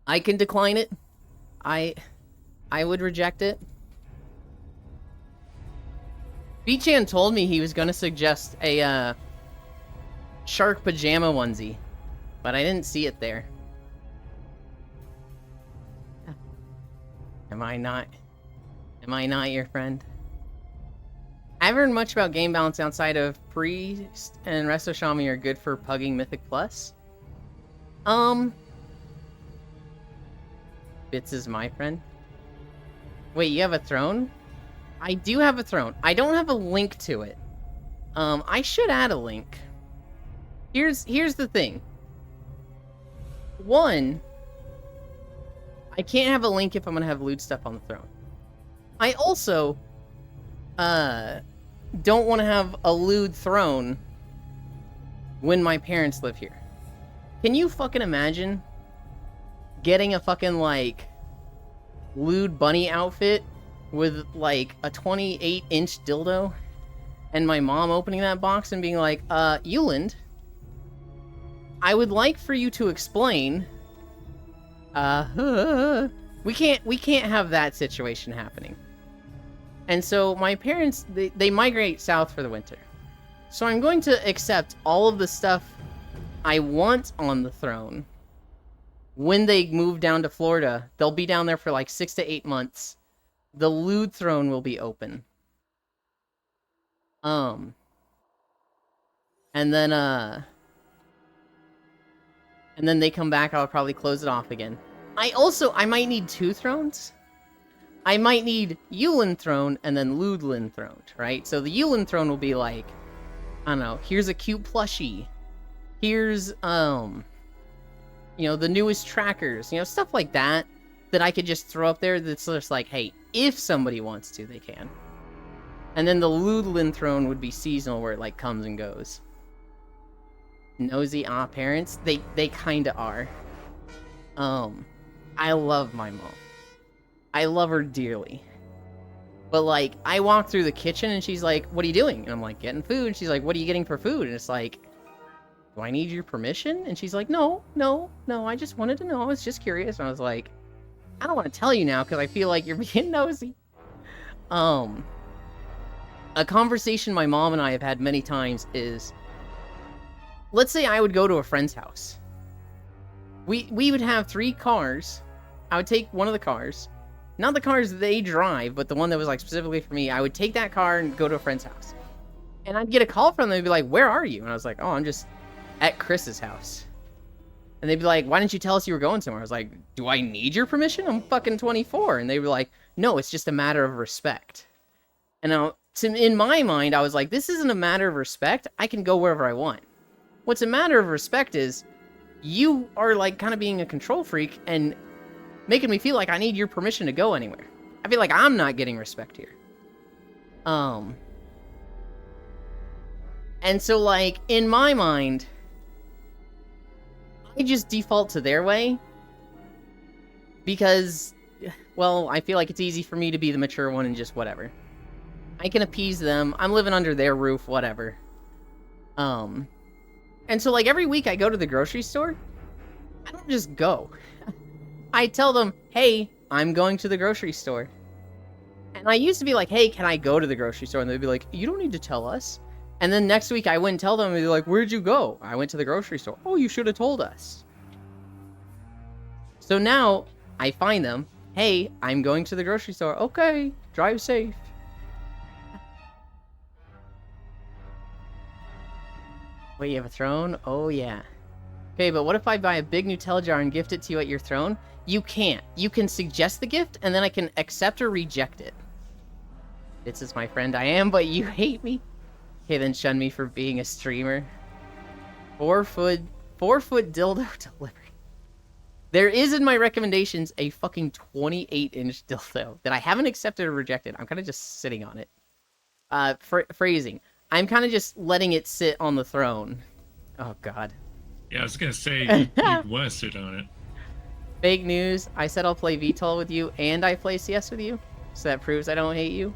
I can decline it. I would reject it. B-Chan told me he was going to suggest a shark pajama onesie, but I didn't see it there. Am I not your friend? I haven't heard much about game balance outside of Priest and Resto Shami are good for pugging Mythic Plus. Bits is my friend. Wait, you have a throne? I do have a throne. I don't have a link to it. I should add a link. Here's the thing. One, I can't have a link if I'm gonna have lewd stuff on the throne. I also don't want to have a lewd throne when my parents live here. Can you fucking imagine getting a fucking, like, lewd bunny outfit with, like, a 28-inch dildo and my mom opening that box and being like, Euland, I would like for you to explain, we can't have that situation happening. And so my parents, they migrate south for the winter. So I'm going to accept all of the stuff I want on the throne. When they move down to Florida, they'll be down there for like 6 to 8 months. The lewd throne will be open. And then they come back, I'll probably close it off again. I might need 2 thrones. I might need Euland throne and then Ludlin throne, right? So the Euland throne will be like, I don't know, here's a cute plushie. Here's, the newest trackers, stuff like that I could just throw up there that's just like, hey, if somebody wants to, they can. And then the Ludlin throne would be seasonal where it, like, comes and goes. Nosy parents, they kinda are. I love my mom. I love her dearly. But, like, I walk through the kitchen and she's like, what are you doing? And I'm like, getting food. And she's like, what are you getting for food? And it's like, do I need your permission? And she's like, no, I just wanted to know. I was just curious. And I was like, I don't want to tell you now because I feel like you're being nosy. A conversation my mom and I have had many times is, let's say I would go to a friend's house. We would have 3 cars. I would take one of the cars. Not the cars they drive, but the one that was, like, specifically for me. I would take that car and go to a friend's house. And I'd get a call from them and be like, where are you? And I was like, oh, I'm just at Chris's house. And they'd be like, why didn't you tell us you were going somewhere? I was like, do I need your permission? I'm fucking 24. And they were like, no, it's just a matter of respect. And now, in my mind, I was like, this isn't a matter of respect. I can go wherever I want. What's a matter of respect is you are, like, kind of being a control freak and making me feel like I need your permission to go anywhere. I feel like I'm not getting respect here. And so, like, in my mind, I just default to their way. Because, well, I feel like it's easy for me to be the mature one and just whatever. I can appease them. I'm living under their roof, whatever. And so, like, every week I go to the grocery store. I don't just go. I tell them, hey, I'm going to the grocery store. And I used to be like, hey, can I go to the grocery store? And they'd be like, you don't need to tell us. And then next week I wouldn't tell them, and they'd be like, where'd you go? I went to the grocery store. Oh, you should have told us. So now I find them, hey, I'm going to the grocery store. Okay, drive safe. Wait, you have a throne? Oh, yeah. Okay, but what if I buy a big Nutella jar and gift it to you at your throne? You can't. You can suggest the gift, and then I can accept or reject it. This is my friend I am, but you hate me. Okay, then shun me for being a streamer. 4-foot dildo delivery. There is in my recommendations a fucking 28-inch dildo that I haven't accepted or rejected. I'm kind of just sitting on it. Phrasing. I'm kind of just letting it sit on the throne. Oh, God. Yeah, I was gonna say, you'd want to sit on it. Fake news. I said I'll play VTOL with you, and I play CS with you. So that proves I don't hate you.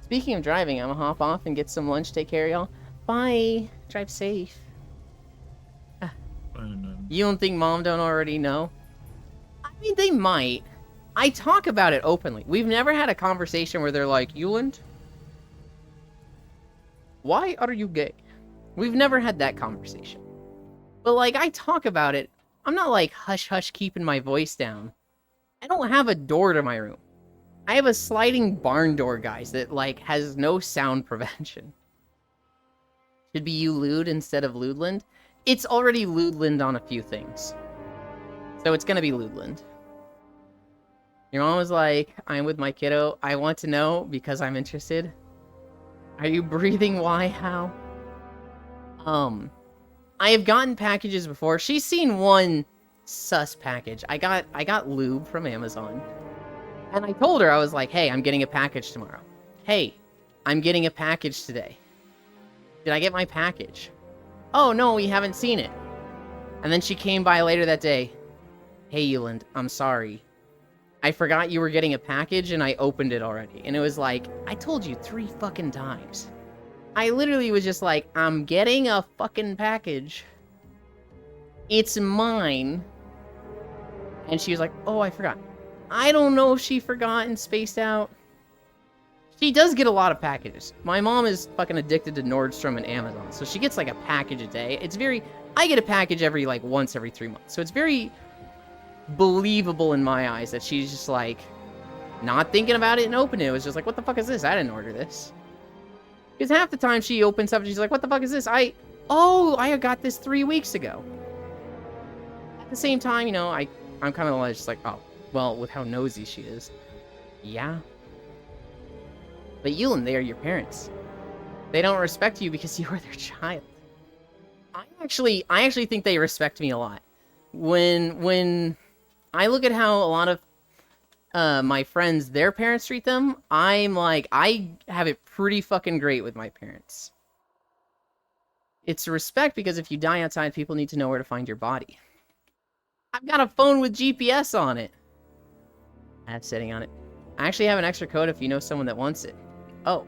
Speaking of driving, I'm gonna hop off and get some lunch. Take care, y'all. Bye. Drive safe. You don't think Mom don't already know? I mean, they might. I talk about it openly. We've never had a conversation where they're like, Yuland, why are you gay? We've never had that conversation. But, like, I talk about it. I'm not, like, hush-hush keeping my voice down. I don't have a door to my room. I have a sliding barn door, guys, that, like, has no sound prevention. Should be you Lude instead of Ludeland. It's already Ludeland on a few things. So it's gonna be Ludeland. Your mom was like, I'm with my kiddo. I want to know because I'm interested. Are you breathing? Why? How? I have gotten packages before. She's seen one sus package. I got lube from Amazon. And I told her, I was like, hey, I'm getting a package tomorrow. Hey, I'm getting a package today. Did I get my package? Oh, no, we haven't seen it. And then she came by later that day. Hey, Yuland, I'm sorry. I forgot you were getting a package and I opened it already. And it was like, I told you 3 fucking times. I literally was just like, I'm getting a fucking package. It's mine. And she was like, oh, I forgot. I don't know if she forgot and spaced out. She does get a lot of packages. My mom is fucking addicted to Nordstrom and Amazon, so she gets like a package a day. It's very... I get a package once every 3 months. So it's very believable in my eyes that she's just like, not thinking about it and opening it. It was just like, what the fuck is this? I didn't order this. Because half the time she opens up and she's like, what the fuck is this? I got this 3 weeks ago. At the same time, you know, I'm kind of just like, oh, well, with how nosy she is. Yeah. But Yuland, they are your parents. They don't respect you because you are their child. I actually think they respect me a lot. When I look at how a lot of my friends, their parents treat them, I'm like, I have it pretty fucking great with my parents. It's respect because if you die outside, people need to know where to find your body. I've got a phone with GPS on it. That's sitting on it. I actually have an extra code if you know someone that wants it. Oh.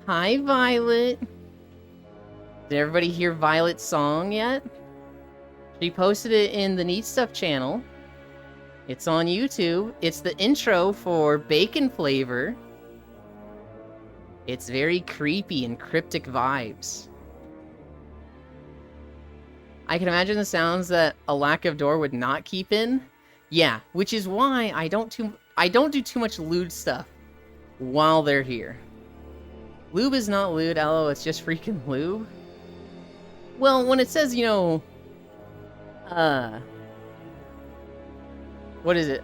Hi, Violet. Did everybody hear Violet's song yet? She posted it in the Neat Stuff channel. It's on YouTube. It's the intro for Bacon Flavor. It's very creepy and cryptic vibes. I can imagine the sounds that a lack of door would not keep in. Yeah, which is why I don't do too much lewd stuff while they're here. Lube is not lewd, LO, it's just freaking lube. Well, when it says, you know, what is it?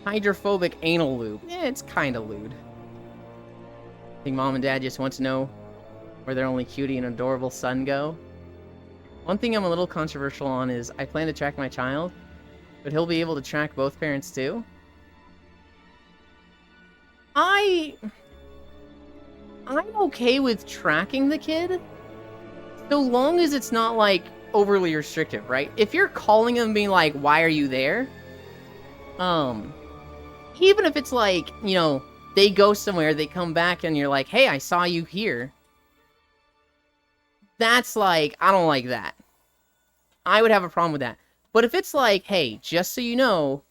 Hydrophobic anal lube. Yeah, it's kinda lewd. I think mom and dad just want to know where their only cutie and adorable son go. One thing I'm a little controversial on is I plan to track my child, but he'll be able to track both parents too. I'm okay with tracking the kid, So long as it's not, like, overly restrictive, right? If you're calling them being like, why are you there? Even if it's like, you know, they go somewhere, they come back, and you're like, hey, I saw you here. That's like, I don't like that. I would have a problem with that. But if it's like, hey, just so you know,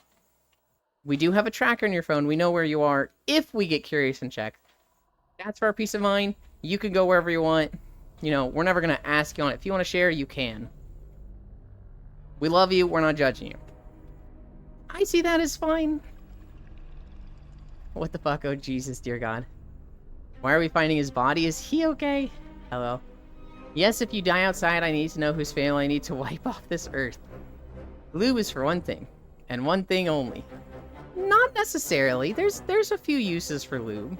we do have a tracker on your phone. We know where you are if we get curious and check. That's for our peace of mind. You can go wherever you want. You know, we're never going to ask you on it. If you want to share, you can. We love you. We're not judging you. I see that as fine. What the fuck? Oh, Jesus, dear God. Why are we finding his body? Is he okay? Hello. Yes, if you die outside, I need to know whose family I need to wipe off this earth. Lube is for one thing, and one thing only. Not necessarily. There's a few uses for lube.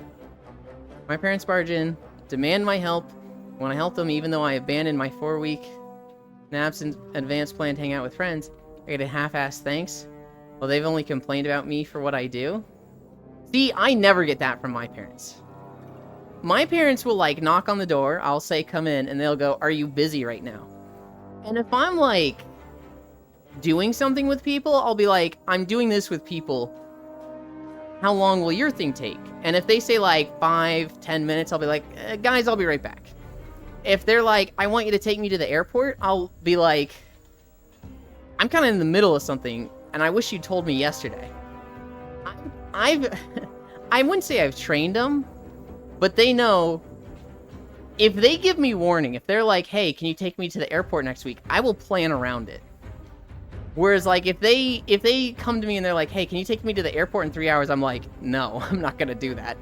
My parents barge in, demand my help. When I help them, even though I abandoned my 4-week naps and advanced plan to hang out with friends, I get a half-assed thanks. Well, they've only complained about me for what I do. See, I never get that from my parents. My parents will, like, knock on the door, I'll say, come in, and they'll go, are you busy right now? And if I'm, like, doing something with people, I'll be like, I'm doing this with people. How long will your thing take? And if they say, like, 5-10 minutes, I'll be like, guys, I'll be right back. If they're like, I want you to take me to the airport, I'll be like, I'm kind of in the middle of something, and I wish you told me yesterday. I wouldn't say I've trained them, but they know if they give me warning, if they're like, hey, can you take me to the airport next week? I will plan around it. Whereas, like, if they come to me and they're like, hey, can you take me to the airport in 3 hours? I'm like, no, I'm not going to do that.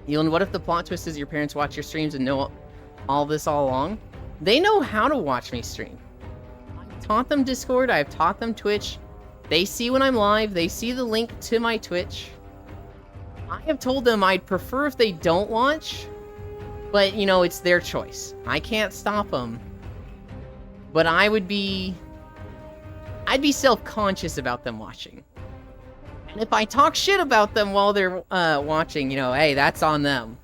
Elon, what if the plot twist is your parents watch your streams and know all this all along? They know how to watch me stream. I've taught them Discord. I've taught them Twitch. They see when I'm live. They see the link to my Twitch. I have told them I'd prefer if they don't watch, but, you know, it's their choice. I can't stop them. But I'd be self-conscious about them watching. And if I talk shit about them while they're watching, you know, hey, that's on them.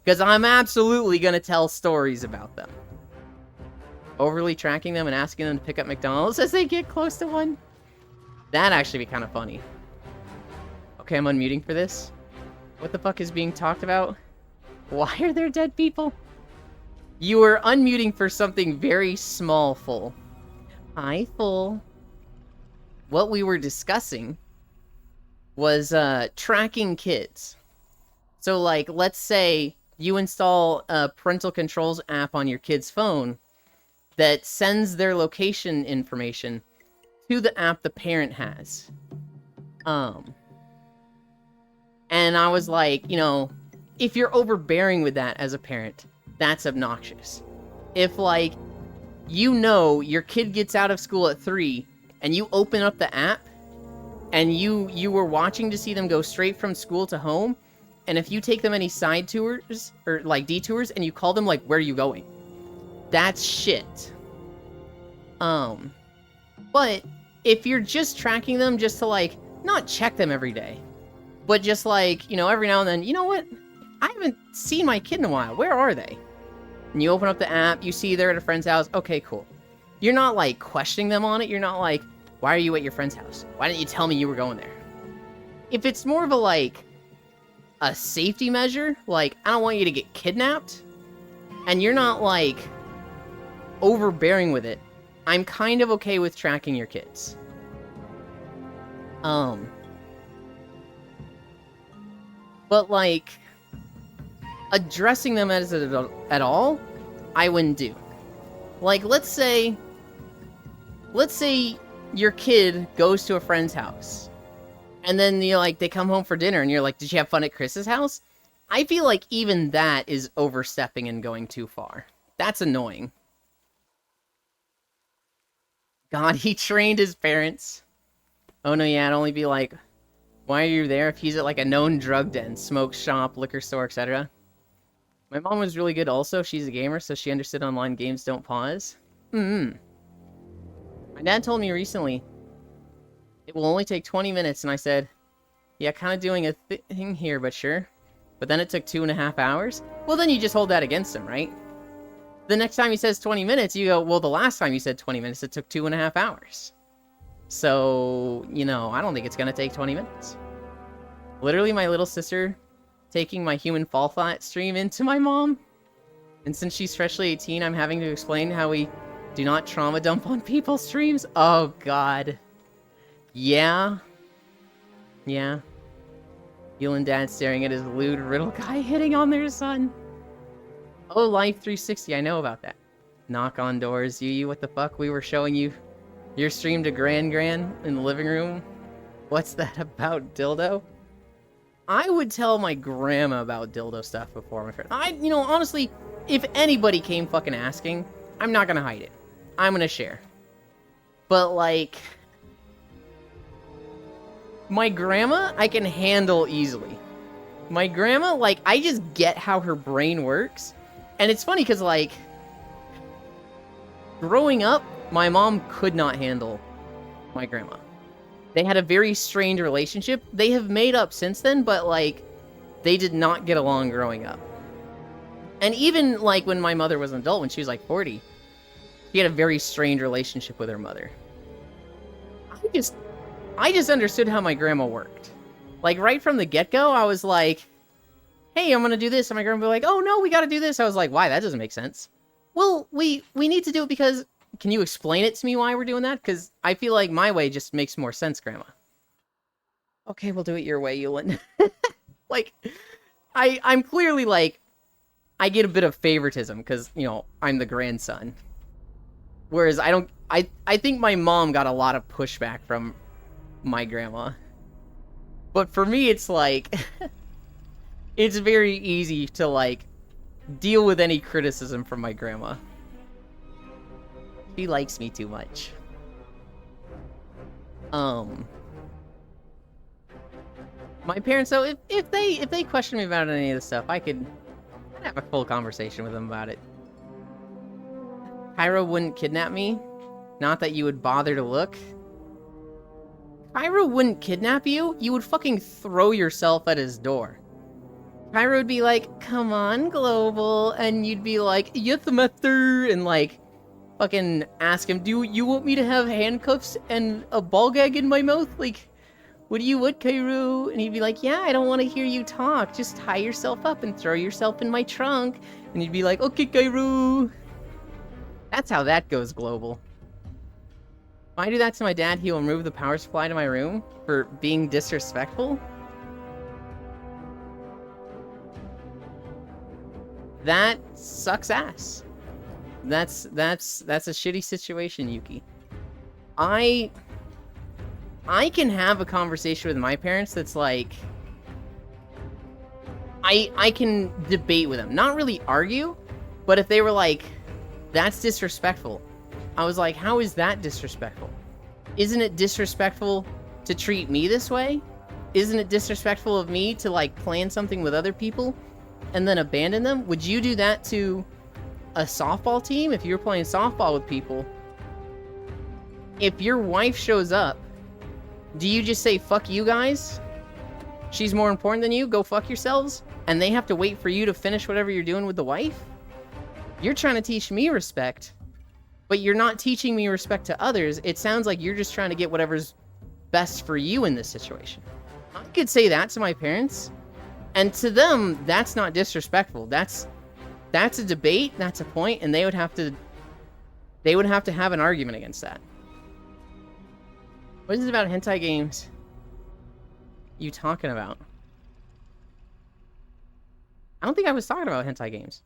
Because I'm absolutely going to tell stories about them. Overly tracking them and asking them to pick up McDonald's as they get close to one? That'd actually be kind of funny. Okay, I'm unmuting for this. What the fuck is being talked about? Why are there dead people? You were unmuting for something very small, Full. Hi, Full. What we were discussing was tracking kids. So, like, let's say you install a parental controls app on your kid's phone that sends their location information to the app the parent has. And I was like, you know, if you're overbearing with that as a parent, that's obnoxious. If, like, you know your kid gets out of school at 3 and you open up the app and you were watching to see them go straight from school to home, and if you take them any side tours or, like, detours and you call them, like, where are you going? That's shit. But if you're just tracking them just to, like, not check them every day, but just, like, you know, every now and then, you know what? I haven't seen my kid in a while. Where are they? And you open up the app, you see they're at a friend's house. Okay, cool. You're not, like, questioning them on it. You're not like, why are you at your friend's house? Why didn't you tell me you were going there? If it's more of a, like, a safety measure, like, I don't want you to get kidnapped, and you're not, like, overbearing with it, I'm kind of okay with tracking your kids. But, like, addressing them as an adult at all, I wouldn't do. Like, let's say your kid goes to a friend's house, and then you're like, they come home for dinner, and you're like, did you have fun at Chris's house? I feel like even that is overstepping and going too far. That's annoying. God, he trained his parents. Oh no, yeah, it'd only be like, why are you there if he's at, like, a known drug den, smoke shop, liquor store, etc.? My mom was really good also. She's a gamer, so she understood online games don't pause. My dad told me recently, it will only take 20 minutes, and I said, yeah, kind of doing a thing here, but sure. but then it took 2.5 hours, well, then you just hold that against him, right? The next time he says 20 minutes, you go, well, the last time you said 20 minutes, it took 2.5 hours. So, you know, I don't think it's going to take 20 minutes. Literally, my little sister taking my Human Fall Flat stream into my mom. And since she's freshly 18, I'm having to explain how we do not trauma dump on people's streams. Oh, God. Yeah. Yeah. Yulin dad staring at his lewd riddle guy hitting on their son. Oh, Life 360, I know about that. Knock on doors, you, what the fuck? We were showing you your stream to Gran in the living room. What's that about, dildo? I would tell my grandma about dildo stuff before my friend. You know, honestly, if anybody came fucking asking, I'm not gonna hide it. I'm gonna share. But, like, my grandma, I can handle easily. My grandma, like, I just get how her brain works. And it's funny because, like, growing up, my mom could not handle my grandma. They had a very strained relationship. They have made up since then, but, like, they did not get along growing up. And even, like, when my mother was an adult, when she was, like, 40, she had a very strained relationship with her mother. I just understood how my grandma worked. Like, right from the get-go, I was like, hey, I'm gonna do this. And my grandma would be like, oh, no, we gotta do this. I was like, why? That doesn't make sense. Well, we need to do it because... Can you explain it to me why we're doing that? Because I feel like my way just makes more sense, Grandma. Okay, we'll do it your way, Yulin. Like, I'm clearly, like, I get a bit of favoritism because, you know, I'm the grandson. Whereas I think my mom got a lot of pushback from my grandma. But for me, it's like, it's very easy to, like, deal with any criticism from my grandma. She likes me too much. My parents, though, if they question me about any of this stuff, I'd have a full conversation with them about it. Cairo wouldn't kidnap me. Not that you would bother to look. Cairo wouldn't kidnap you. You would fucking throw yourself at his door. Cairo would be like, come on, Global. And you'd be like, yes, master. And, like, fucking ask him, do you want me to have handcuffs and a ball gag in my mouth? Like, what do you want, Cairo? And he'd be like, yeah, I don't want to hear you talk. Just tie yourself up and throw yourself in my trunk. And he'd be like, okay, Cairo. That's how that goes, Global. If I do that to my dad, he will remove the power supply to my room for being disrespectful. That sucks ass. That's a shitty situation, Yuki. I can have a conversation with my parents that's like, I can debate with them. Not really argue, but if they were like, that's disrespectful. I was like, how is that disrespectful? Isn't it disrespectful to treat me this way? Isn't it disrespectful of me to, like, plan something with other people and then abandon them? Would you do that to a softball team if you're playing softball with people? If your wife shows up, do you just say, fuck you guys? She's more important than you, go fuck yourselves? And they have to wait for you to finish whatever you're doing with the wife? You're trying to teach me respect, but you're not teaching me respect to others. It sounds like you're just trying to get whatever's best for you in this situation. I could say that to my parents, and to them, that's not disrespectful. That's a debate, that's a point, and they would have to have an argument against that. What is it about hentai games you talking about? I don't think I was talking about hentai games.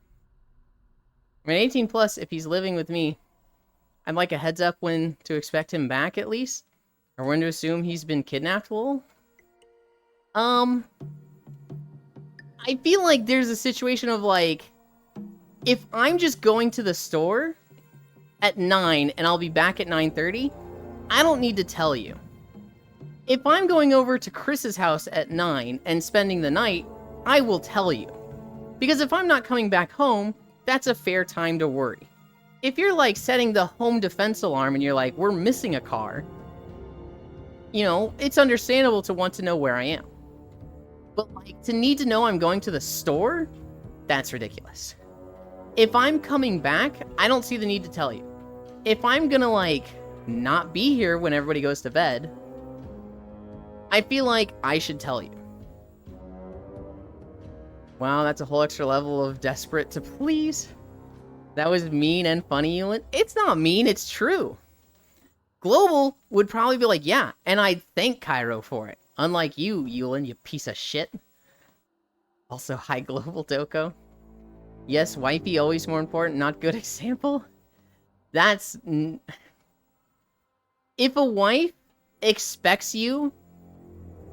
I mean, 18 plus, if he's living with me, I'd like a heads up when to expect him back, at least. Or when to assume he's been kidnapped, lol. I feel like there's a situation of, like, if I'm just going to the store at 9 and I'll be back at 9:30, I don't need to tell you. If I'm going over to Chris's house at 9 and spending the night, I will tell you. Because if I'm not coming back home, that's a fair time to worry. If you're, like, setting the home defense alarm and you're like, we're missing a car, you know, it's understandable to want to know where I am. But like, to need to know I'm going to the store, that's ridiculous. If I'm coming back, I don't see the need to tell you. If I'm gonna like not be here when everybody goes to bed, I feel like I should tell you. Wow, that's a whole extra level of desperate to please. That was mean and funny, Yulin. It's not mean, it's true. Global would probably be like, yeah, and I'd thank Cairo for it. Unlike you, Yulin, you piece of shit. Also, hi, Global Doko. Yes, wifey always more important, not good example. That's... If a wife expects you...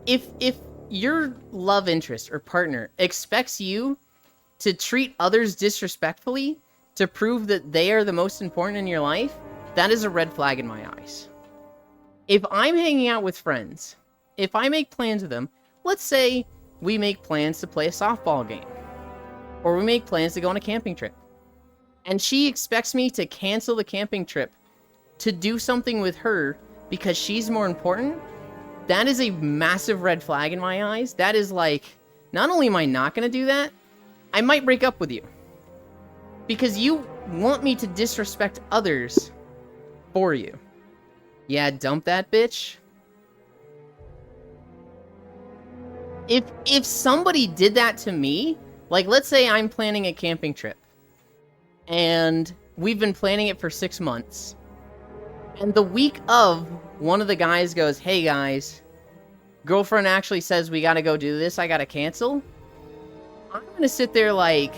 If your love interest or partner expects you to treat others disrespectfully to prove that they are the most important in your life, that is a red flag in my eyes. If I'm hanging out with friends, if I make plans with them, let's say we make plans to play a softball game, or we make plans to go on a camping trip, and she expects me to cancel the camping trip to do something with her because she's more important, that is a massive red flag in my eyes. That is like, not only am I not going to do that, I might break up with you. Because you want me to disrespect others for you. Yeah, dump that bitch. If somebody did that to me, like let's say I'm planning a camping trip, and we've been planning it for 6 months, and the week of, one of the guys goes, hey guys, girlfriend actually says we gotta go do this, I gotta cancel. I'm gonna sit there like,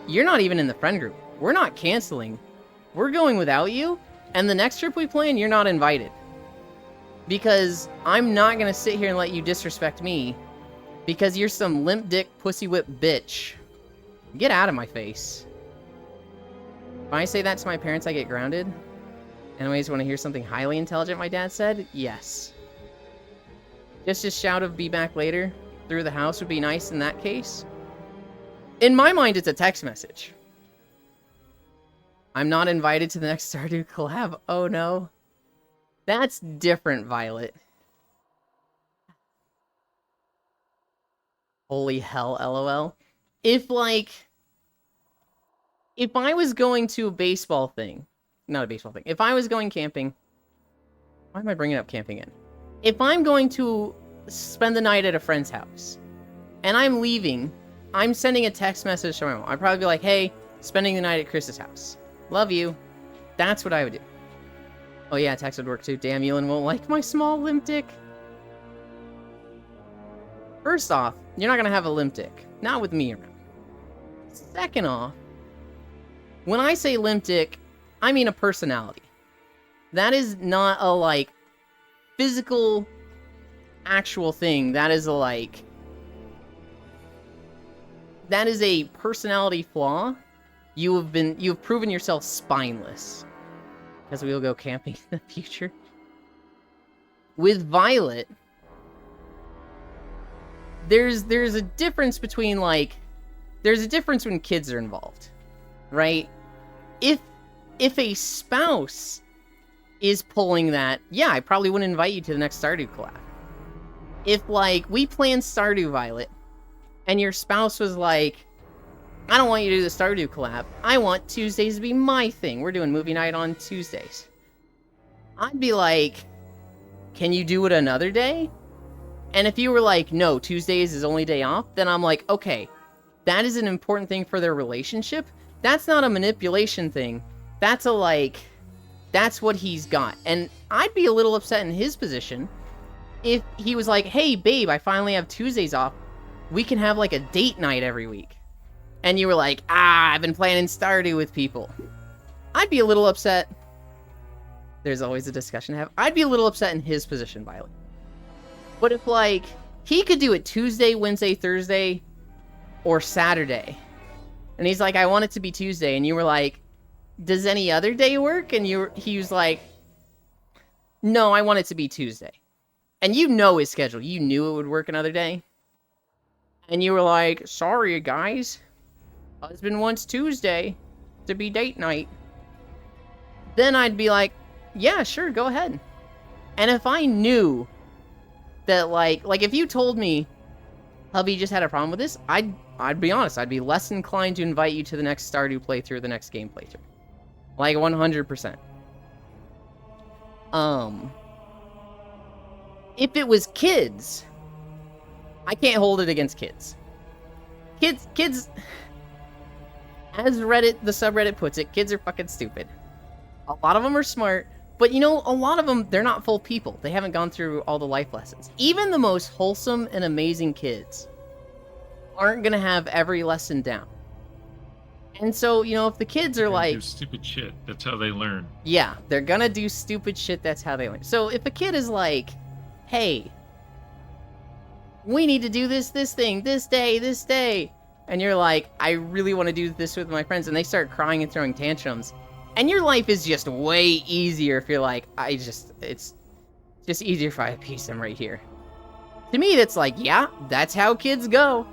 you're not even in the friend group. We're not canceling. We're going without you, and the next trip we plan, you're not invited. Because I'm not gonna sit here and let you disrespect me because you're some limp dick pussy whip bitch. Get out of my face. If I say that to my parents, I get grounded. Anyways, want to hear something highly intelligent my dad said? Yes. Just a shout of be back later through the house would be nice in that case. In my mind, it's a text message. I'm not invited to the next Stardew collab. Oh no. That's different, Violet. Holy hell, LOL. If I was going to a baseball thing, not a baseball thing, if I was going camping, why am I bringing up camping in? If I'm going to spend the night at a friend's house, and I'm leaving, I'm sending a text message to my mom. I'd probably be like, hey, spending the night at Chris's house. Love you. That's what I would do. Oh yeah, text would work too. Damn, Elon won't like my small limp dick. First off, you're not gonna have a limp dick. Not with me around. Second off, when I say limp dick, I mean a personality. That is not a, like, physical, actual thing. That is a, that is a personality flaw. You've proven yourself spineless. Because we will go camping in the future. With Violet, there's a difference between, there's a difference when kids are involved, right? If a spouse is pulling that, yeah, I probably wouldn't invite you to the next Stardew collab. If, we planned Stardew, Violet, and your spouse was like, I don't want you to do the Stardew collab. I want Tuesdays to be my thing. We're doing movie night on Tuesdays. I'd be like, can you do it another day? And if you were like, no, Tuesdays is only day off, then I'm like, okay, that is an important thing for their relationship. That's not a manipulation thing. That's that's what he's got. And I'd be a little upset in his position if he was like, hey, babe, I finally have Tuesdays off. We can have, a date night every week. And you were like, I've been planning Stardew with people. I'd be a little upset. There's always a discussion to have. I'd be a little upset in his position, Violet. But if, he could do it Tuesday, Wednesday, Thursday, or Saturday. And he's like, I want it to be Tuesday. And you were like, does any other day work? And he was like, no, I want it to be Tuesday. And you know his schedule. You knew it would work another day. And you were like, sorry, guys. Husband wants Tuesday to be date night. Then I'd be like, yeah, sure, go ahead. And if I knew that, if you told me hubby just had a problem with this, I'd be honest, I'd be less inclined to invite you to the next Stardew playthrough or the next game playthrough. Like 100%. If it was kids, I can't hold it against kids. Kids, as Reddit, the subreddit puts it, kids are fucking stupid. A lot of them are smart, but you know, a lot of them, they're not full people. They haven't gone through all the life lessons. Even the most wholesome and amazing kids aren't gonna have every lesson down. And so, you know, if the kids are They like... do stupid shit. That's how they learn. Yeah, they're gonna do stupid shit, that's how they learn. So if a kid is like, hey, we need to do this thing, this day, and you're like, I really want to do this with my friends, and they start crying and throwing tantrums, and your life is just way easier if you're like, it's just easier if I appease them right here. To me, that's like, yeah, that's how kids go.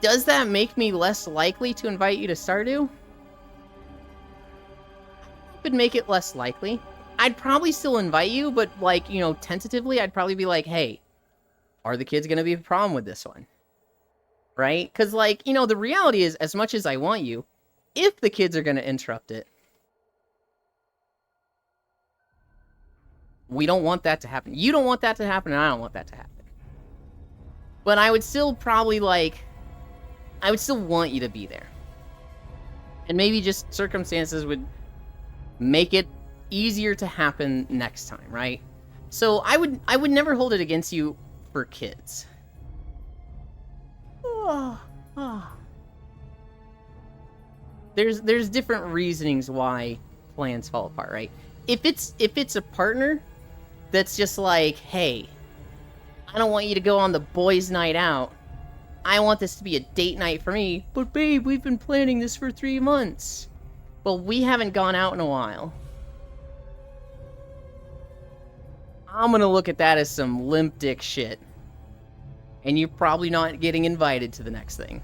Does that make me less likely to invite you to Stardew? Would make it less likely. I'd probably still invite you, but like, you know, tentatively, I'd probably be like, hey, are the kids gonna be a problem with this one? Right? Because, like, you know, the reality is, as much as I want you, if the kids are gonna interrupt it, we don't want that to happen. You don't want that to happen, and I don't want that to happen. But I would still probably, like, I would still want you to be there. And maybe just circumstances would make it easier to happen next time, right? So I would never hold it against you for kids. There's different reasonings why plans fall apart, right? If it's a partner that's just like, hey, I don't want you to go on the boys' night out. I want this to be a date night for me. But babe, we've been planning this for 3 months. Well, we haven't gone out in a while. I'm gonna look at that as some limp dick shit. And you're probably not getting invited to the next thing.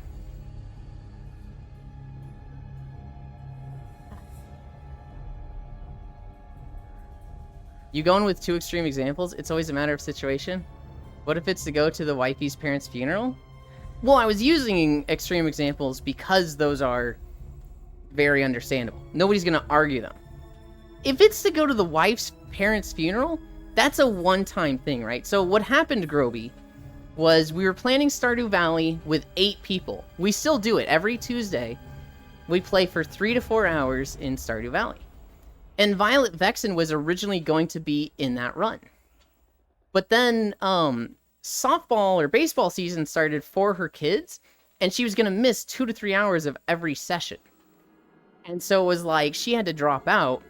You going with two extreme examples? It's always a matter of situation. What if it's to go to the wifey's parents' funeral? Well, I was using extreme examples because those are very understandable. Nobody's gonna argue them. If it's to go to the wife's parents' funeral, that's a one-time thing, right? So what happened, Groby, was we were planning Stardew Valley with 8 people. We still do it every Tuesday. We play for 3 to 4 hours in Stardew Valley. And Violet Vexen was originally going to be in that run. But then softball or baseball season started for her kids, and she was going to miss 2 to 3 hours of every session. And so it was like she had to drop out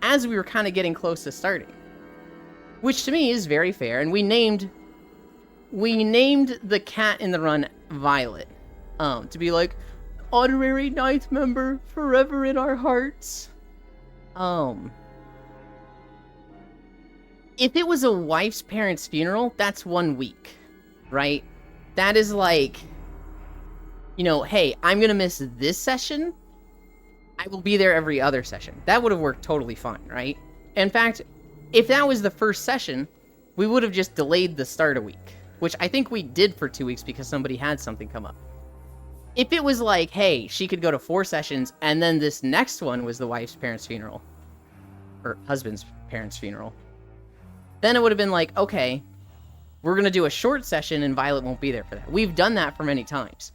as we were kind of getting close to starting. Which to me is very fair, and we named the cat in the run Violet. To be like, honorary 9th member, forever in our hearts. If it was a wife's parents' funeral, that's 1 week, right? That is like, you know, hey, I'm gonna miss this session. I will be there every other session. That would have worked totally fine, right? In fact, if that was the first session, we would have just delayed the start a week, which I think we did for 2 weeks because somebody had something come up. If it was like, hey, she could go to 4 sessions, and then this next one was the wife's parents' funeral, or husband's parents' funeral, then it would have been like, okay, we're going to do a short session, and Violet won't be there for that. We've done that for many times.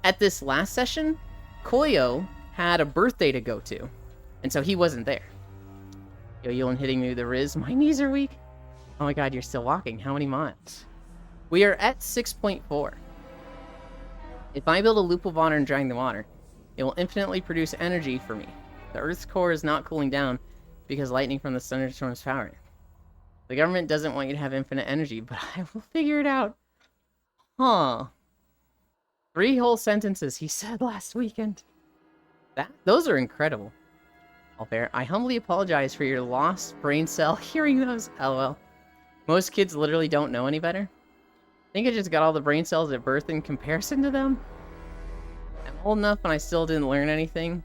At this last session, Koyo had a birthday to go to, and so he wasn't there. Yo, Yulin hitting me with the Riz. My knees are weak. Oh my god, you're still walking. How many miles? We are at 6.4. If I build a loop of water and drain the water, it will infinitely produce energy for me. The Earth's core is not cooling down because lightning from the thunderstorm's power. The government doesn't want you to have infinite energy, but I will figure it out. Huh. 3 whole sentences he said last weekend. Those are incredible. All fair. I humbly apologize for your lost brain cell hearing those. LOL. Most kids literally don't know any better. I think I just got all the brain cells at birth in comparison to them. I'm old enough and I still didn't learn anything.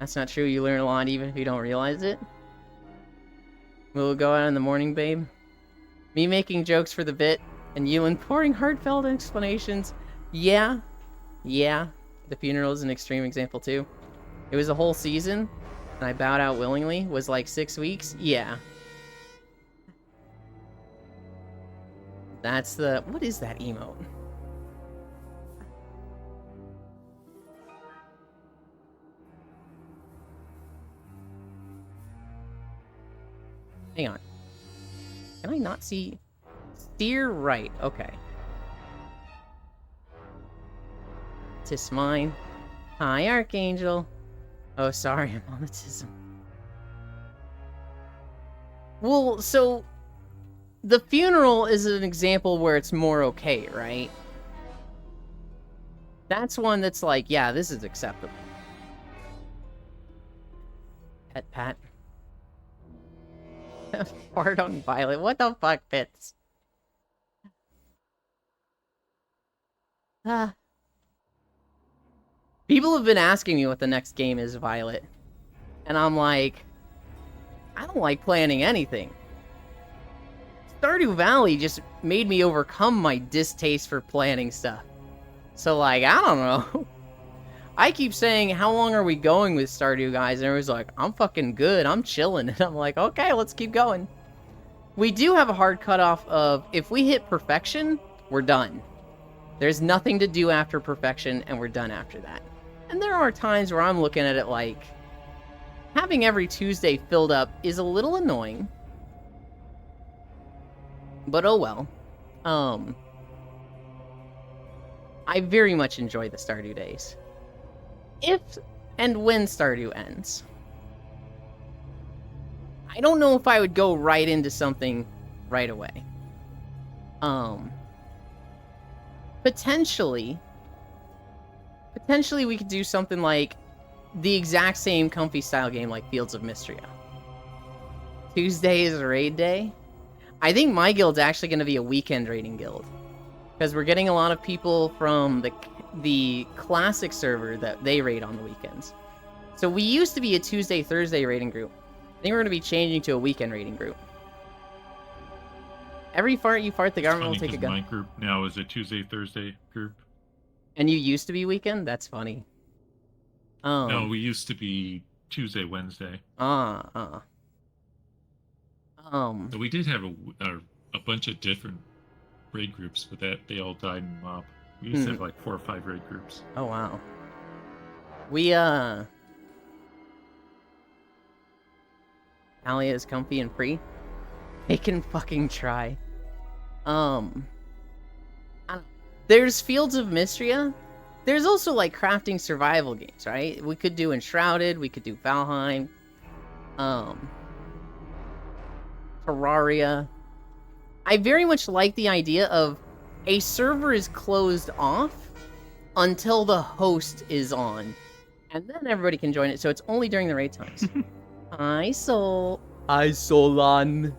That's not true. You learn a lot even if you don't realize it. We'll go out in the morning, babe. Me making jokes for the bit And Ewan pouring heartfelt explanations. Yeah. Yeah. The funeral is an extreme example, too. It was a whole season, and I bowed out willingly. Was like 6 weeks. Yeah. That's the... What is that emote? Hang on. Can I not see? Steer right. Okay. Tis mine. Hi, Archangel. Oh, sorry, I'm on autism. Well, so... The funeral is an example where it's more okay, right? That's one that's like, yeah, this is acceptable. Pet pat. Fart on Violet. What the fuck, Fitz? People have been asking me what the next game is, Violet. And I'm like, I don't like planning anything. Stardew Valley just made me overcome my distaste for planning stuff. So, like, I don't know. I keep saying, how long are we going with Stardew, guys? And everyone's like, I'm fucking good. I'm chilling. And I'm like, okay, let's keep going. We do have a hard cutoff of, if we hit perfection, we're done. There's nothing to do after perfection, and we're done after that. And there are times where I'm looking at it like, having every Tuesday filled up is a little annoying. But oh well. I very much enjoy the Stardew days. If and when Stardew ends. I don't know if I would go right into something right away. Potentially we could do something like the exact same comfy style game like Fields of Mystria. Tuesday is raid day. I think my guild's actually going to be a weekend raiding guild. Because we're getting a lot of people from the classic server that they raid on the weekends. So we used to be a Tuesday, Thursday raiding group. I think we're going to be changing to a weekend raiding group. Every fart you fart, the government will take a gun. My group now is a Tuesday, Thursday group. And you used to be weekend? That's funny. No, we used to be Tuesday, Wednesday. So we did have a bunch of different raid groups, but they all died in mob. We used to have like 4 or 5 raid groups. Oh wow. We Talia is comfy and free. They can fucking try. There's Fields of Mystria. There's also like crafting survival games, right? We could do Enshrouded, we could do Valheim. Terraria. I very much like the idea of a server is closed off until the host is on. And then everybody can join it, so it's only during the raid times. Hi, Sol. Hi, Solan.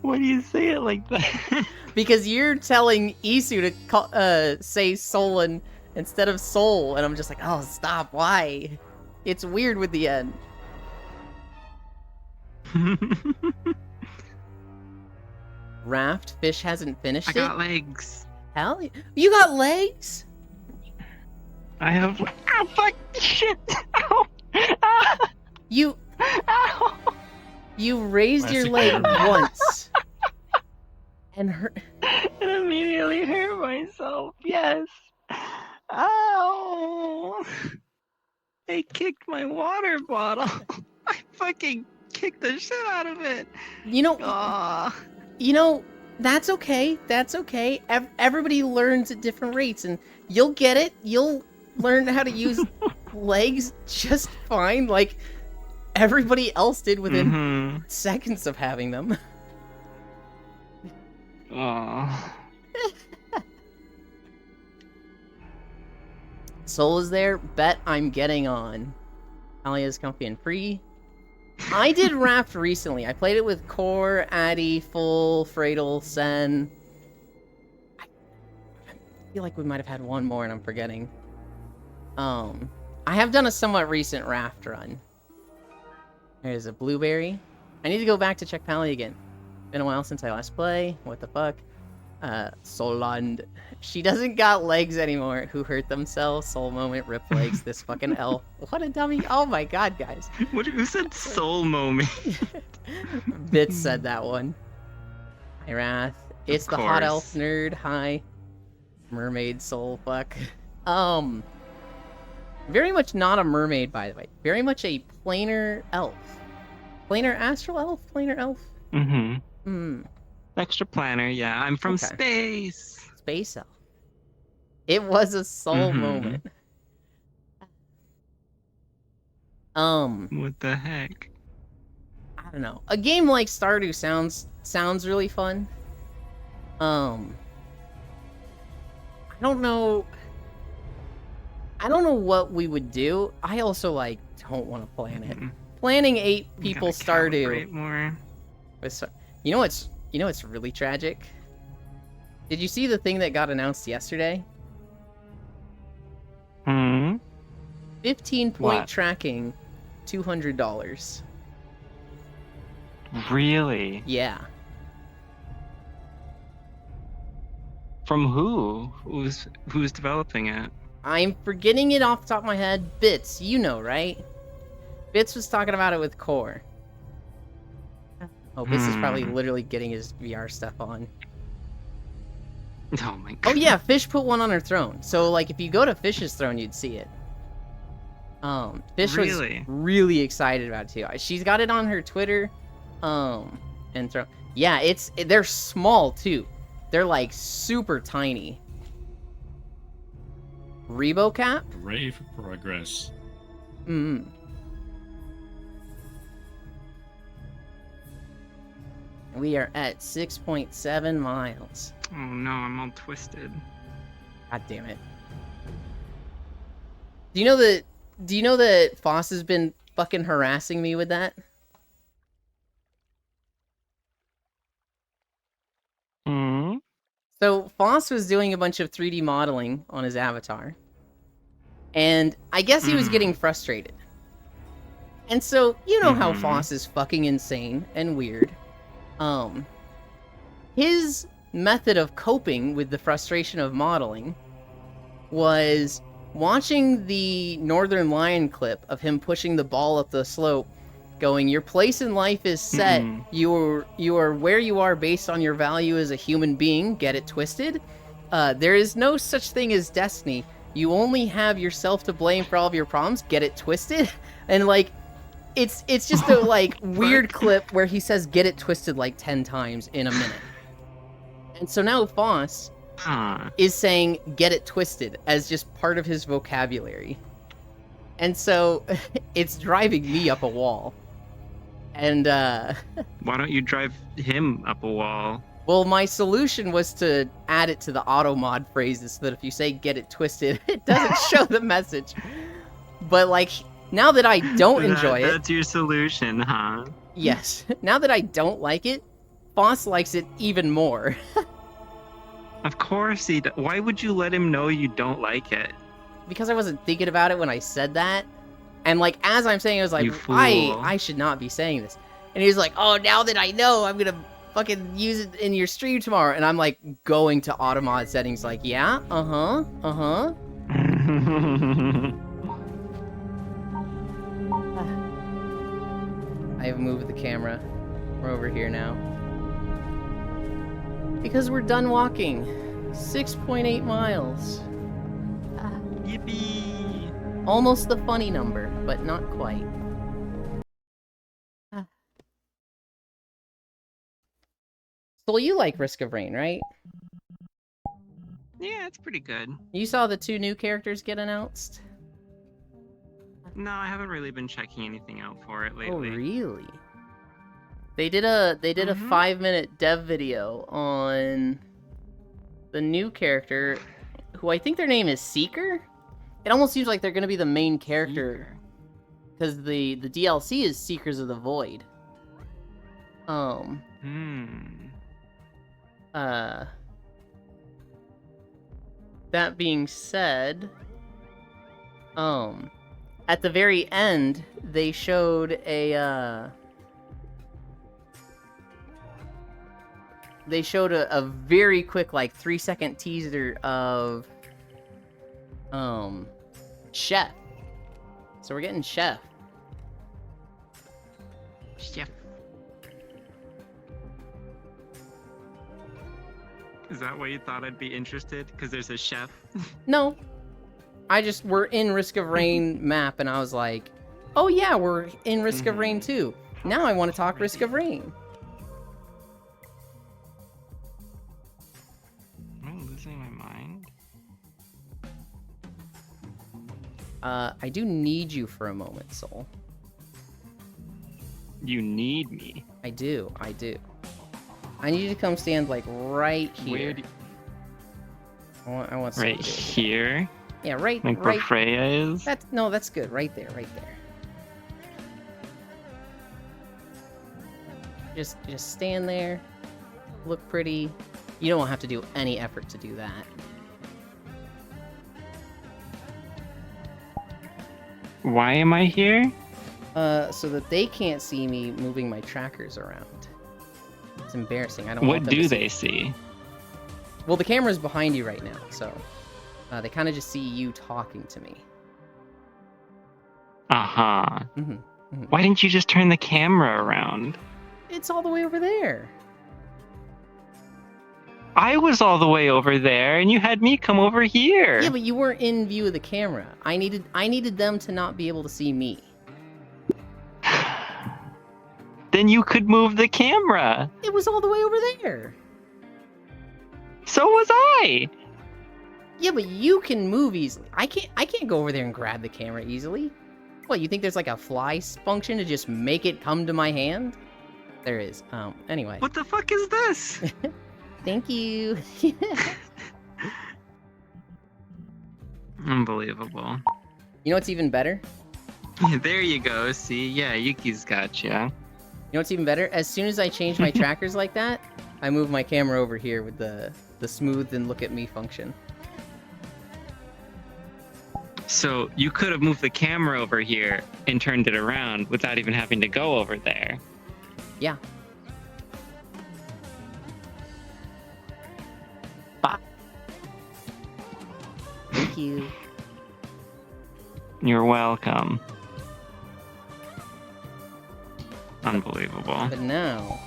Why do you say it like that? Because you're telling Isu to say Solan instead of Sol, and I'm just like, oh, stop, why? It's weird with the end. Raft, Fish hasn't finished it? I got legs. Hell, you got legs? I have... Oh, fuck! Shit! Ow! Ah! You raised your leg once. And hurt... And immediately hurt myself, yes. Ow! I kicked my water bottle. I fucking kicked the shit out of it. You know... Aww. You know, that's okay. That's okay. Everybody learns at different rates, and you'll get it. You'll learn how to use legs just fine, like everybody else did within seconds of having them. Aww. Soul is there. Bet I'm getting on. Alia's comfy and free. I did Raft recently. I played it with Core, Addy, Full, Fradel, Sen. I feel like we might have had one more and I'm forgetting. I have done a somewhat recent Raft run. There's a blueberry. I need to go back to check Pally again. Been a while since I last play. What the fuck? Soland. She doesn't got legs anymore. Who hurt themselves? Soul moment, rip legs. This fucking elf. What a dummy. Oh my god, guys. Who said soul moment? Bits said that one. Hi, Wrath. It's the hot elf course. nerd. Hi. Mermaid soul fuck. Very much not a mermaid, by the way. Very much a planar elf. Planar astral elf? Planar elf? Mm-hmm. Hmm. Extra planner, yeah. I'm from Okay. space. Space elf. It was a soul Mhm. moment. What the heck? I don't know. A game like Stardew sounds really fun. I don't know. I don't know what we would do. I also like don't want to plan it. Mhm. Planning 8 You people gotta Stardew. calibrate more. You know what's really tragic? Did you see the thing that got announced yesterday? Hmm. 15-point What? tracking, $200. Really? Yeah. From who? Who's developing it? I'm forgetting it off the top of my head. Bits, you know, right? Bits was talking about it with Core. Oh, Bits is probably literally getting his VR stuff on. Oh my god. Oh yeah, Fish put one on her throne. So like if you go to Fish's throne, you'd see it. Fish was Really? really excited about it too. She's got it on her Twitter. And throne. Yeah, they're small too. They're like super tiny. ReboCap? Brave progress. Mm. We are at 6.7 miles. Oh no, I'm all twisted. God damn it. Do you know that Foss has been fucking harassing me with that? Hmm. So Foss was doing a bunch of 3D modeling on his avatar. And I guess he was getting frustrated. And so, you know how Mhm. Foss is fucking insane and weird. His method of coping with the frustration of modeling was watching the Northern Lion clip of him pushing the ball up the slope, going, "Your place in life is set. Mhm. You are where you are based on your value as a human being. Get it twisted? There is no such thing as destiny. You only have yourself to blame for all of your problems. Get it twisted?" And like, it's just a like weird clip where he says "get it twisted" like 10 times in a minute. And so now Foss Huh. is saying "get it twisted" as just part of his vocabulary. And so it's driving me up a wall. And Why don't you drive him up a wall? well, my solution was to add it to the auto mod phrases so that if you say "get it twisted," it doesn't show the message. But like, now that I don't enjoy it, That's your solution, huh? yes, now that I don't like it, Foss likes it even more. Of course he. Why would you let him know you don't like it? Because I wasn't thinking about it when I said that. And like, as I'm saying, I was like, You fool. I should not be saying this. And he was like, "Oh, now that I know, I'm gonna fucking use it in your stream tomorrow." And I'm like, going to automod settings like, yeah, I have moved the camera. We're over here now. Because we're done walking. 6.8 miles. Yippee! Almost the funny number, but not quite. So you like Risk of Rain, right? Yeah, it's pretty good. You saw the 2 new characters get announced? No, I haven't really been checking anything out for it Oh, lately. really? They did a Mhm. 5-minute dev video on the new character, who I think their name is Seeker. It almost seems like they're gonna be the main character, because the DLC is Seekers of the Void. That being said, at the very end, they showed a a very quick, like 3-second teaser of Chef. So we're getting Chef. Chef. Is that why you thought I'd be interested? Because there's a chef? No, we're in Risk of Rain map, and I was like, oh yeah, we're in Risk of Rain too. Now I want to talk Risk of Rain. Am I losing my mind? I do need you for a moment, Soul. You need me. I do. I need you to come stand like right here. Where do you... I want Right something. here? Yeah, right. Like where right. Freya is? That's good. Right there. Just stand there. Look pretty. You don't have to do any effort to do that. Why am I here? So that they can't see me moving my trackers around. It's embarrassing. I don't. What want them do to see they it. see? Well, the camera's behind you right now, so they kind of just see you talking to me. Uh-huh. Mm-hmm. Why didn't you just turn the camera around? It's all the way over there. I was all the way over there, and you had me come over here. Yeah, but you weren't in view of the camera. I needed them to not be able to see me. Then you could move the camera. It was all the way over there. So was I. Yeah, but you can move easily. I can't go over there and grab the camera easily. What, you think there's like a fly function to just make it come to my hand? There is. Anyway. What the fuck is this? Thank you. Unbelievable. You know what's even better? There you go. See, yeah, Yuki's got ya. You know what's even better? As soon as I change my trackers like that, I move my camera over here with the smooth and look at me function. So you could have moved the camera over here and turned it around without even having to go over there. Yeah. Bye. Thank you. You're welcome. Unbelievable. But now,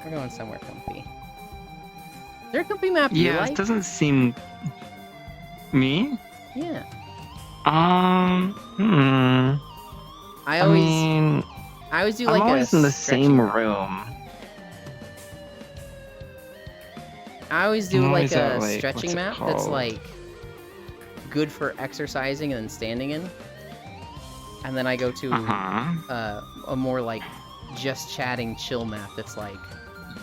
we're going somewhere comfy. Is there a comfy map you Yeah, like? it doesn't seem... Me? Yeah. Hmm. I I always mean, do I'm like always a in the stretching same route. room. I always do I'm like always at, a like, stretching what's it map that's called? like good for exercising and then standing in. And then I go to Uh-huh. a more like just chatting chill map that's like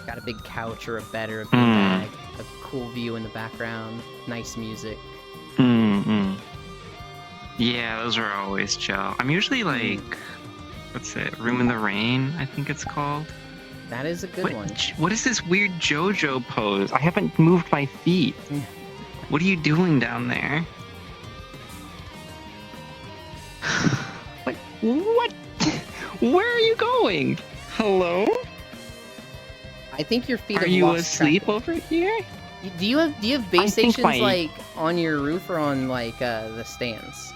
got a big couch or a bed or a Hmm. beanbag, a cool view in the background, nice music. Mm-hmm. Yeah, those are always chill. I'm usually like, what's it? Room in the Rain, I think it's called. That is a good one. What is this weird JoJo pose? I haven't moved my feet. What are you doing down there? What? Where are you going? Hello? I think your feet Are have you lost asleep track. over here? Do you have base I think stations my- like on your roof or on like the stands?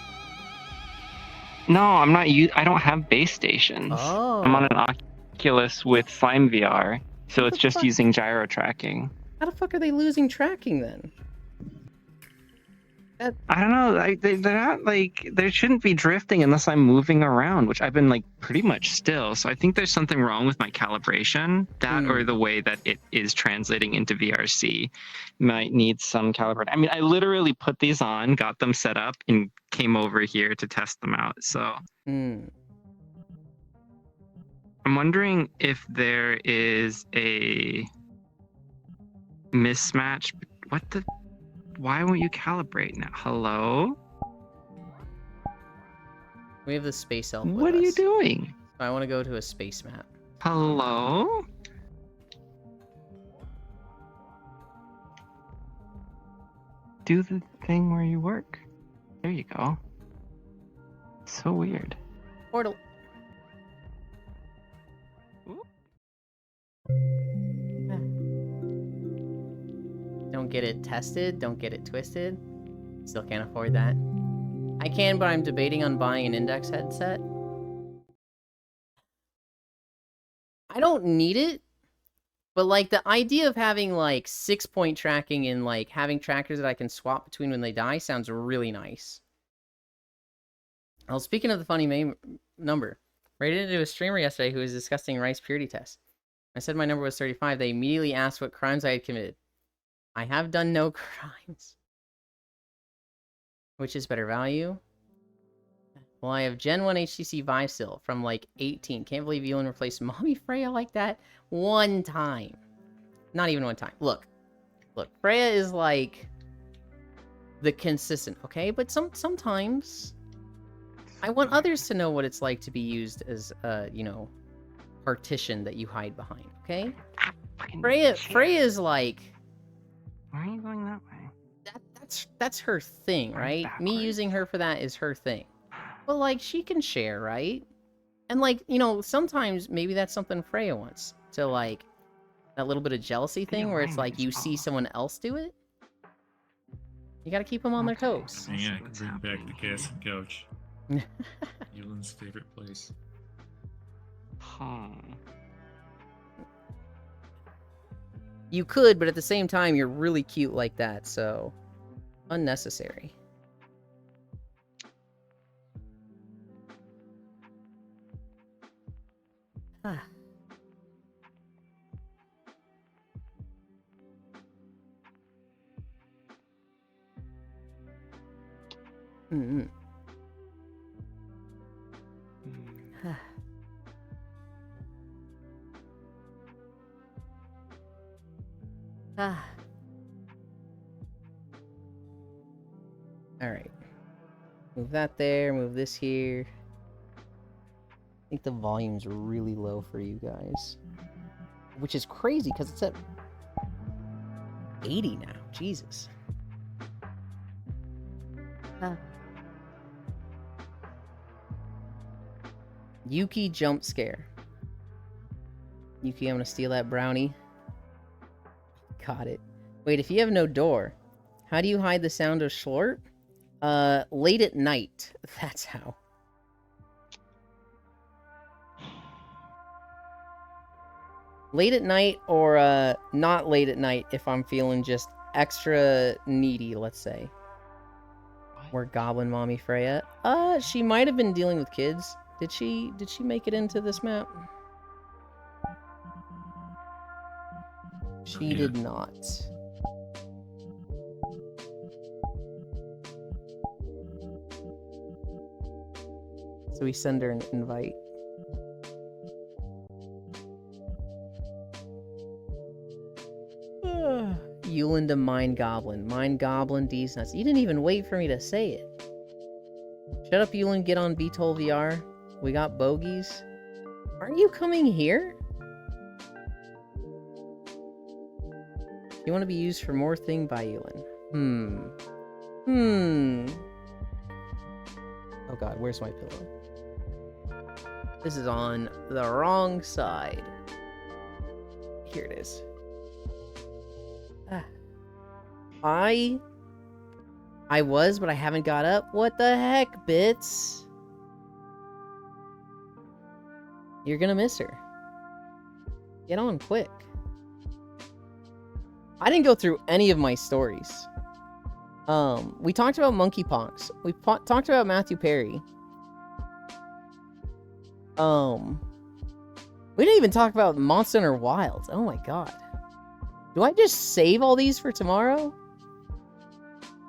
No, I'm not. I don't have base stations. Oh. I'm on an Oculus with Slime VR, so What it's the just fuck? using gyro tracking. How the fuck are they losing tracking then? I don't know. They're not like they shouldn't be drifting unless I'm moving around, which I've been like pretty much still. So I think there's something wrong with my calibration. That or the way that it is translating into VRC might need some calibrate. I mean, I literally put these on, got them set up, and came over here to test them out. So Hmm. I'm wondering if there is a mismatch. What the? Why won't you calibrate now? Hello? We have the space elf. What are you doing? I want to go to a space map. Hello? Do the thing where you work. There you go. So weird. Portal. Don't get it tested, don't get it twisted. Still can't afford that. I can, but I'm debating on buying an index headset. I don't need it, but like the idea of having like 6-point tracking and like having trackers that I can swap between when they die sounds really nice. Well, speaking of the funny number, ran into a streamer yesterday who was discussing rice purity test. I said my number was 35. They immediately asked what crimes I had committed. I have done no crimes. Which is better value? Well, I have Gen 1 HTC Vive still from like 18. Can't believe Yulin replaced Mommy Freya like that one time. Not even one time. Look, Freya is like the consistent, okay? But sometimes I want others to know what it's like to be used as you know, partition that you hide behind, okay? Freya is like, why are you going that way? that's her thing, right? Me using her for that is her thing. But like she can share, right? And like, you know, sometimes maybe that's something Freya wants. To like that little bit of jealousy thing where it's like you see someone else do it. You gotta keep them on their toes. Yeah, I can bring back the casting couch. Yulin's favorite place. You could, but at the same time, you're really cute like that, so unnecessary. Ah. Mm-hmm. Ah. Alright. Move that there, move this here. I think the volume's really low for you guys. Which is crazy, because it's at 80 now. Jesus. Ah. Yuki jump scare. Yuki, I'm gonna steal that brownie. Got it. Wait, if you have no door, how do you hide the sound of Schlort? Late at night. That's how. Late at night or not late at night if I'm feeling just extra needy, let's say. Where Goblin Mommy Freya? She might have been dealing with kids. Did she make it into this map? She did not. So we send her an invite. Yulin to Mind Goblin. Mind Goblin, D's nuts. You didn't even wait for me to say it. Shut up, Yulin. Get on VTOL VR. We got bogeys. Aren't you coming here? You want to be used for more thing by Yulin. Oh god, where's my pillow? This is on the wrong side. Here it is. I was, but I haven't got up. What the heck, Bits? You're gonna miss her. Get on quick. I didn't go through any of my stories. We talked about monkeypox. We talked about Matthew Perry. We didn't even talk about Monster Hunter Wilds. Oh my god. Do I just save all these for tomorrow?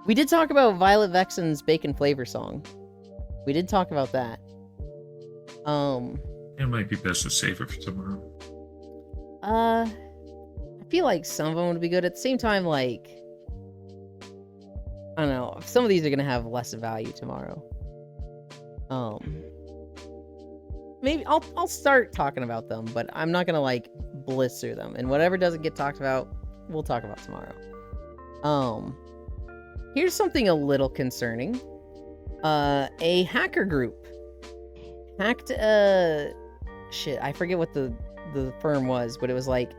We did talk about Violet Vexen's Bacon Flavor song. We did talk about that. It might be best to save it for tomorrow. I feel like some of them would be good. At the same time, like, I don't know. Some of these are gonna have less value tomorrow. Maybe I'll start talking about them, but I'm not gonna like blister them. And whatever doesn't get talked about, we'll talk about tomorrow. Here's something a little concerning. A hacker group hacked shit, I forget what the firm was, but it was like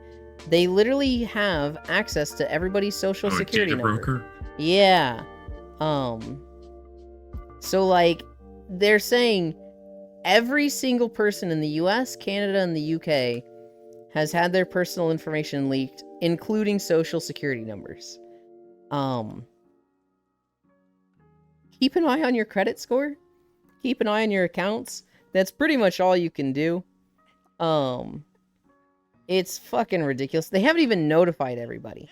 they literally have access to everybody's social security data number. broker. Yeah. So like they're saying every single person in the US, Canada, and the UK has had their personal information leaked, including social security numbers. Keep an eye on your credit score. Keep an eye on your accounts. That's pretty much all you can do. It's fucking ridiculous. They haven't even notified everybody.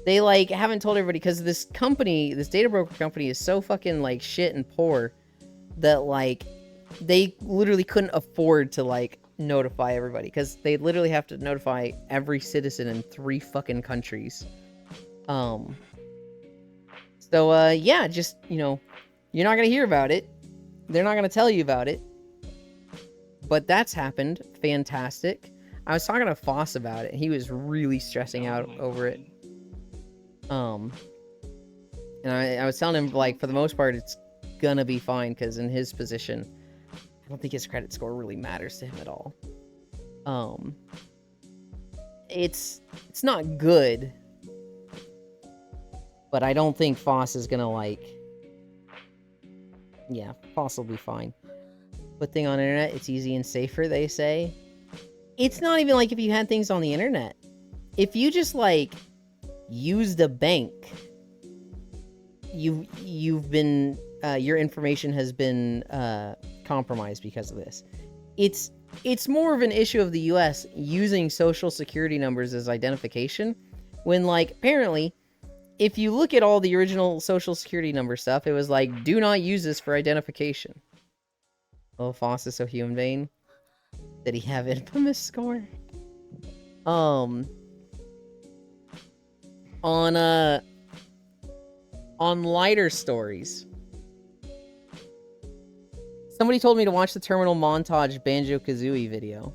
They like haven't told everybody because this company, this data broker company, is so fucking like shit and poor that like they literally couldn't afford to like notify everybody because they literally have to notify every citizen in 3 fucking countries. So yeah, just, you know, you're not gonna hear about it. They're not gonna tell you about it. But that's happened. Fantastic. I was talking to Foss about it. He was really stressing out over it. And I was telling him, like, for the most part, it's gonna be fine, because in his position, I don't think his credit score really matters to him at all. It's not good, but I don't think Foss is gonna, like... Yeah, Foss will be fine. Put thing on internet, it's easy and safer, they say. It's not even like if you had things on the internet. If you just, like, used a bank, you've been... your information has been compromised because of this. It's more of an issue of the US using social security numbers as identification, when, like, apparently, if you look at all the original social security number stuff, it was like, do not use this for identification. Oh, Foss is so human vain. Did he have infamous score? On lighter stories, somebody told me to watch the Terminal Montage Banjo-Kazooie video,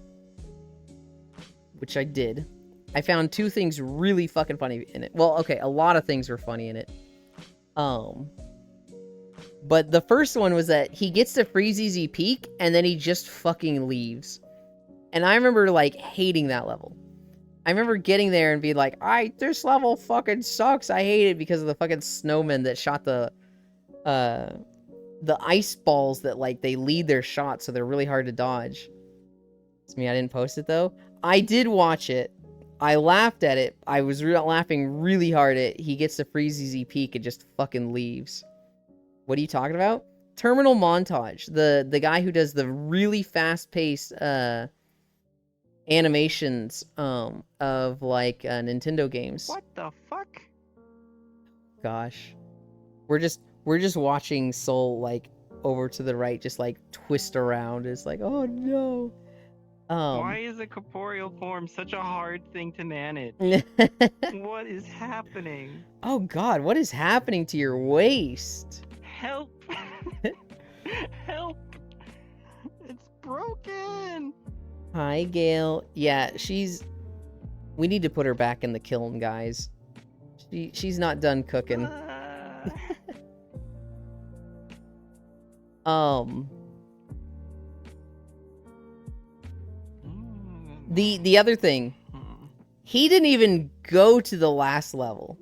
which I did. I found 2 things really fucking funny in it. Well, okay, a lot of things were funny in it. But the first one was that he gets to Freezeezy Peak, and then he just fucking leaves. And I remember, like, hating that level. I remember getting there and being like, this level fucking sucks. I hate it because of the fucking snowmen that shot the ice balls that, like, they lead their shots, so they're really hard to dodge. It's me, I didn't post it, though. I did watch it. I laughed at it. I was laughing really hard at he gets to Freezeezy Peak and just fucking leaves. What are you talking about? Terminal Montage. The guy who does the really fast-paced animations of, like, Nintendo games. What the fuck? Gosh. We're just watching Soul, like, over to the right, just, like, twist around. It's like, oh no. Why is a corporeal form such a hard thing to manage? What is happening? Oh god, what is happening to your waist? Help! Help! It's broken! Hi, Gail. Yeah, we need to put her back in the kiln, guys. She's not done cooking. The other thing, he didn't even go to the last level.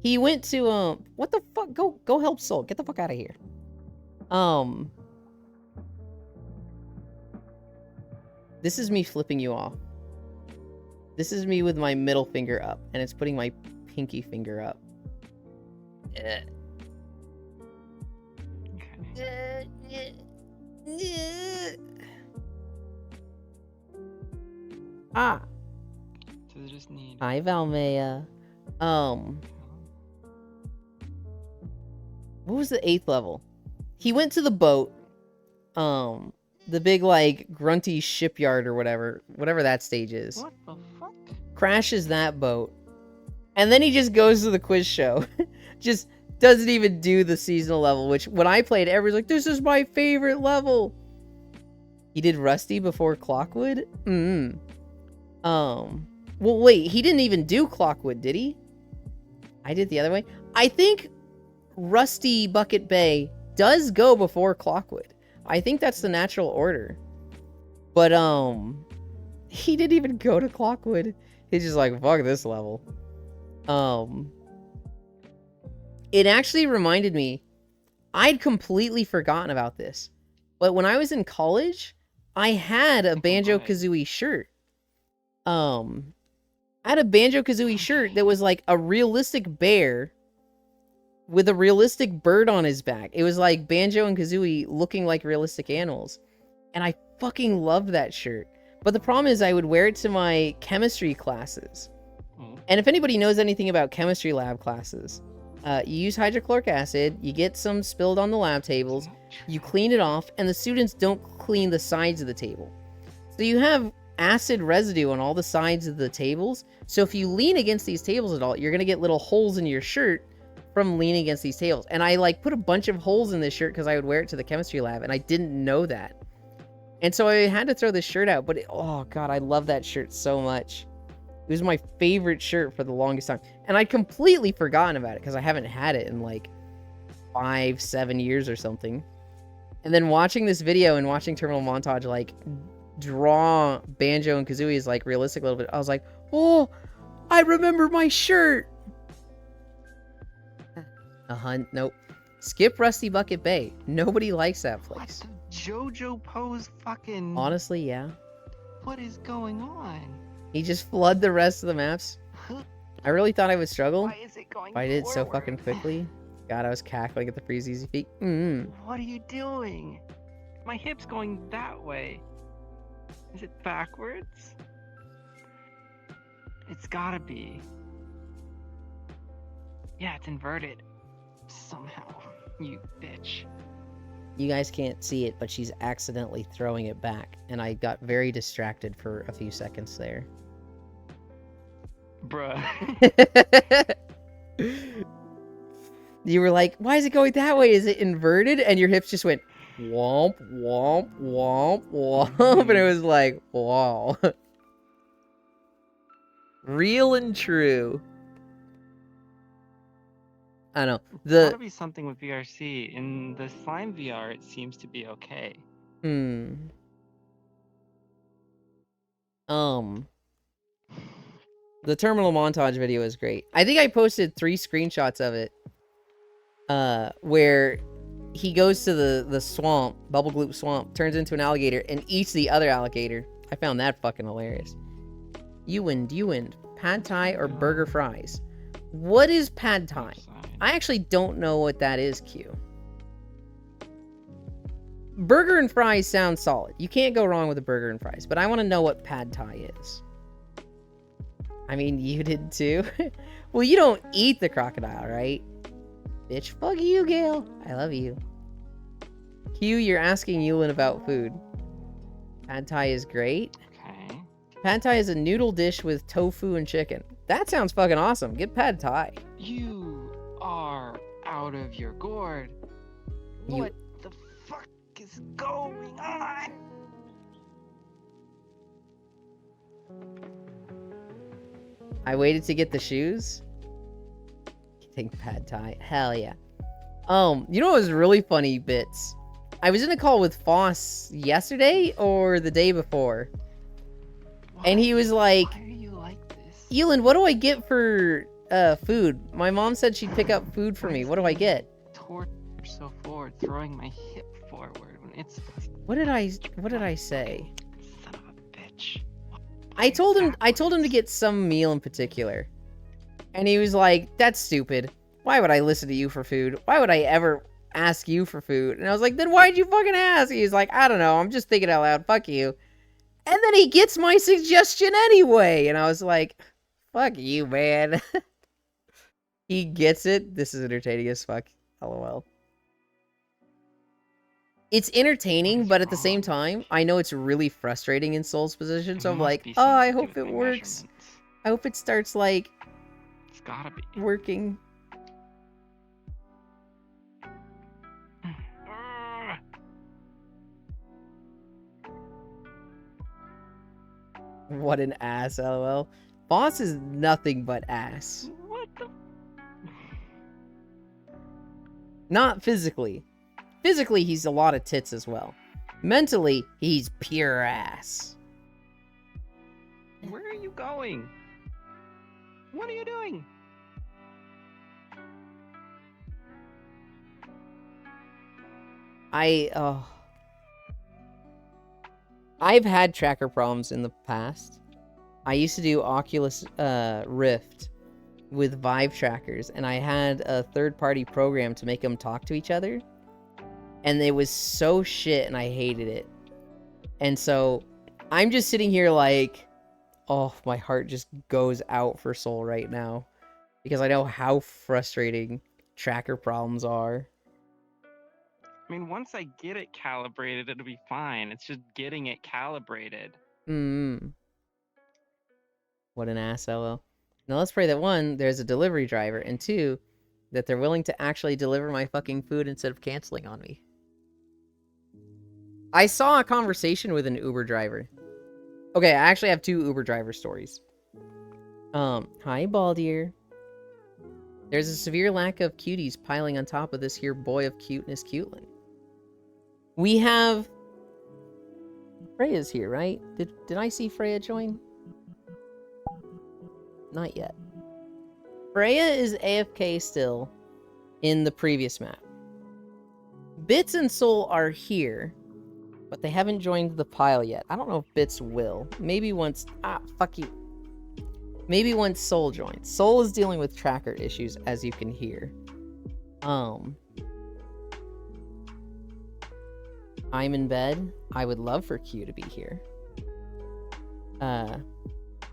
He went to what the fuck? Go help Soul. Get the fuck out of here. This is me flipping you off. This is me with my middle finger up, and it's putting my pinky finger up. Ah. So they just need... Hi, Valmea. What was the 8th level? He went to the boat. The big, like, grunty shipyard or whatever that stage is. What the fuck? Crashes that boat. And then he just goes to the quiz show. Just doesn't even do the seasonal level, which when I played, everyone's like, this is my favorite level. He did Rusty before Clockwood? Well, wait, he didn't even do Clockwood, did he? I did the other way. I think Rusty Bucket Bay does go before Clockwood. I think that's the natural order. But, he didn't even go to Clockwood. He's just like, fuck this level. It actually reminded me, I'd completely forgotten about this. But when I was in college, I had a Banjo-Kazooie shirt. I had a Banjo-Kazooie shirt that was like a realistic bear with a realistic bird on his back. It was like Banjo and Kazooie looking like realistic animals. And I fucking loved that shirt. But the problem is I would wear it to my chemistry classes. And if anybody knows anything about chemistry lab classes, you use hydrochloric acid, you get some spilled on the lab tables, you clean it off, and the students don't clean the sides of the table. So you have acid residue on all the sides of the tables. So if you lean against these tables at all, you're going to get little holes in your shirt from leaning against these tables. And I like put a bunch of holes in this shirt because I would wear it to the chemistry lab, and I didn't know that. And so I had to throw this shirt out, but oh god, I love that shirt so much. It was my favorite shirt for the longest time. And I'd completely forgotten about it because I haven't had it in like 5-7 years or something. And then watching this video and watching Terminal Montage like draw Banjo and Kazooie as like realistic a little bit, I was like, oh, I remember my shirt. Nope. Skip Rusty Bucket Bay. Nobody likes that place. What the JoJo pose fucking... Honestly, yeah. What is going on? He just flood the rest of the maps. I really thought I would struggle. Why is it going If I did it so forward? fucking quickly. God, I was cackling at the freeze easy feet. What are you doing? My hip's going that way. Is it backwards? It's gotta be. Yeah, it's inverted. Somehow. You bitch. You guys can't see it, but she's accidentally throwing it back. And I got very distracted for a few seconds there. Bruh. You were like, why is it going that way? Is it inverted? And your hips just went womp, womp, womp, womp. And it was like, wow. Real and true. I don't know. There's gotta be something with VRC. In the slime VR, it seems to be okay. The Terminal Montage video is great. I think I posted 3 screenshots of it. Where he goes to the swamp, Bubble Gloop Swamp, turns into an alligator, and eats the other alligator. I found that fucking hilarious. You win. Pad Thai or burger fries? What is Pad Thai? I actually don't know what that is, Q. Burger and fries sound solid. You can't go wrong with a burger and fries, but I want to know what Pad Thai is. I mean, you did too. Well, you don't eat the crocodile, right? Bitch, fuck you, Gale. I love you. Q, you're asking Yulin about food. Pad Thai is great. Okay. Pad Thai is a noodle dish with tofu and chicken. That sounds fucking awesome. Get Pad Thai. You are out of your gourd. What the fuck is going on? I waited to get the shoes. Think Pad Thai. Hell yeah. You know what was really funny, Bits? I was in a call with Foss yesterday or the day before. And he was like, why are you like this? Elin, what do I get for food? My mom said she'd pick up food for me. What do I get? Torso forward, throwing my hip forward when it's What did I say? son of a bitch. I told him to get some meal in particular. And he was like, that's stupid. Why would I listen to you for food? Why would I ever ask you for food? And I was like, then why'd you fucking ask? He's like, I don't know. I'm just thinking out loud. Fuck you. And then he gets my suggestion anyway. And I was like, fuck you, man. He gets it. This is entertaining as fuck. LOL. It's entertaining, but at the same time, I know it's really frustrating in Soul's position. So I'm like, oh, I hope it works. I hope it starts, like, It's gotta be. working. What an ass, LOL. Boss is nothing but ass. What the? Not physically. physically, he's a lot of tits as well. Mentally, he's pure ass. Where are you going? What are you doing? I've had tracker problems in the past. I used to do Oculus Rift with Vive trackers, and I had a third-party program to make them talk to each other. And it was so shit, and I hated it. And so, I'm just sitting here like, oh, my heart just goes out for Soul right now. Because I know how frustrating tracker problems are. I mean, once I get it calibrated, it'll be fine. It's just getting it calibrated. What an ass, LL. Now let's pray that 1, there's a delivery driver, and 2, that they're willing to actually deliver my fucking food instead of canceling on me. I saw a conversation with an Uber driver. Okay, I actually have 2 Uber driver stories. Hi, Baldier. There's a severe lack of cuties piling on top of this here boy of cuteness, Cuteland. We have... Freya's here, right? Did I see Freya join? Not yet. Freya is AFK still in the previous map. Bits and Soul are here, but they haven't joined the pile yet. I don't know if Bits will. Maybe once... Ah, fuck you. Maybe once Soul joins. Soul is dealing with tracker issues, as you can hear. I'm in bed. I would love for Q to be here.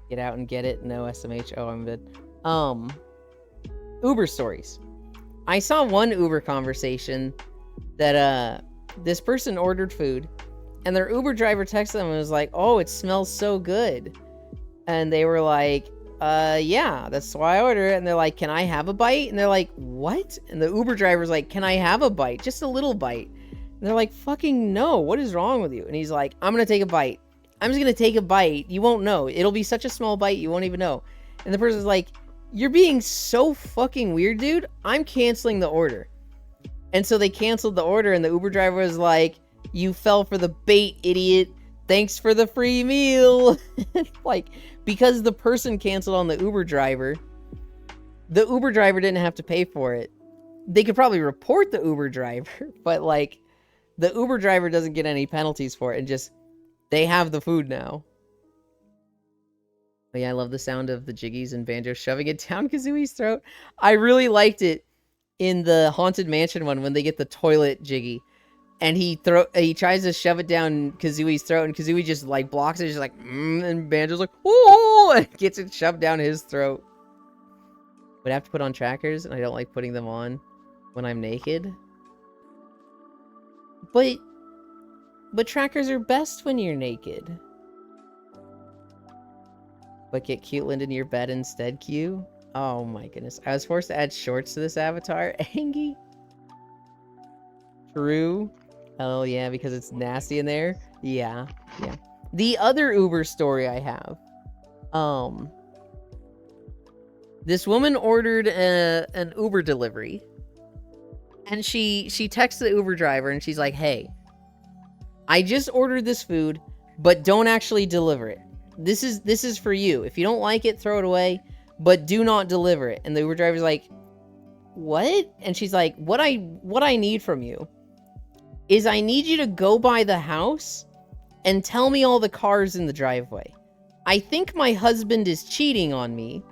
Get out and get it. No SMH. Oh, I'm in bed. Uber stories. I saw one Uber conversation that this person ordered food, and their Uber driver texted them and was like, "Oh, it smells so good." And they were like, yeah, that's why I ordered it. And they're like, "Can I have a bite?" And they're like, "What?" And the Uber driver's like, "Can I have a bite? Just a little bite." And they're like, "Fucking no, what is wrong with you?" And he's like, "I'm gonna take a bite. I'm just gonna take a bite. You won't know. It'll be such a small bite, you won't even know." And the person's like, "You're being so fucking weird, dude. I'm canceling the order." And so they canceled the order, and the Uber driver was like, "You fell for the bait, idiot. Thanks for the free meal." Like, because the person canceled on the Uber driver didn't have to pay for it. They could probably report the Uber driver, but like, the Uber driver doesn't get any penalties for it, and just, they have the food now. But yeah, I love the sound of the Jiggies and Banjo shoving it down Kazooie's throat. I really liked it in the Haunted Mansion one when they get the toilet Jiggy. And he tries to shove it down Kazooie's throat, and Kazooie just like blocks it, just like, and Banjo's like, "Oh!" and gets it shoved down his throat. Would have to put on trackers, and I don't like putting them on when I'm naked. But trackers are best when you're naked. But get Cuteland in your bed instead, Q? Oh my goodness. I was forced to add shorts to this avatar. Angie? True. Oh yeah, because it's nasty in there? Yeah. The other Uber story I have. This woman ordered an Uber delivery. And she texts the Uber driver and she's like, "Hey, I just ordered this food, but don't actually deliver it. This is for you. If you don't like it, throw it away, but do not deliver it." And the Uber driver's like, "What?" And she's like, what I need from you is I need you to go by the house and tell me all the cars in the driveway. I think my husband is cheating on me.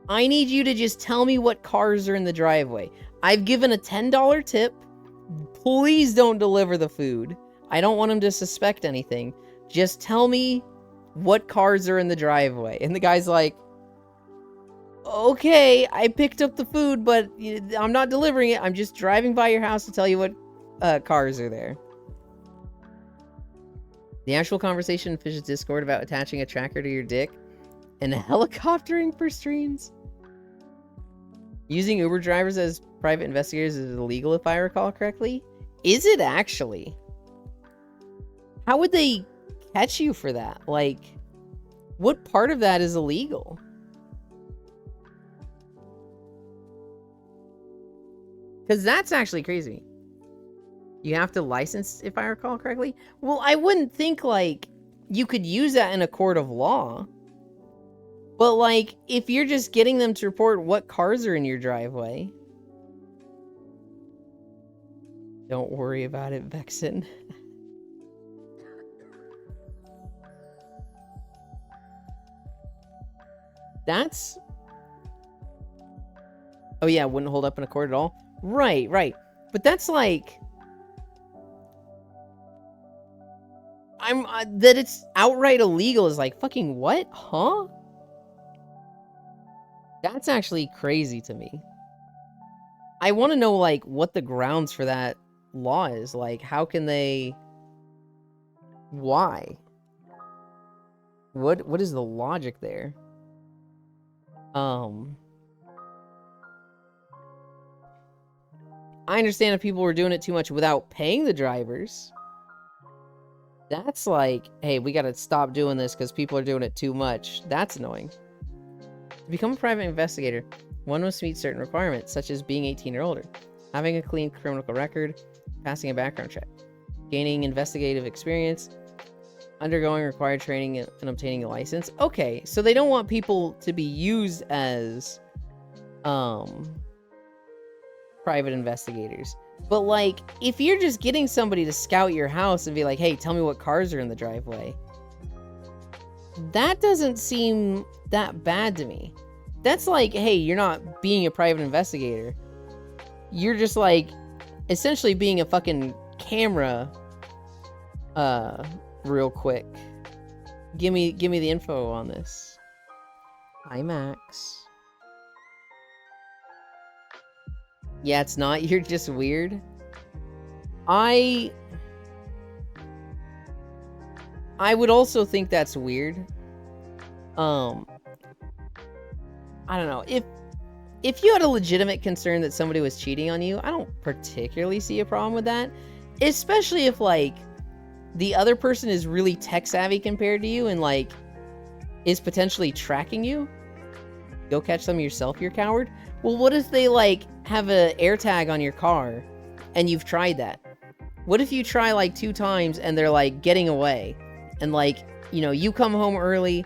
I need you to just tell me what cars are in the driveway. I've given a $10 tip. Please don't deliver the food. I don't want him to suspect anything. Just tell me what cars are in the driveway." And the guy's like, "Okay, I picked up the food, but I'm not delivering it. I'm just driving by your house to tell you what cars are there." The actual conversation in Fish's Discord about attaching a tracker to your dick and helicoptering for streams. Using Uber drivers as private investigators is illegal, if I recall correctly. Is it actually? How would they catch you for that? Like, what part of that is illegal? Because that's actually crazy. You have to license, if I recall correctly. Well, I wouldn't think, like, you could use that in a court of law. But, like, if you're just getting them to report what cars are in your driveway... Don't worry about it, Vexen. That's... Oh yeah, wouldn't hold up in a court at all? Right, right. But that's like... that it's outright illegal is like, fucking what? Huh? That's actually crazy to me. I want to know, like, what the grounds for that law is. Like, how can they... Why? What is the logic there? I understand if people were doing it too much without paying the drivers. That's like, hey, we gotta stop doing this because people are doing it too much. That's annoying. To become a private investigator, one must meet certain requirements, such as being 18 or older, having a clean criminal record, passing a background check, gaining investigative experience, undergoing required training, and obtaining a license. Okay, so they don't want people to be used as private investigators. But, like, if you're just getting somebody to scout your house and be like, hey, tell me what cars are in the driveway, that doesn't seem that bad to me. That's like, hey, you're not being a private investigator. You're just, like, essentially being a fucking camera, real quick. Give me the info on this. Hi, Max. Yeah, it's not. You're just weird. I would also think that's weird. I don't know. If you had a legitimate concern that somebody was cheating on you, I don't particularly see a problem with that. Especially if, like, the other person is really tech savvy compared to you and, like, is potentially tracking you. Go catch them yourself, you coward. Well, what if they, like, have an AirTag on your car and you've tried that? What if you try, like, 2 times and they're, like, getting away? And, like, you know, you come home early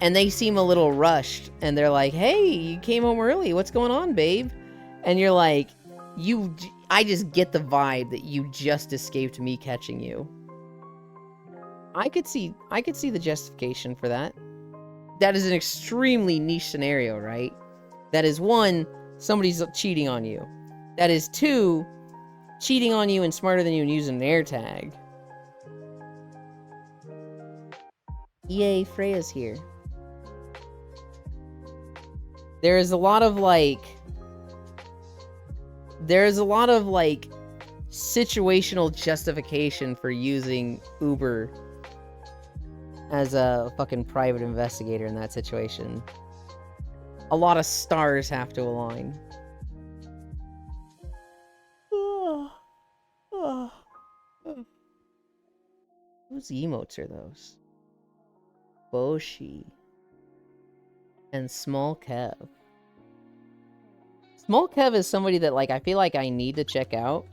and they seem a little rushed and they're like, hey, you came home early. What's going on, babe? And you're like, I just get the vibe that you just escaped me catching you. I could see the justification for that. That is an extremely niche scenario, right? That is 1, somebody's cheating on you. That is 2, cheating on you and smarter than you and using an AirTag. Yay, Freya's here. There's a lot of, like, situational justification for using Uber as a fucking private investigator in that situation. A lot of stars have to align. Whose emotes are those? Boshi. And Small Kev. Small Kev is somebody that, like, I feel like I need to check out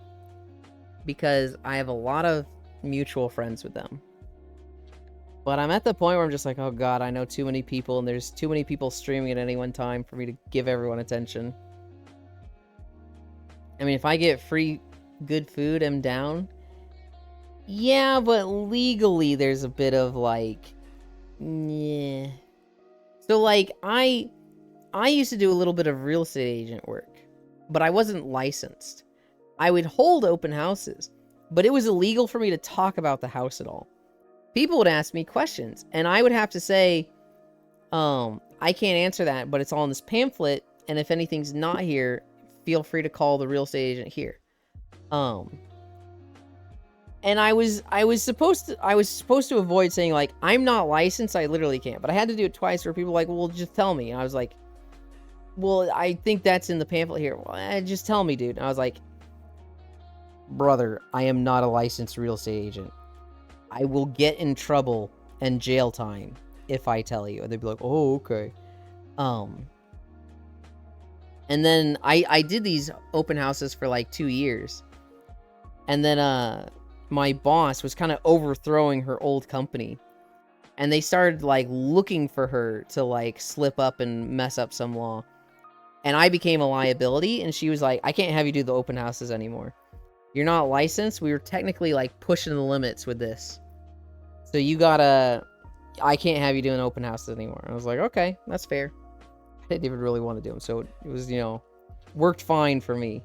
because I have a lot of mutual friends with them. But I'm at the point where I'm just like, oh god, I know too many people and there's too many people streaming at any one time for me to give everyone attention. I mean, if I get free good food, I'm down. Yeah, but legally there's a bit of, like, yeah. So, like, I used to do a little bit of real estate agent work, but I wasn't licensed. I would hold open houses, but it was illegal for me to talk about the house at all. People would ask me questions, and I would have to say, I can't answer that, but it's all in this pamphlet, and if anything's not here, feel free to call the real estate agent here. And I was supposed to avoid saying, like, I'm not licensed, I literally can't. But I had to do it twice where people were like, well, just tell me. And I was like, well, I think that's in the pamphlet here. Well, just tell me, dude. And I was like, brother, I am not a licensed real estate agent. I will get in trouble and jail time if I tell you. And they'd be like, oh, okay. And then I did these open houses for like 2 years. And then my boss was kind of overthrowing her old company. And they started like looking for her to like slip up and mess up some law. And I became a liability, and she was like, I can't have you do the open houses anymore. You're not licensed. We were technically like pushing the limits with this. So you gotta, I can't have you doing open houses anymore. I was like, okay, that's fair. I didn't even really want to do them. So it was, you know, worked fine for me.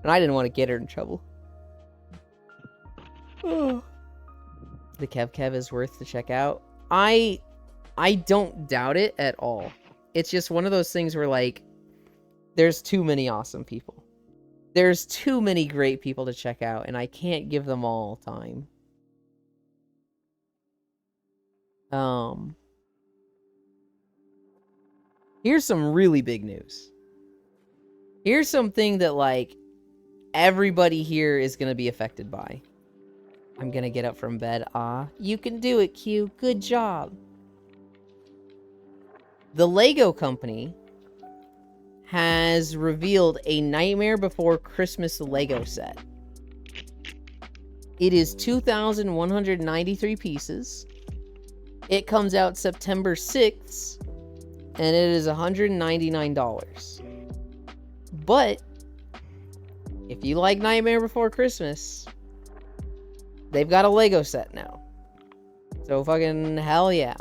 And I didn't want to get her in trouble. The Kev is worth to check out. I don't doubt it at all. It's just one of those things where like, there's too many awesome people. There's too many great people to check out, and I can't give them all time. Here's some really big news. Here's something that, like, everybody here is going to be affected by. I'm going to get up from bed. Ah, you can do it, Q. Good job. The Lego company has revealed a Nightmare Before Christmas Lego set. It is 2,193 pieces. It comes out September 6th, and it is $199. But if you like Nightmare Before Christmas, they've got a Lego set now. So fucking hell yeah.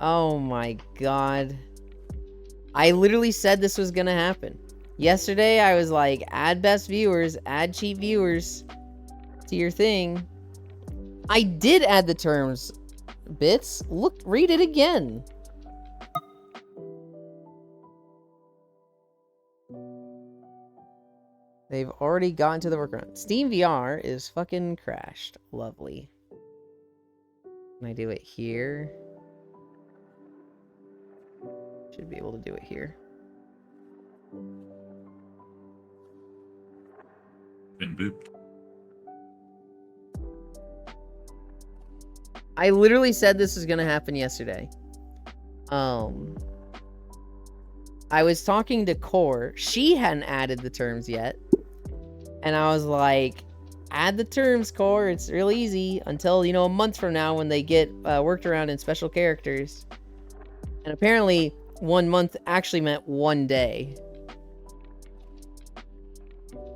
Oh my god. I literally said this was gonna happen. Yesterday, I was like, add best viewers, add cheap viewers to your thing. I did add the terms, Bits. Look, read it again. They've already gotten to the workaround. Steam VR is fucking crashed. Lovely. Can I do it here? Should be able to do it here. Been booped. I literally said this was gonna happen yesterday. I was talking to Core. She hadn't added the terms yet. And I was like, add the terms, Core. It's real easy until, you know, a month from now when they get worked around in special characters. And apparently 1 month actually meant 1 day.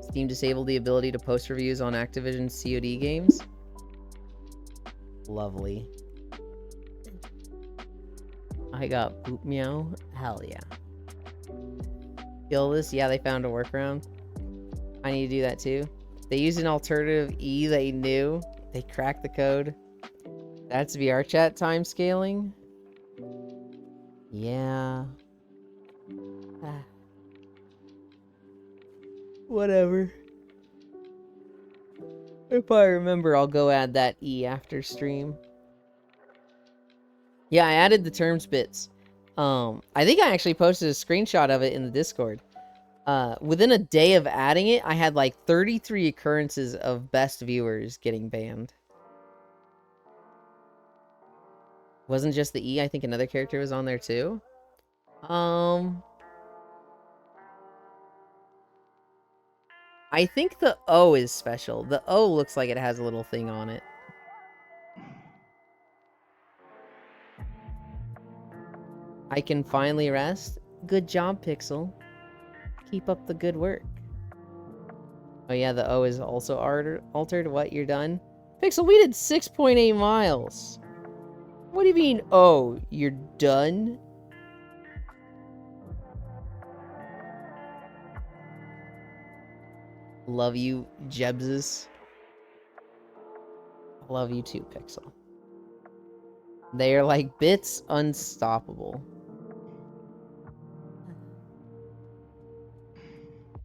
Steam disabled the ability to post reviews on Activision COD games. Lovely. I got Boop Meow. Hell yeah. Kill this? Yeah, they found a workaround. I need to do that too. They used an alternative E they knew. They cracked the code. That's VR chat time scaling. Yeah. Whatever. If I remember, I'll go add that E after stream. Yeah, I added the terms bits. I think I actually posted a screenshot of it in the Discord. Within a day of adding it, I had like 33 occurrences of best viewers getting banned. Wasn't just the E, I think another character was on there too. I think the O is special. The O looks like it has a little thing on it. I can finally rest. Good job, Pixel. Keep up the good work. Oh yeah, the O is also altered. What, you're done? Pixel, we did 6.8 miles. What do you mean, oh, you're done? Love you, Jebses. Love you too, Pixel. They are like bits unstoppable.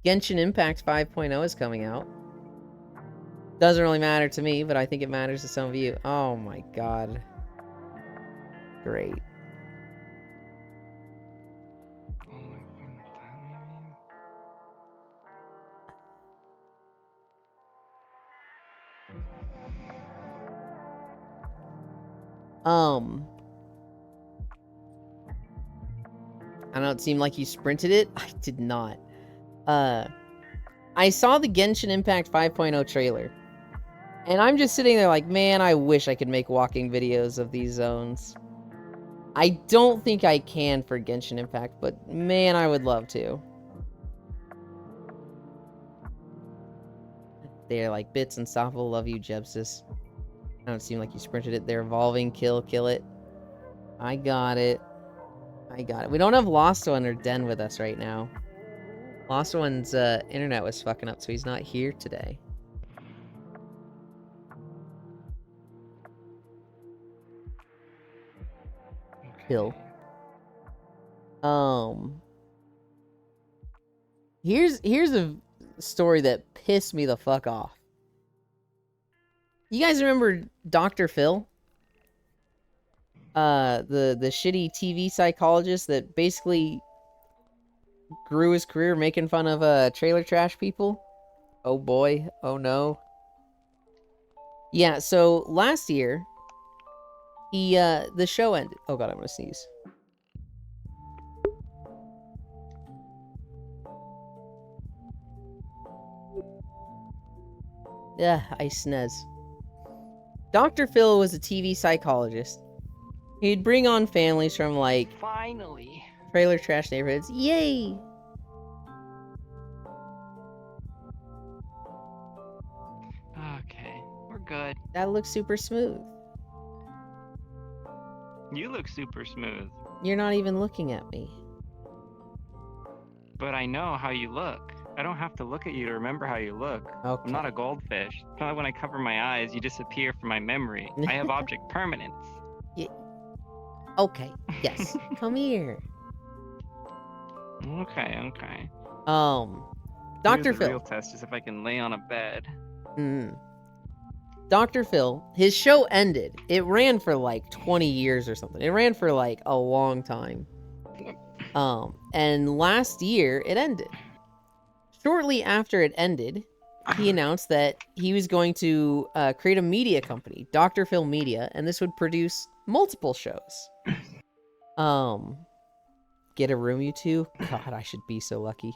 Genshin Impact 5.0 is coming out. Doesn't really matter to me, but I think it matters to some of you. Oh my god. Great. I know it seemed like you sprinted it. I did not. I saw the Genshin Impact 5.0 trailer. And I'm just sitting there like, man, I wish I could make walking videos of these zones. I don't think I can for Genshin Impact, but man, I would love to. They're like, Bits Unstoppable, love you, Jebsis. I don't seem like you sprinted it. They're evolving, kill it. I got it. We don't have Lost One or Den with us right now. Lost One's internet was fucking up, so he's not here today. Kill. Here's a story that pissed me the fuck off. You guys remember Dr. Phil? The shitty TV psychologist that basically grew his career making fun of trailer trash people? Oh boy, oh no. Yeah, so last year the show ended. Oh god, I'm gonna sneeze. Yeah, I sneeze. Dr. Phil was a TV psychologist. He'd bring on families from, like, Finally. trailer trash neighborhoods. Yay! Okay, we're good. That looks super smooth. You look super smooth, You're not even looking at me. but I know how you look. I don't have to look at you to remember how you look. Okay. I'm not a goldfish. It's not like when I cover my eyes, you disappear from my memory. I have object permanence. Okay, yes. Come here. Okay. Dr. Here's the Phil. real test is if I can lay on a bed. Dr. Phil, his show ended. It ran for like 20 years or something. It ran for like a long time. And last year it ended. Shortly after it ended, he announced that he was going to create a media company, Dr. Phil Media, and this would produce multiple shows. Get a room, you two? God, I should be so lucky.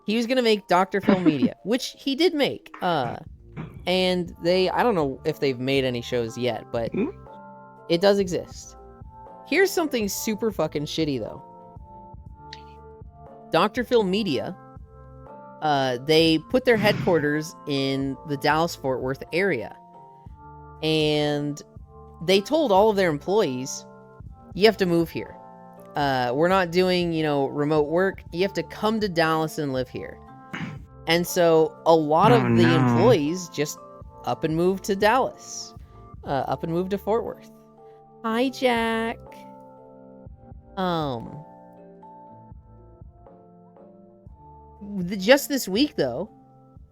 He was gonna make Dr. Phil Media, which he did make. And I don't know if they've made any shows yet, but it does exist. Here's something super fucking shitty though. Dr. Phil Media, they put their headquarters in the Dallas-Fort Worth area. And they told all of their employees, you have to move here. We're not doing, remote work. You have to come to Dallas and live here. And so a lot of the employees just up and moved to Dallas. Up and moved to Fort Worth. Hi, Jack. Just this week, though,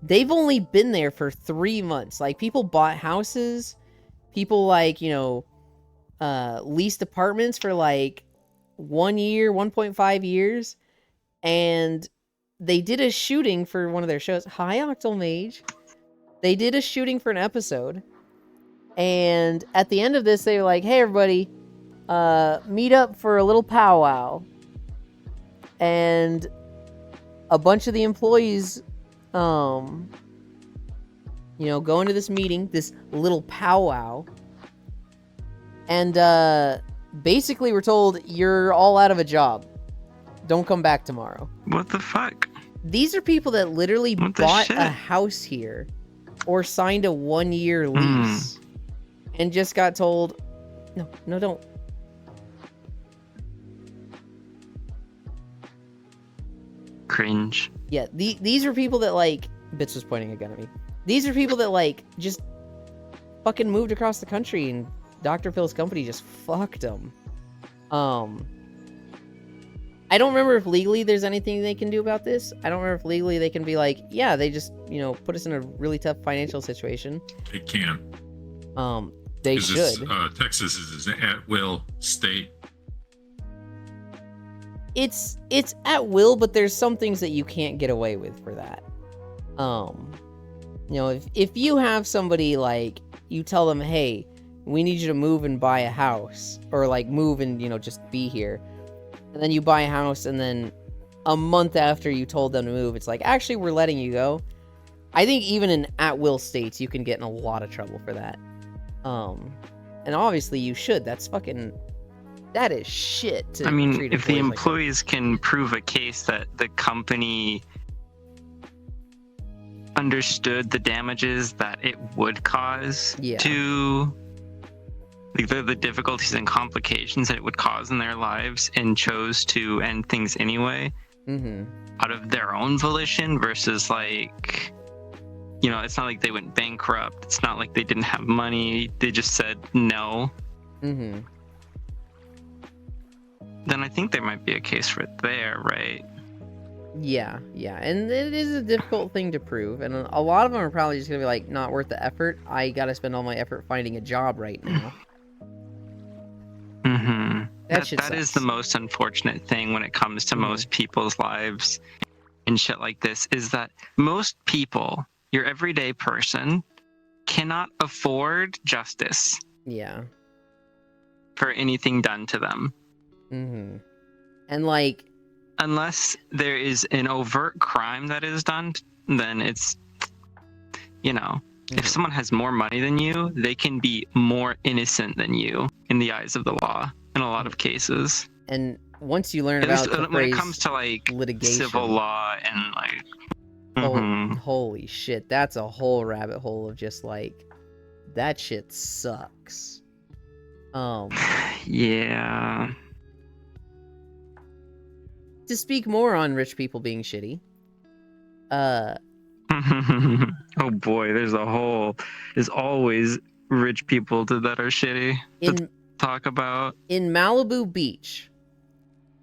they've only been there for 3 months. Like, people bought houses. People, leased apartments for, 1 year, 1.5 years. And they did a shooting for one of their shows. Hi, Octal Mage. They did a shooting for an episode. And at the end of this, they were like, hey, everybody, meet up for a little powwow. And a bunch of the employees, go into this meeting, this little powwow. And basically we're told, you're all out of a job. Don't come back tomorrow. What the fuck? These are people that literally bought a house here or signed a 1-year lease and just got told, no, don't. Cringe. Yeah, these are people that, Bits was pointing a gun at me. These are people that, just fucking moved across the country and Dr. Phil's company just fucked them. I don't remember if legally there's anything they can do about this. I don't remember if legally they can be like, yeah, they just, put us in a really tough financial situation. They can. They should. Texas is an at-will state. It's at will, but there's some things that you can't get away with for that. If you have somebody, you tell them, hey, we need you to move and buy a house, or move and just be here, and then you buy a house, and then a month after you told them to move, it's like, actually, we're letting you go. I think even in at-will states, you can get in a lot of trouble for that. And obviously you should. That is shit to I mean, treat if the employees like that. employees can prove a case that the company understood the damages that it would cause Yeah. to like the difficulties and complications that it would cause in their lives and chose to end things anyway Mm-hmm. out of their own volition versus like, you know, it's not like they went bankrupt. It's not like they didn't have money. They just said no. Mm-hmm. Then I think there might be a case for it there, right? Yeah, and it is a difficult thing to prove, and a lot of them are probably just gonna be like, not worth the effort. I gotta spend all my effort finding a job right now. Mm-hmm. That shit That is sucks. the most unfortunate thing when it comes to Mhm. most people's lives and shit like this is that most people, your everyday person, cannot afford justice Yeah. for anything done to them. Mm-hmm. And like, Unless there is an overt crime that is done, then it's, you know, if Mhm. someone has more money than you, they can be more innocent than you in the eyes of the law in a lot of cases. and once you learn At least about the when it phrase comes to like litigation, civil law and like hol- holy shit, that's a whole rabbit hole of just like, that shit sucks. Yeah. To speak more on rich people being shitty, Oh boy, there's always rich people that are shitty to in talk about. in Malibu Beach,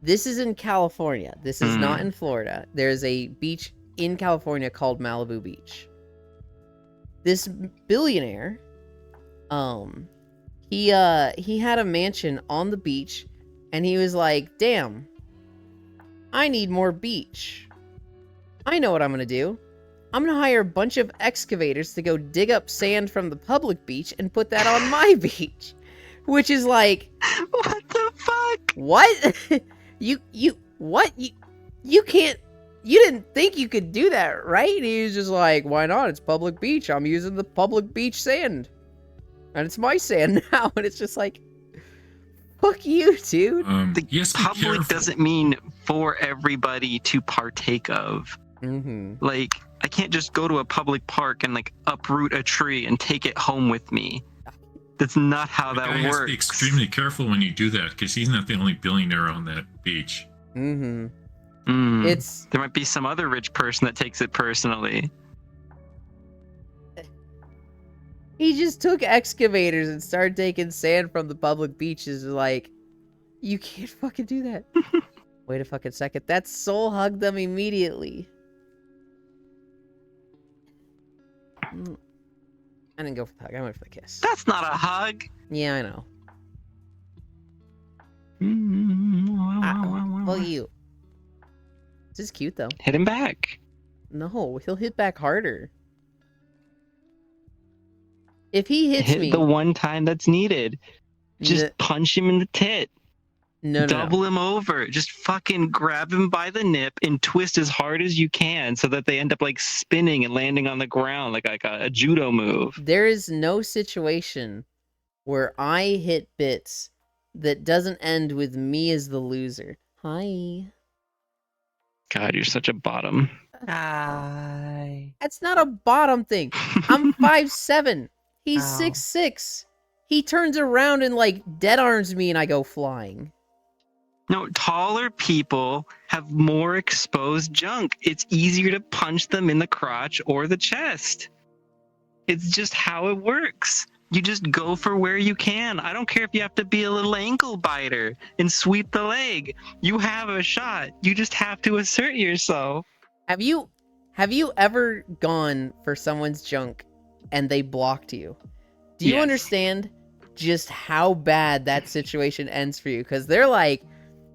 this is in California. This is not in Florida. There's a beach in California called Malibu Beach. This billionaire, he had a mansion on the beach, and he was like, "Damn, I need more beach. I know what I'm gonna do. I'm gonna hire a bunch of excavators to go dig up sand from the public beach and put that on my beach," which is like, What the fuck? what? What? You can't, you didn't think you could do that, right? And he was just like, why not? It's public beach. I'm using the public beach sand. And it's my sand now. And it's just like, fuck you, dude. The Yes, be public careful. doesn't mean for everybody to partake of. Mm-hmm. Like, I can't just go to a public park and like uproot a tree and take it home with me. That's not how The that guy has to works. be extremely careful when you do that because he's not the only billionaire on that beach. Mm-hmm. Mm. It's, There might be some other rich person that takes it personally. he just took excavators and started taking sand from the public beaches. Like, you can't fucking do that. Wait a fucking second. That soul hugged them immediately. I didn't go for the hug. I went for the kiss. That's not a hug. Yeah, I know. Hit Fuck you. This is cute, though. him back. No, he'll hit back harder. If he hits Hit me... the one time that's needed. Just punch him in the tit. No. Double him over. Just fucking grab him by the nip and twist as hard as you can so that they end up like spinning and landing on the ground like a judo move. There is no situation where I hit bits that doesn't end with me as the loser. Hi. God, you're such a bottom. Hi. That's not a bottom thing. I'm 5'7". He's Ow. 6'6". He turns around and like dead arms me and I go flying. No, taller people have more exposed junk. It's easier to punch them in the crotch or the chest. It's just how it works. You just go for where you can. I don't care if you have to be a little ankle biter and sweep the leg. You have a shot. You just have to assert yourself. Have you ever gone for someone's junk and they blocked you? Do you Yes. understand just how bad that situation ends for you? Because they're like,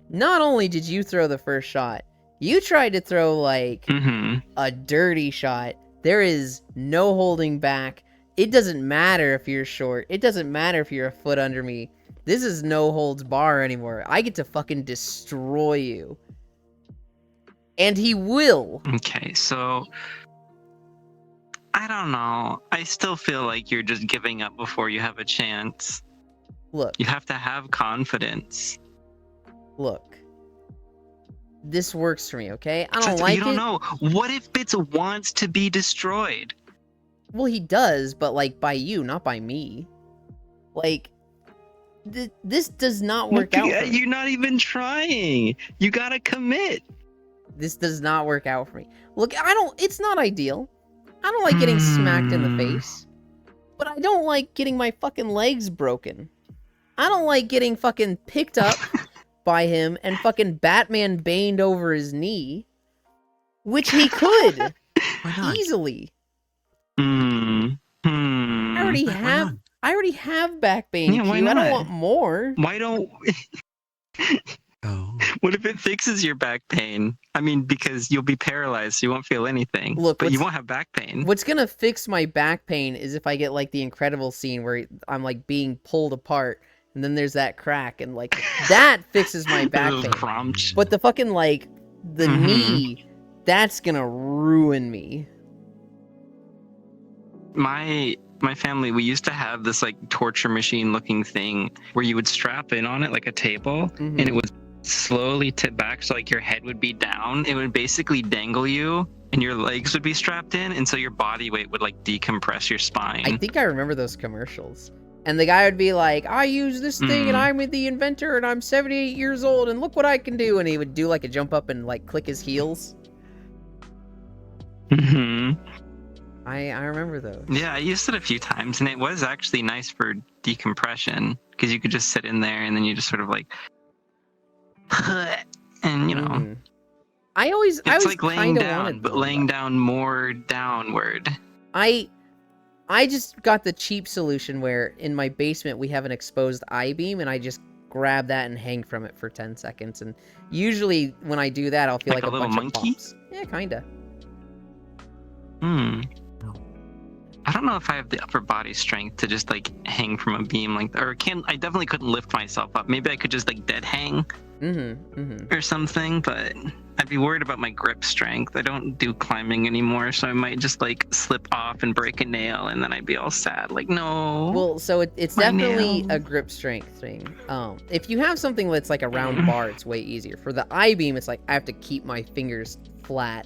not only did you throw the first shot, you tried to throw like Mm-hmm. a dirty shot. There is no holding back. It doesn't matter if you're short. It doesn't matter if you're a foot under me. This is no holds bar anymore. I get to fucking destroy you. And he will. Okay, so I don't know. I still feel like you're just giving up before you have a chance. Look, You have to have confidence. look. This works for me, okay? I So don't like you don't it. know. What if Bits wants to be destroyed? Well, he does, but like by you, not by me. Like, this does not work out. For me. You're not even trying. You gotta commit. This does not work out for me. Look, it's not ideal. I don't like getting smacked in the face. But I don't like getting my fucking legs broken. I don't like getting fucking picked up by him and fucking Batman baned over his knee. Which he could. Why not? Easily. Hmm. I already Why have not? I already have back pain. Yeah, why Q. I don't not? want more. Why don't... Oh. What if it fixes your back pain? I mean, because you'll be paralyzed, so you won't feel anything. Look, but you what's- won't have back pain. What's gonna fix my back pain is if I get like the Incredible scene where I'm like being pulled apart and then there's that crack and like that fixes my back Little pain. crunch. But the fucking like the Mhm. knee, that's gonna ruin me. My family, we used to have this like torture machine looking thing where you would strap in on it like a table Mhm. and it would slowly tip back, so like your head would be down. It would basically dangle you and your legs would be strapped in, and so your body weight would like decompress your spine. I think I remember those commercials. And the guy would be like, I use this thing and I'm the inventor and I'm 78 years old and look what I can do. And he would do like a jump up and like click his heels. Hmm. I remember those. Yeah, I used it a few times, and it was actually nice for decompression because you could just sit in there and then you just sort of like, and you know, Mhm. I always it's like laying kinda down, wanted but more, laying though. down more downward. I just got the cheap solution where in my basement we have an exposed I-beam and I just grab that and hang from it for 10 seconds. And usually when I do that, I'll feel Like like, a a little bunch monkey? of pops. Yeah, kinda. Hmm. I don't know if I have the upper body strength to just like hang from a beam like that, or I definitely couldn't lift myself up. Maybe I could just like dead hang or something, but I'd be worried about my grip strength. I don't do climbing anymore, so I might just like slip off and break a nail, and then I'd be all sad, like no. Well, so it's My definitely nail. a grip strength thing. If you have something that's like a round bar, it's way easier. For the I-beam, it's like I have to keep my fingers flat.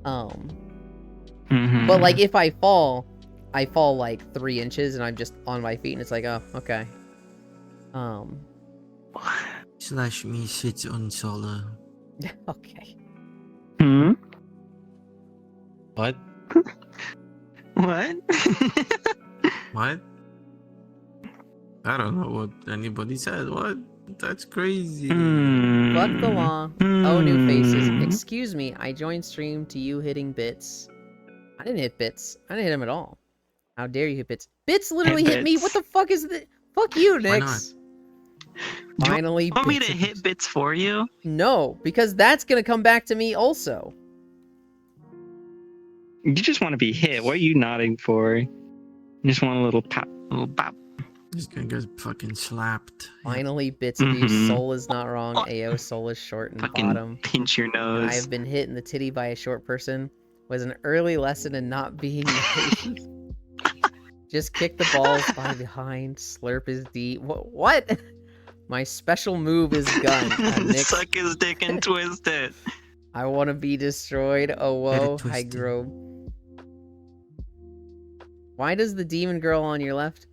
Mhm. But like if I fall like 3 inches and I'm just on my feet and it's like, oh, okay. Slash me sits on solo. Okay. Hmm? What? What? What? I don't know what anybody said. What? That's crazy. Fuck the law. Oh, new faces. Hmm. Excuse me, I joined stream to you hitting Bits. I didn't hit Bits. I didn't hit him at all. How dare you hit Bits? Bits literally hit me. Bits. What the fuck is this? Fuck you, Why Nix. Do you Finally, want me to Bits- hit Bits for you? No, because that's gonna come back to me also. You just want to be hit. What are you nodding for? You just want a little pop, little bop. Just gonna get fucking slapped. Finally, Bits of you. Mhm. Soul is not wrong. AO Soul is short and Fucking bottom. pinch your nose. I have been hit in the titty by a short person. Was an early lesson in not being impatient. Just kick the balls by behind. Slurp is deep. What? My special move is gun. Nix, Suck his dick and twist it. I want to be destroyed. Oh, whoa. Hi, twisted. Grove. Why does the demon girl on your left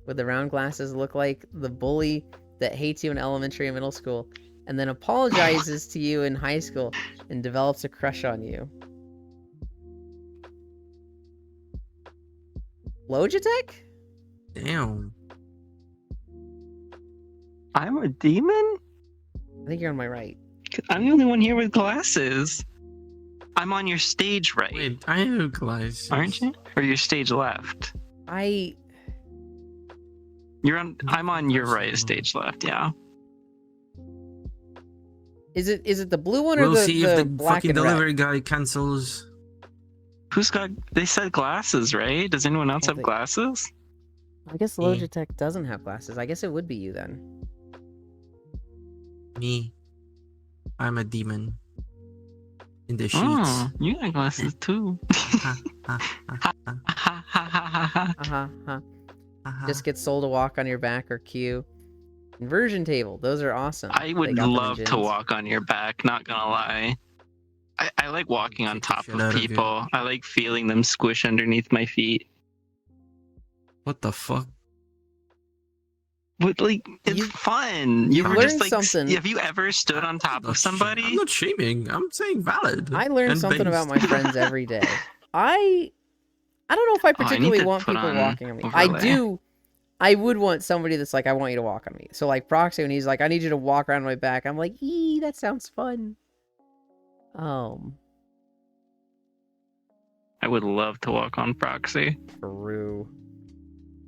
with the round glasses look like the bully that hates you in elementary and middle school and then apologizes to you in high school and develops a crush on you? Logitech? Damn. I'm a demon? I think you're on my right. I'm the only one here with glasses. I'm on your stage right, Wait, I have glasses. aren't you? Or your stage left? I I'm on your right, stage left. Yeah. is it the blue one or We'll the, see the if the black fucking and red? delivery guy cancels. Who's got? They said glasses, right? Does anyone else I have think- glasses? I guess Logitech doesn't have glasses. I guess it would be you then. Me. I'm a demon. In the sheets. Oh, you got glasses too. Ha, ha, ha, ha, Ha, ha, ha, ha, ha. Uh-huh, huh. ha, ha. Just get Soul to walk on your back or Q. Inversion table. Those are awesome. I They would got them in love to gyms. walk on your back, not gonna lie. I like walking on Kick the top shit of out of you. people. I like feeling them squish underneath my feet. What the fuck? But like, it's You- fun. You you've ever learned just like, something. have you ever stood on top of somebody? I'm not shaming. I'm saying valid. I learn and something about my based. friends every day. I don't know if I Oh, I need particularly to want put people on walking on me. I overlay. do. I would want somebody that's like, I want you to walk on me. So like Proxy, when he's like, I need you to walk around my back, I'm like, that sounds fun. I would love to walk on Proxy. Peru.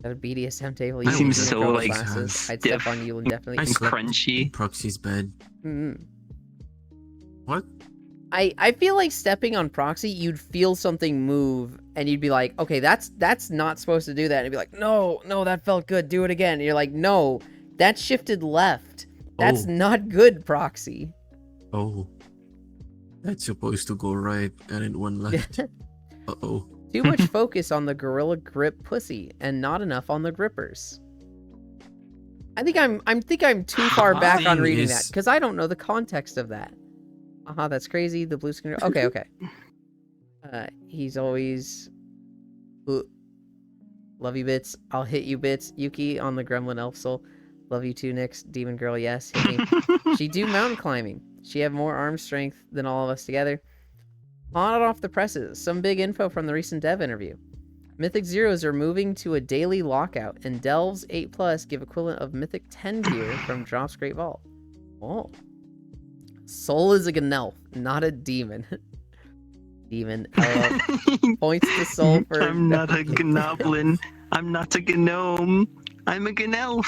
That a BDSM table? It You seems would so, girl like, classes. I'd stiff step on you and I definitely. slept crunchy. in Proxy's bed. Mm. What? I feel like stepping on Proxy, you'd feel something move, and you'd be like, okay, that's not supposed to do that. And you'd be like, no, that felt good. Do it again. And you're like, no, that shifted left. That's Oh. not good, Proxy. Oh. That's supposed to go right, and it went left. Uh-oh. Too much focus on the Gorilla Grip pussy, and not enough on the grippers. I think I'm too far back on Thing reading is- that because I don't know the context of that. That's crazy. The blue screen. Okay. He's always. Love you, bits. I'll hit you, bits. Yuki on the Gremlin Elf Soul. Love you too, Nyx. Demon Girl, yes. Hit me. She do mountain climbing. She have more arm strength than all of us together. Hot off the presses. Some big info from the recent dev interview. Mythic Zeros are moving to a daily lockout, and Delves 8+ give equivalent of Mythic 10 gear from Drop's Great Vault. Oh. Soul is a Gnelf, not a demon. Demon. Points to Soul for... I'm not a goblin. I'm not a gnome. I'm a gnelf.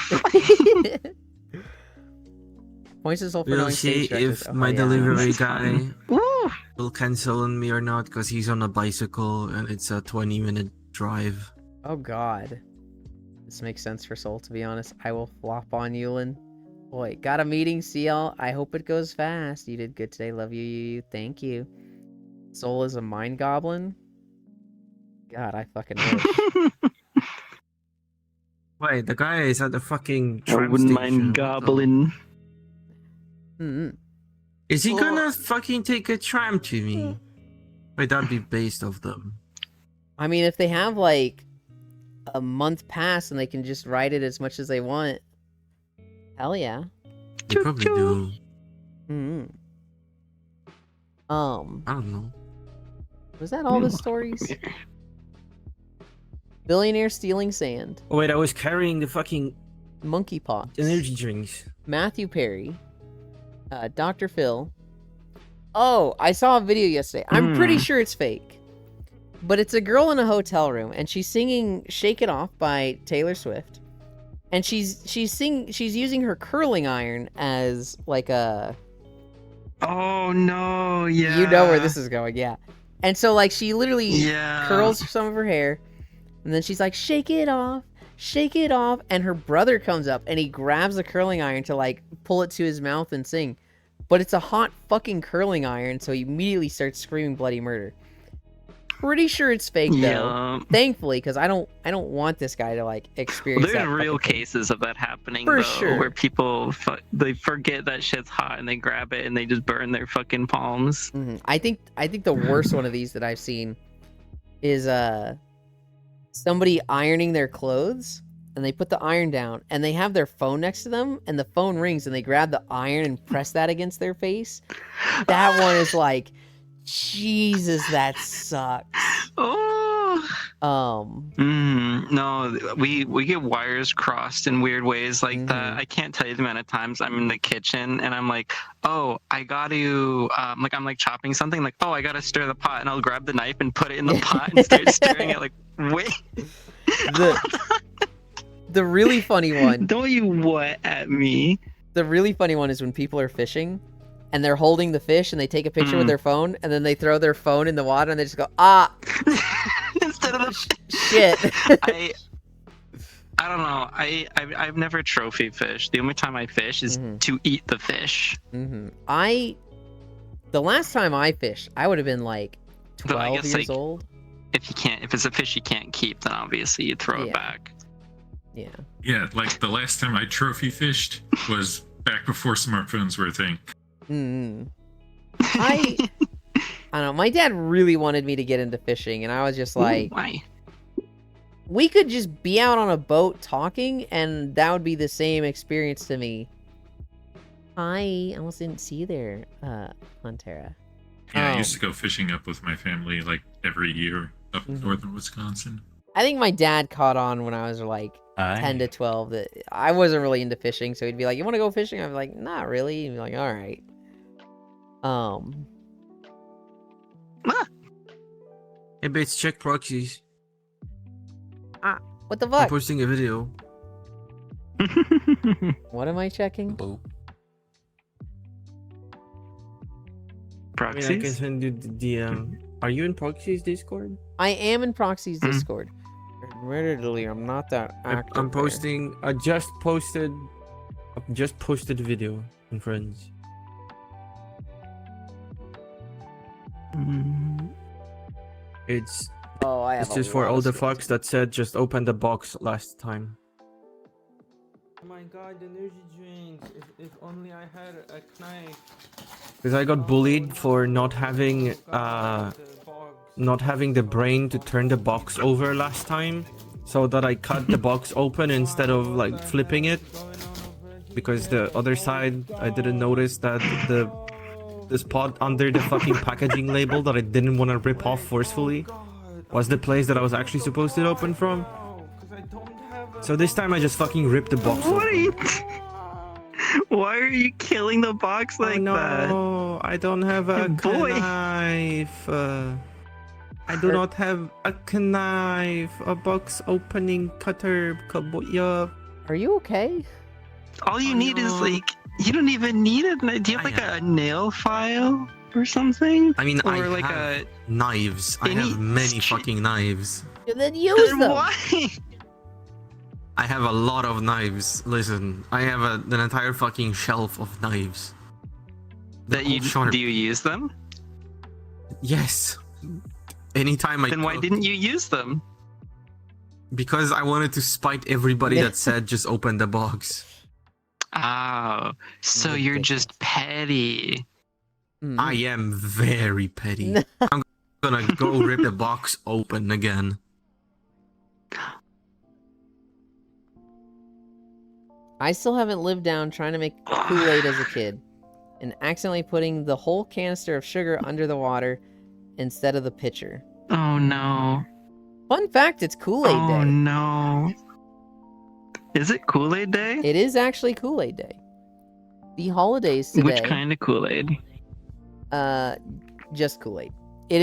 Points to Soul for We'll knowing see stage directions. if Oh, my yeah. delivery That's guy fun. Woo! will cancel on me or not, because he's on a bicycle and it's a 20-minute drive. Oh god. This makes sense for Soul, to be honest. I will flop on Yulin. Boy, got a meeting, see y'all. I hope it goes fast. You did good today. Love you. Thank you. Soul is a mind goblin? God, I fucking wish. Wait, the guy is at the fucking I tram wouldn't station. mind What the- goblin. Mm-mm. Is he gonna fucking take a tram to me? Wait, that'd be based off them. I mean, if they have, like, a month pass and they can just ride it as much as they want, hell yeah. They probably do. Mm-hmm. I don't know. Was that all the stories? Billionaire stealing sand. Oh wait, I was carrying the fucking Monkeypox. energy drinks. Matthew Perry. Dr. Phil. Oh, I saw a video yesterday. I'm pretty sure it's fake. But it's a girl in a hotel room and she's singing Shake It Off by Taylor Swift. And she's using her curling iron as like a Oh no, yeah. you know where this is going, yeah. And so like she literally Yeah. curls some of her hair and then she's like shake it off, and her brother comes up and he grabs the curling iron to like pull it to his mouth and sing. But it's a hot fucking curling iron, so he immediately starts screaming bloody murder. Pretty sure it's fake though. Yeah. Thankfully, because I don't want this guy to like experience There's that real fucking thing. cases of that happening For though, sure. where people they forget that shit's hot and they grab it and they just burn their fucking palms. Mhm. I think the worst one of these that I've seen is somebody ironing their clothes and they put the iron down and they have their phone next to them and the phone rings and they grab the iron and press that against their face. That one is like, Jesus, that sucks. Oh. No, we get wires crossed in weird ways like that. I can't tell you the amount of times I'm in the kitchen and I'm like, oh, I got to I'm like chopping something, like, oh, I gotta stir the pot, and I'll grab the knife and put it in the pot and start stirring it. Like, wait, The really funny one. don't you what at me? The really funny one is when people are fishing and they're holding the fish and they take a picture with their phone and then they throw their phone in the water and they just go, ah, Instead of the shit. I don't know. I've never trophy fished. The only time I fish is Mhm. to eat the fish. The last time I fished, I would have been like Though I 12 guess, years like, old. If it's a fish you can't keep, then obviously you throw Yeah. it back. Yeah. Yeah, like the last time I trophy fished was back before smartphones were a thing. Mm. I don't know. My dad really wanted me to get into fishing, and I was just like, Ooh, why? we could just be out on a boat talking, and that would be the same experience to me. Hi, I almost didn't see you there, Montera. Yeah, I Oh. used to go fishing up with my family like every year up in Mhm. northern Wisconsin. I think my dad caught on when I was like 10 to 12 that I wasn't really into fishing, so he'd be like, "You want to go fishing?" I'd be like, "Not really." He'd be like, "All right." Hey, Bates, check proxies. What the I'm fuck? posting a video. What am I checking? Boop. I mean, I can Proxies? send you are you in proxies Discord? I am in Proxy's Hmm. Discord. Admittedly, I'm not that active. I'm there. posting. I just posted video in Friends. It's Oh, I have. it's just a for lot all of the screens. fucks that said just open the box last time. Oh my god, the energy drinks. If only I had a knife. Because I got bullied for not having the brain to turn the box over last time, so that I cut the box open instead of like flipping it. Because the other side, I didn't notice that the spot under the fucking packaging label that I didn't want to rip off forcefully was the place that I was actually supposed to open from. So this time I just fucking ripped the box What are open. you? Why are you killing the box like oh that? no, I don't have a Boy. knife. I do not have a knife. A box opening cutter. Kabuya. Are you okay? All you Oh, need is no. like you don't even need it. Do you have I like have- a nail file or something? I mean, Or I like have knives. I any have many stri- fucking knives. Then use Then them. why? I have a lot of knives. Listen, I have an entire fucking shelf of knives. They're That you all sharp. do you use them? Yes. Anytime I Then why cook, didn't you use them? because I wanted to spite everybody that said just open the box. Oh, so you're just petty. Mhm. I am very petty. I'm gonna go rip the box open again. I still haven't lived down trying to make Kool-Aid as a kid and accidentally putting the whole canister of sugar under the water instead of the pitcher. Oh no. Fun fact, it's Kool-Aid Oh Day. no. Is it Kool-Aid Day? It is actually Kool-Aid Day. The holidays today. Which kind of Kool-Aid? Just Kool-Aid. It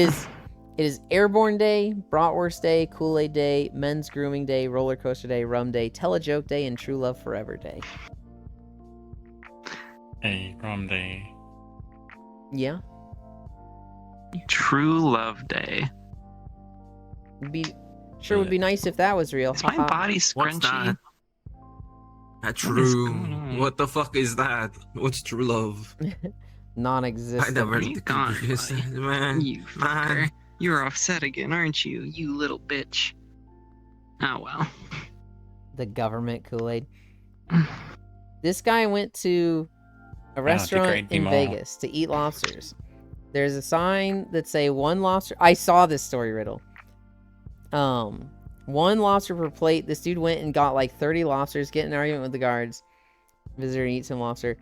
is Airborne Day, Bratwurst Day, Kool-Aid Day, Men's Grooming Day, Roller Coaster Day, Rum Day, Tell a Joke Day, and True Love Forever Day. Hey, Rum Day. Yeah. True Love Day. Would be nice if that was real. Is my Haha. body What's scrunchy? that? What is True. going on? What the fuck is that? What's true love? I Non-existent. never He's gone, understood, man. You fucker. You're offset again, aren't you? You little bitch. Oh well. The government Kool-Aid. This guy went to a restaurant degrade in them all. Vegas to eat lobsters. There's a sign that say one lobster. I saw this story, Riddle. One lobster per plate. This dude went and got like 30 lobsters, get in an argument with the guards. Visitor eats some lobster.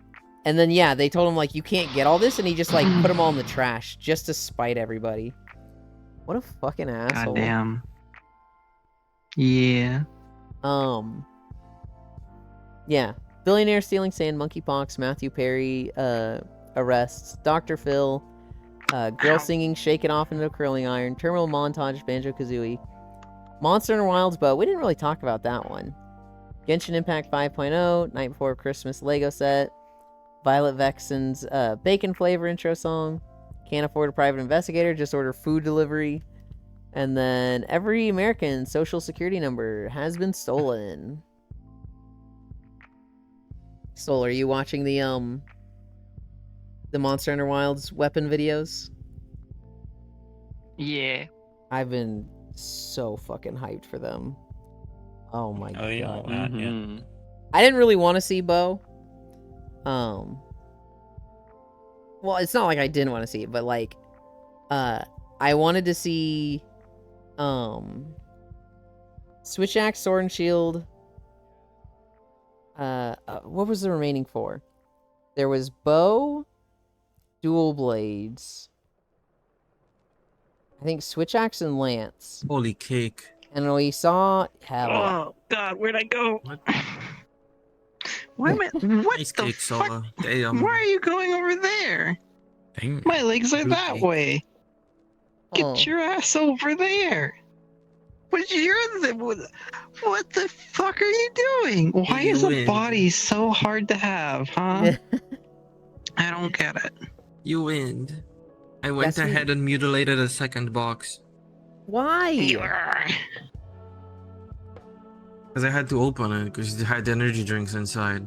And then, yeah, they told him, like, you can't get all this, and he just, like, put them all in the trash just to spite everybody. What a fucking asshole. Goddamn. Yeah. Yeah. Billionaire stealing sand, monkeypox, Matthew Perry, arrests, Dr. Phil, girl singing Shake It Off into a curling iron, terminal montage, Banjo-Kazooie, Monster Hunter Wilds Boat. We didn't really talk about that one. Genshin Impact 5.0, Night Before Christmas Lego set, Violet Vexen's bacon flavor intro song, can't afford a private investigator, just order food delivery, And then every American social security number has been stolen. Soul, are you watching the Monster Hunter Wilds weapon videos? Yeah. I've been so fucking hyped for them. Oh my Oh, yeah, god. wow. Yeah. Mhm. I didn't really want to see Bo. Well, it's not like I didn't want to see it, but like I wanted to see Switch Axe, Sword and Shield. What was the remaining four? There was Bow, Dual Blades, I think Switch Axe and Lance. Holy cake. And we saw hell. Oh God, where'd I go? What? Why am I? What Nice the cake, fuck? Sola. Damn. Why are you going over there? Dang. My legs are Good that cake. way. Get Oh. your ass over there. What the fuck are you doing? Why You is a win. body so hard to have, huh? I don't get it. You win. I went That's me. ahead and mutilated a second box. Why? Because I had to open it because it had energy drinks inside.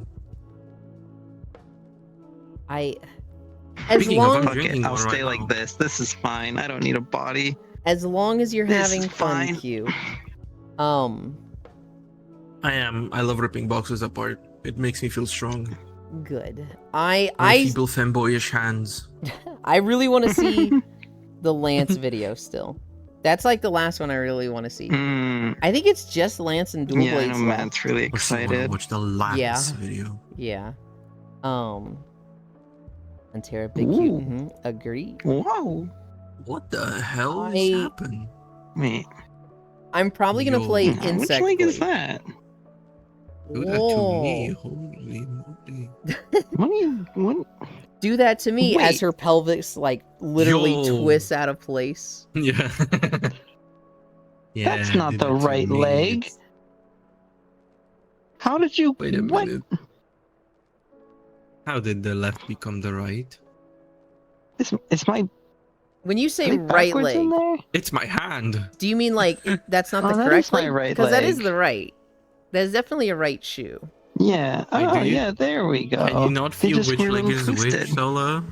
As Speaking of, long I'm Fuck drinking it, I'll one stay right like now. this. This is fine. I don't need a body. as long as you're This having is fun, fine. Q. I am. I love ripping boxes apart. It makes me feel strong. Good. My I feeble femboyish hands. I really want to see the Lance video still. That's like the last one I really want to see. Mm, I think it's just Lance and Dual yeah, I Blades know left. Matt's really Or so I wanna excited. watch the last Yeah. video. Yeah. And Terra Big Ooh. Cute. Agree. Whoa. What the hell I- is happening? Wait, I'm probably gonna Yo. play which Insect link is Blade. that? Do that to me. Whoa. Holy moly. What are you? What? Do that to me as Wait. her pelvis like literally Yo. twists out of place. Yeah. Yeah, That's not do the that to right me. leg. How did you? Wait a what? minute. How did the left become the right? Is my When you say leg right backwards in leg, there? It's my hand. do you mean like that's not Oh, the that correct is my leg? right Because that is leg. the right. That is definitely a right shoe. Yeah. Wait, Oh, do you- yeah. There we go. Can you not They feel just which were a leg little is which, twisted. Sola?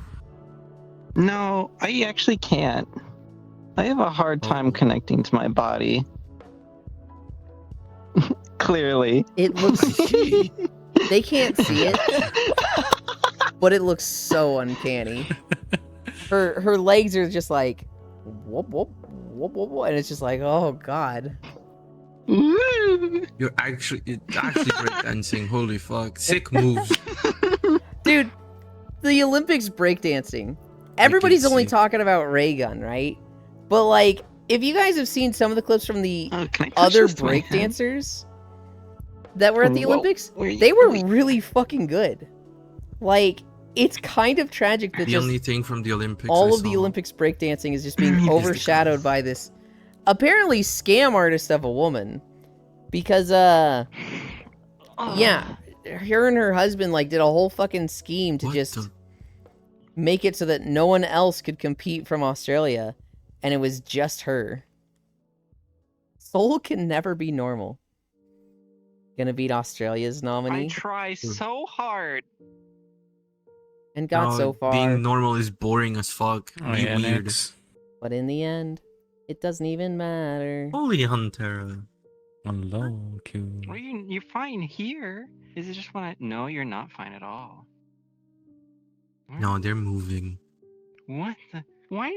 No, I actually can't. I have a hard time Oh. connecting to my body. Clearly. It I looks see. they can't see it, but it looks so uncanny. Her legs are just like whoop whoop whoop whoop, whoop and it's just like, oh god. Woo! It's actually breakdancing. Holy fuck. Sick moves. Dude, the Olympics breakdancing. Everybody's only see. talking about Ray Gun, right? But like, if you guys have seen some of the clips from the Oh, can I touch other this with my hand? breakdancers that were at the Whoa. Olympics, Where you- they were wait. really fucking good. Like, it's kind of tragic that The just only thing from the Olympics all I of the saw. Olympics breakdancing is just Is being the overshadowed girls. by this apparently scam artist of a woman. Because Oh. yeah, her and her husband like did a whole fucking scheme to What just the- make it so that no one else could compete from Australia, and it was just her. Soul can never be normal. Gonna beat Australia's I nominee try so hard. and got No, so far, Being normal is boring as fuck. Oh, Be yeah, weird. next. but in the end, it doesn't even matter. Holy Hunter. Hello, Q. Well, you're fine here. Is it just when I? No, you're not fine at all. No, they're moving. What the? Why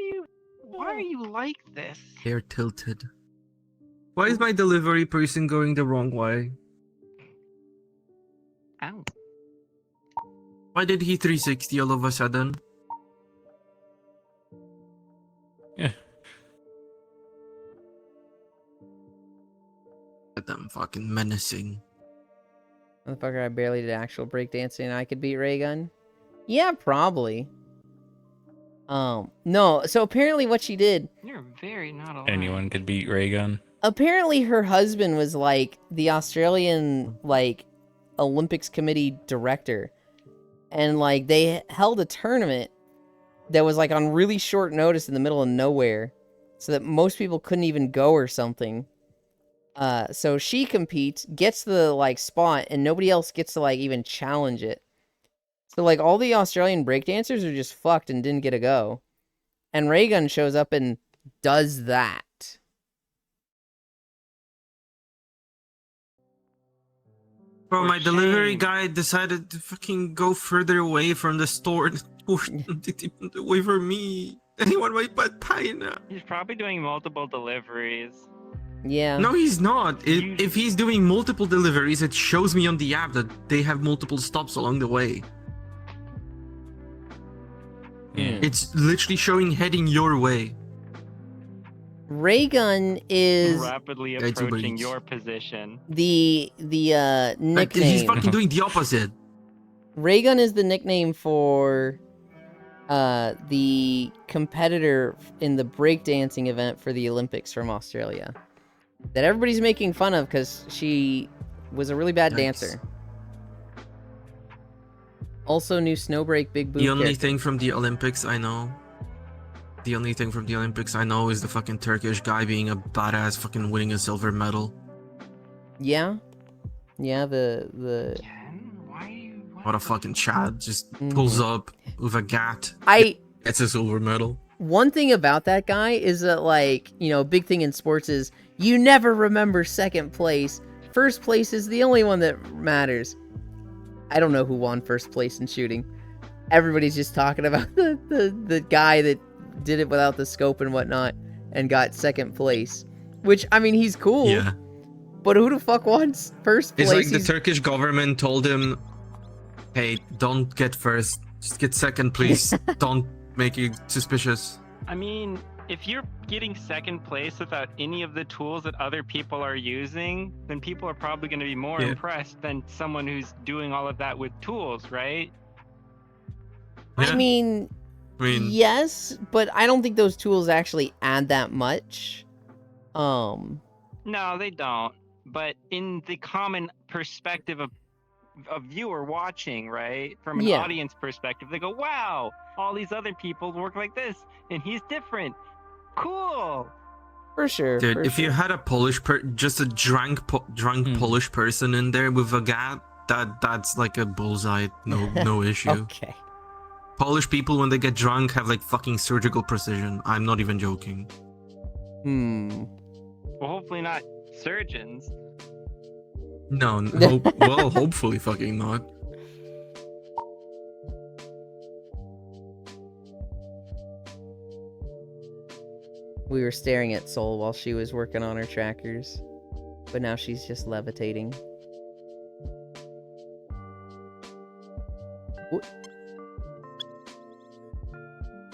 are you like this? They're tilted. Why is my delivery person going the wrong way? Ow. Why did he 360 all of a sudden? Yeah. But I'm fucking menacing. Motherfucker, I barely did actual breakdancing and I could beat Raygun? Yeah, probably. No, so apparently what she did, You're very not alive. Anyone could beat Raygun. apparently her husband was like the Australian, like, Olympics committee director. And like, they held a tournament that was like on really short notice in the middle of nowhere. so that most people couldn't even go or something. So she competes, gets the like spot, and nobody else gets to like even challenge it. So like all the Australian breakdancers are just fucked and didn't get a go. And Raygun shows up and does that. Bro, For my delivery shame. guy decided to fucking go further away from the store and pushed away from me. Anyone might buy pie now. He's probably doing multiple deliveries. Yeah. No, he's not. If he's doing multiple deliveries, it shows me on the app that they have multiple stops along the way. Yeah. It's literally showing heading your way. Raygun is Rapidly Guide to approaching Breach. your position. the He's nickname. fucking doing the opposite. Raygun is the nickname for the competitor in the breakdancing event for the Olympics from Australia. That everybody's making fun of because she was a really bad Yikes. dancer. Also, new Snowbreak Big Boob The only character. thing from the Olympics I know. The only thing from the Olympics I know is the fucking Turkish guy being a badass, fucking winning a silver medal. Yeah, the Ken? Why? What a fucking Chad just pulls up with a gat, gets a silver medal. One thing about that guy is that, like, you know, a big thing in sports is you never remember second place. First place is the only one that matters. I don't know who won first place in shooting. Everybody's just talking about the guy that did it without the scope and whatnot and got second place. Which, I mean, he's cool. Yeah. But who the fuck wants first place? It's like the He's- Turkish government told him, hey, don't get first. Just get second, please. Don't make you suspicious. I mean, if you're getting second place without any of the tools that other people are using, then people are probably going to be more Yeah. impressed than someone who's doing all of that with tools, right? I Yeah. mean, yes, but I don't think those tools actually add that much. No, they don't. But in the common perspective of a viewer watching, right? From an Yeah. audience perspective, they go, wow, all these other people work like this, and he's different. Cool. For sure. Dude, for if you sure. had a just a drunk Polish person in there with a gat, that's like a bullseye. No issue. Okay. Polish people, when they get drunk, have like fucking surgical precision. I'm not even joking. Well, hopefully not surgeons. No, well, hopefully fucking not. We were staring at Soul while she was working on her trackers, but now she's just levitating. What?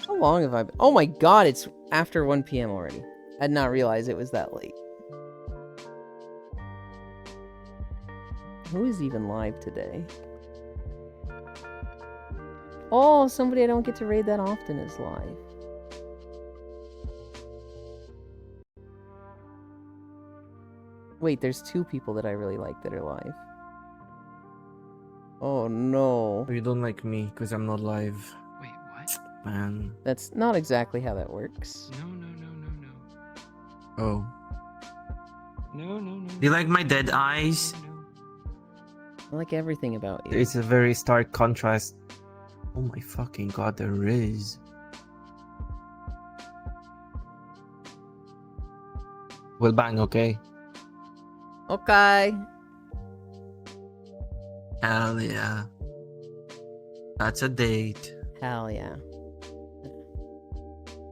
How long have I been? Oh my god, it's after 1 p.m. already. I did not realize it was that late. Who is even live today? Oh, somebody I don't get to raid that often is live. Wait, there's 2 people that I really like that are live. Oh no. You don't like me because I'm not live, Wait, what? man. That's not exactly how that works. No, no, no, no, no. Oh. No. Do you like my dead eyes? I like everything about you. It's a very stark contrast. Oh my fucking god, there is. We'll bang, okay? Okay. Hell yeah. That's a date. Hell yeah.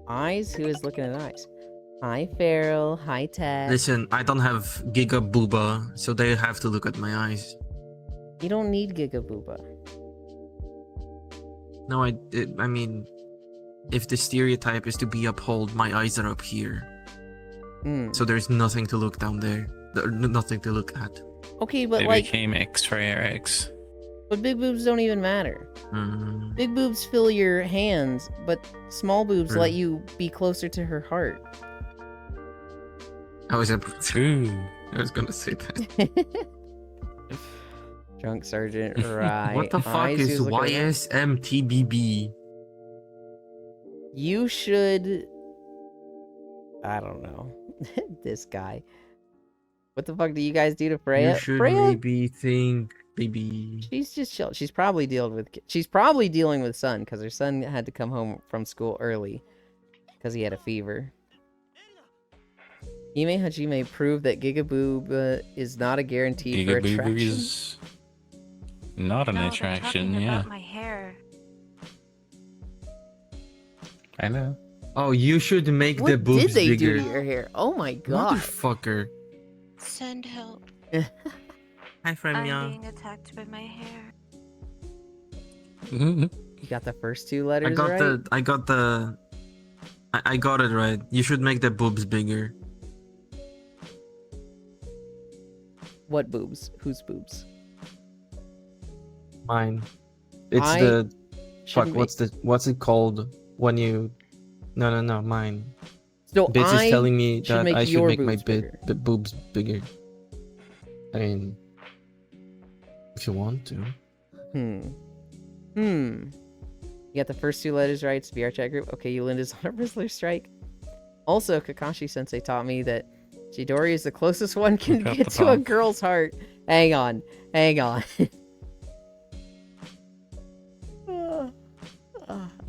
Eyes? Who is looking at eyes? Hi, Feral. Hi, Ted. Listen, I don't have Giga Booba, so they have to look at my eyes. You don't need Gigabooba. No, I mean, if the stereotype is to be upheld, my eyes are up here. So there's nothing to look down there. Nothing to look at. Okay, but They like, became X-ray X. but big boobs don't even matter. Mm. Big boobs fill your hands, but small boobs True. let you be closer to her heart. I was True. gonna say that. Drunk Sergeant, right. What the fuck Eyes, is who's looking at- YSMTBB? You should I don't know. This guy. What the fuck do you guys do to Freya? You should Freya, maybe think, maybe. she's just chill. She's probably dealing with Sun because her son had to come home from school early because he had a fever. Hime Hajime proved that Gigaboob is not a guarantee for Gigaboo attraction. is not an No, they're attraction, talking yeah. about my hair. I know. Oh, you should make the What boobs did they bigger. do to your hair? Oh my god. Motherfucker. Send help. Hi, I'm Fremya. being attacked by my hair. You got the first two letters right? I got it right. You should make the boobs bigger. What boobs? Whose boobs? Mine. It's I the fuck. shouldn't What's it called when you? No, mine. So Bits I is telling me should that make I should your make my boobs bigger. boobs bigger. I mean, if you want to. You got the first two letters right. It's VR chat group. Okay, Yulinda's on a Rizzler strike. Also, Kakashi Sensei taught me that Chidori is the closest one can Cut get the to a bomb. girl's heart. Hang on.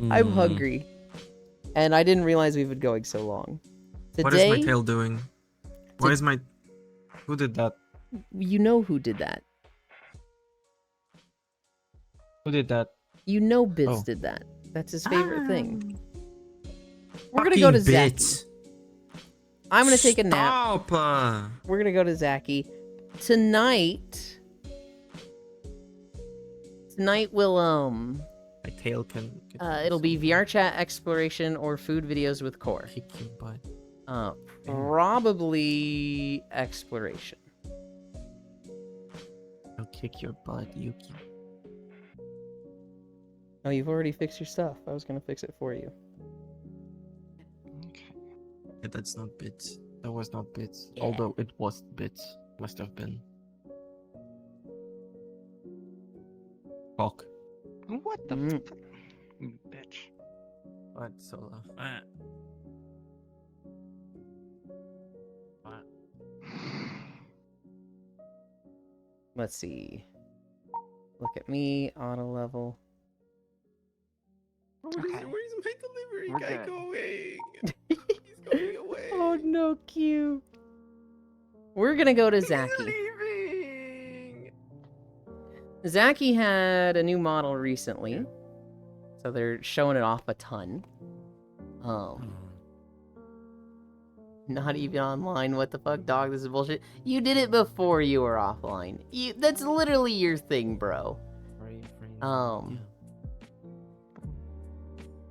I'm Hmm. hungry. And I didn't realize we've been going so long. What is my Today, tail doing? Why is my? Who did that? you know who did that. Who did that? You know Bits Oh. did that. That's his favorite thing. We're gonna go to Fucking Zaki. Bits. I'm gonna take a nap. Stop! We're gonna go to Zaki. Tonight we'll My tail can. it'll be VR chat exploration or food videos with Core. Kick your butt. Probably exploration. I'll kick your butt, Yuki. Oh, you've already fixed your stuff. I was gonna fix it for you. Yeah, that's not bits. That was not bits. Yeah. Although it was bits. Must have been. Fuck. What the Mm. fuck? You bitch. What, Sola? Let's see. Look at me, auto level. Where's Okay. my delivery We're good. going? He's going away. Oh no, Q. We're gonna go to Zaki. leaving. Zaki had a new model recently, so they're showing it off a ton. Not even online. What the fuck, dog? This is bullshit. You did it before you were offline. That's literally your thing, bro.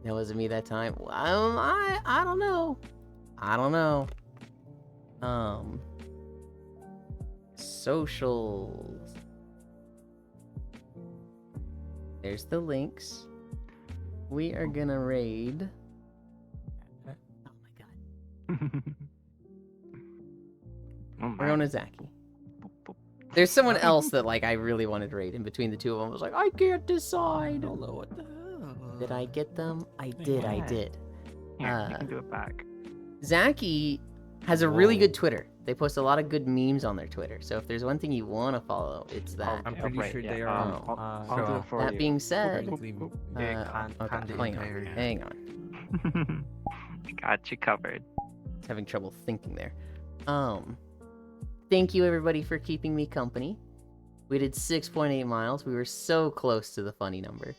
That wasn't me that time. I don't know. Socials. There's the links. We are gonna raid. Oh my god. Oh We're going to Zaki. There's someone else that like I really wanted to raid. In between the two of them, I was like, I can't decide. I don't know what the hell. Did I get them? I did. I Yeah. did. Here, you can do it back. Zaki has a really Whoa. good Twitter. They post a lot of good memes on their Twitter. So if there's one thing you want to follow, it's that. I'm Yeah, pretty right, sure yeah, they are. I'll do it for That you. being said, technically, okay, hang on. Got you covered. It's having trouble thinking there. Thank you everybody for keeping me company. We did 6.8 miles. We were so close to the funny number.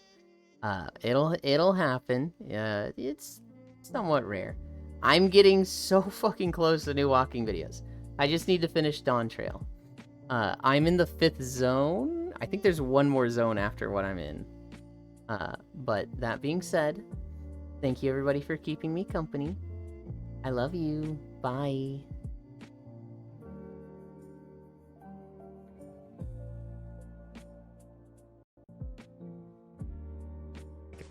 It'll happen. It's somewhat rare. I'm getting so fucking close to new walking videos. I just need to finish Dawn Trail. I'm in the 5th zone. I think there's one more zone after what I'm in. But that being said, thank you everybody for keeping me company. I love you. Bye.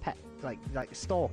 Pet, like stalk.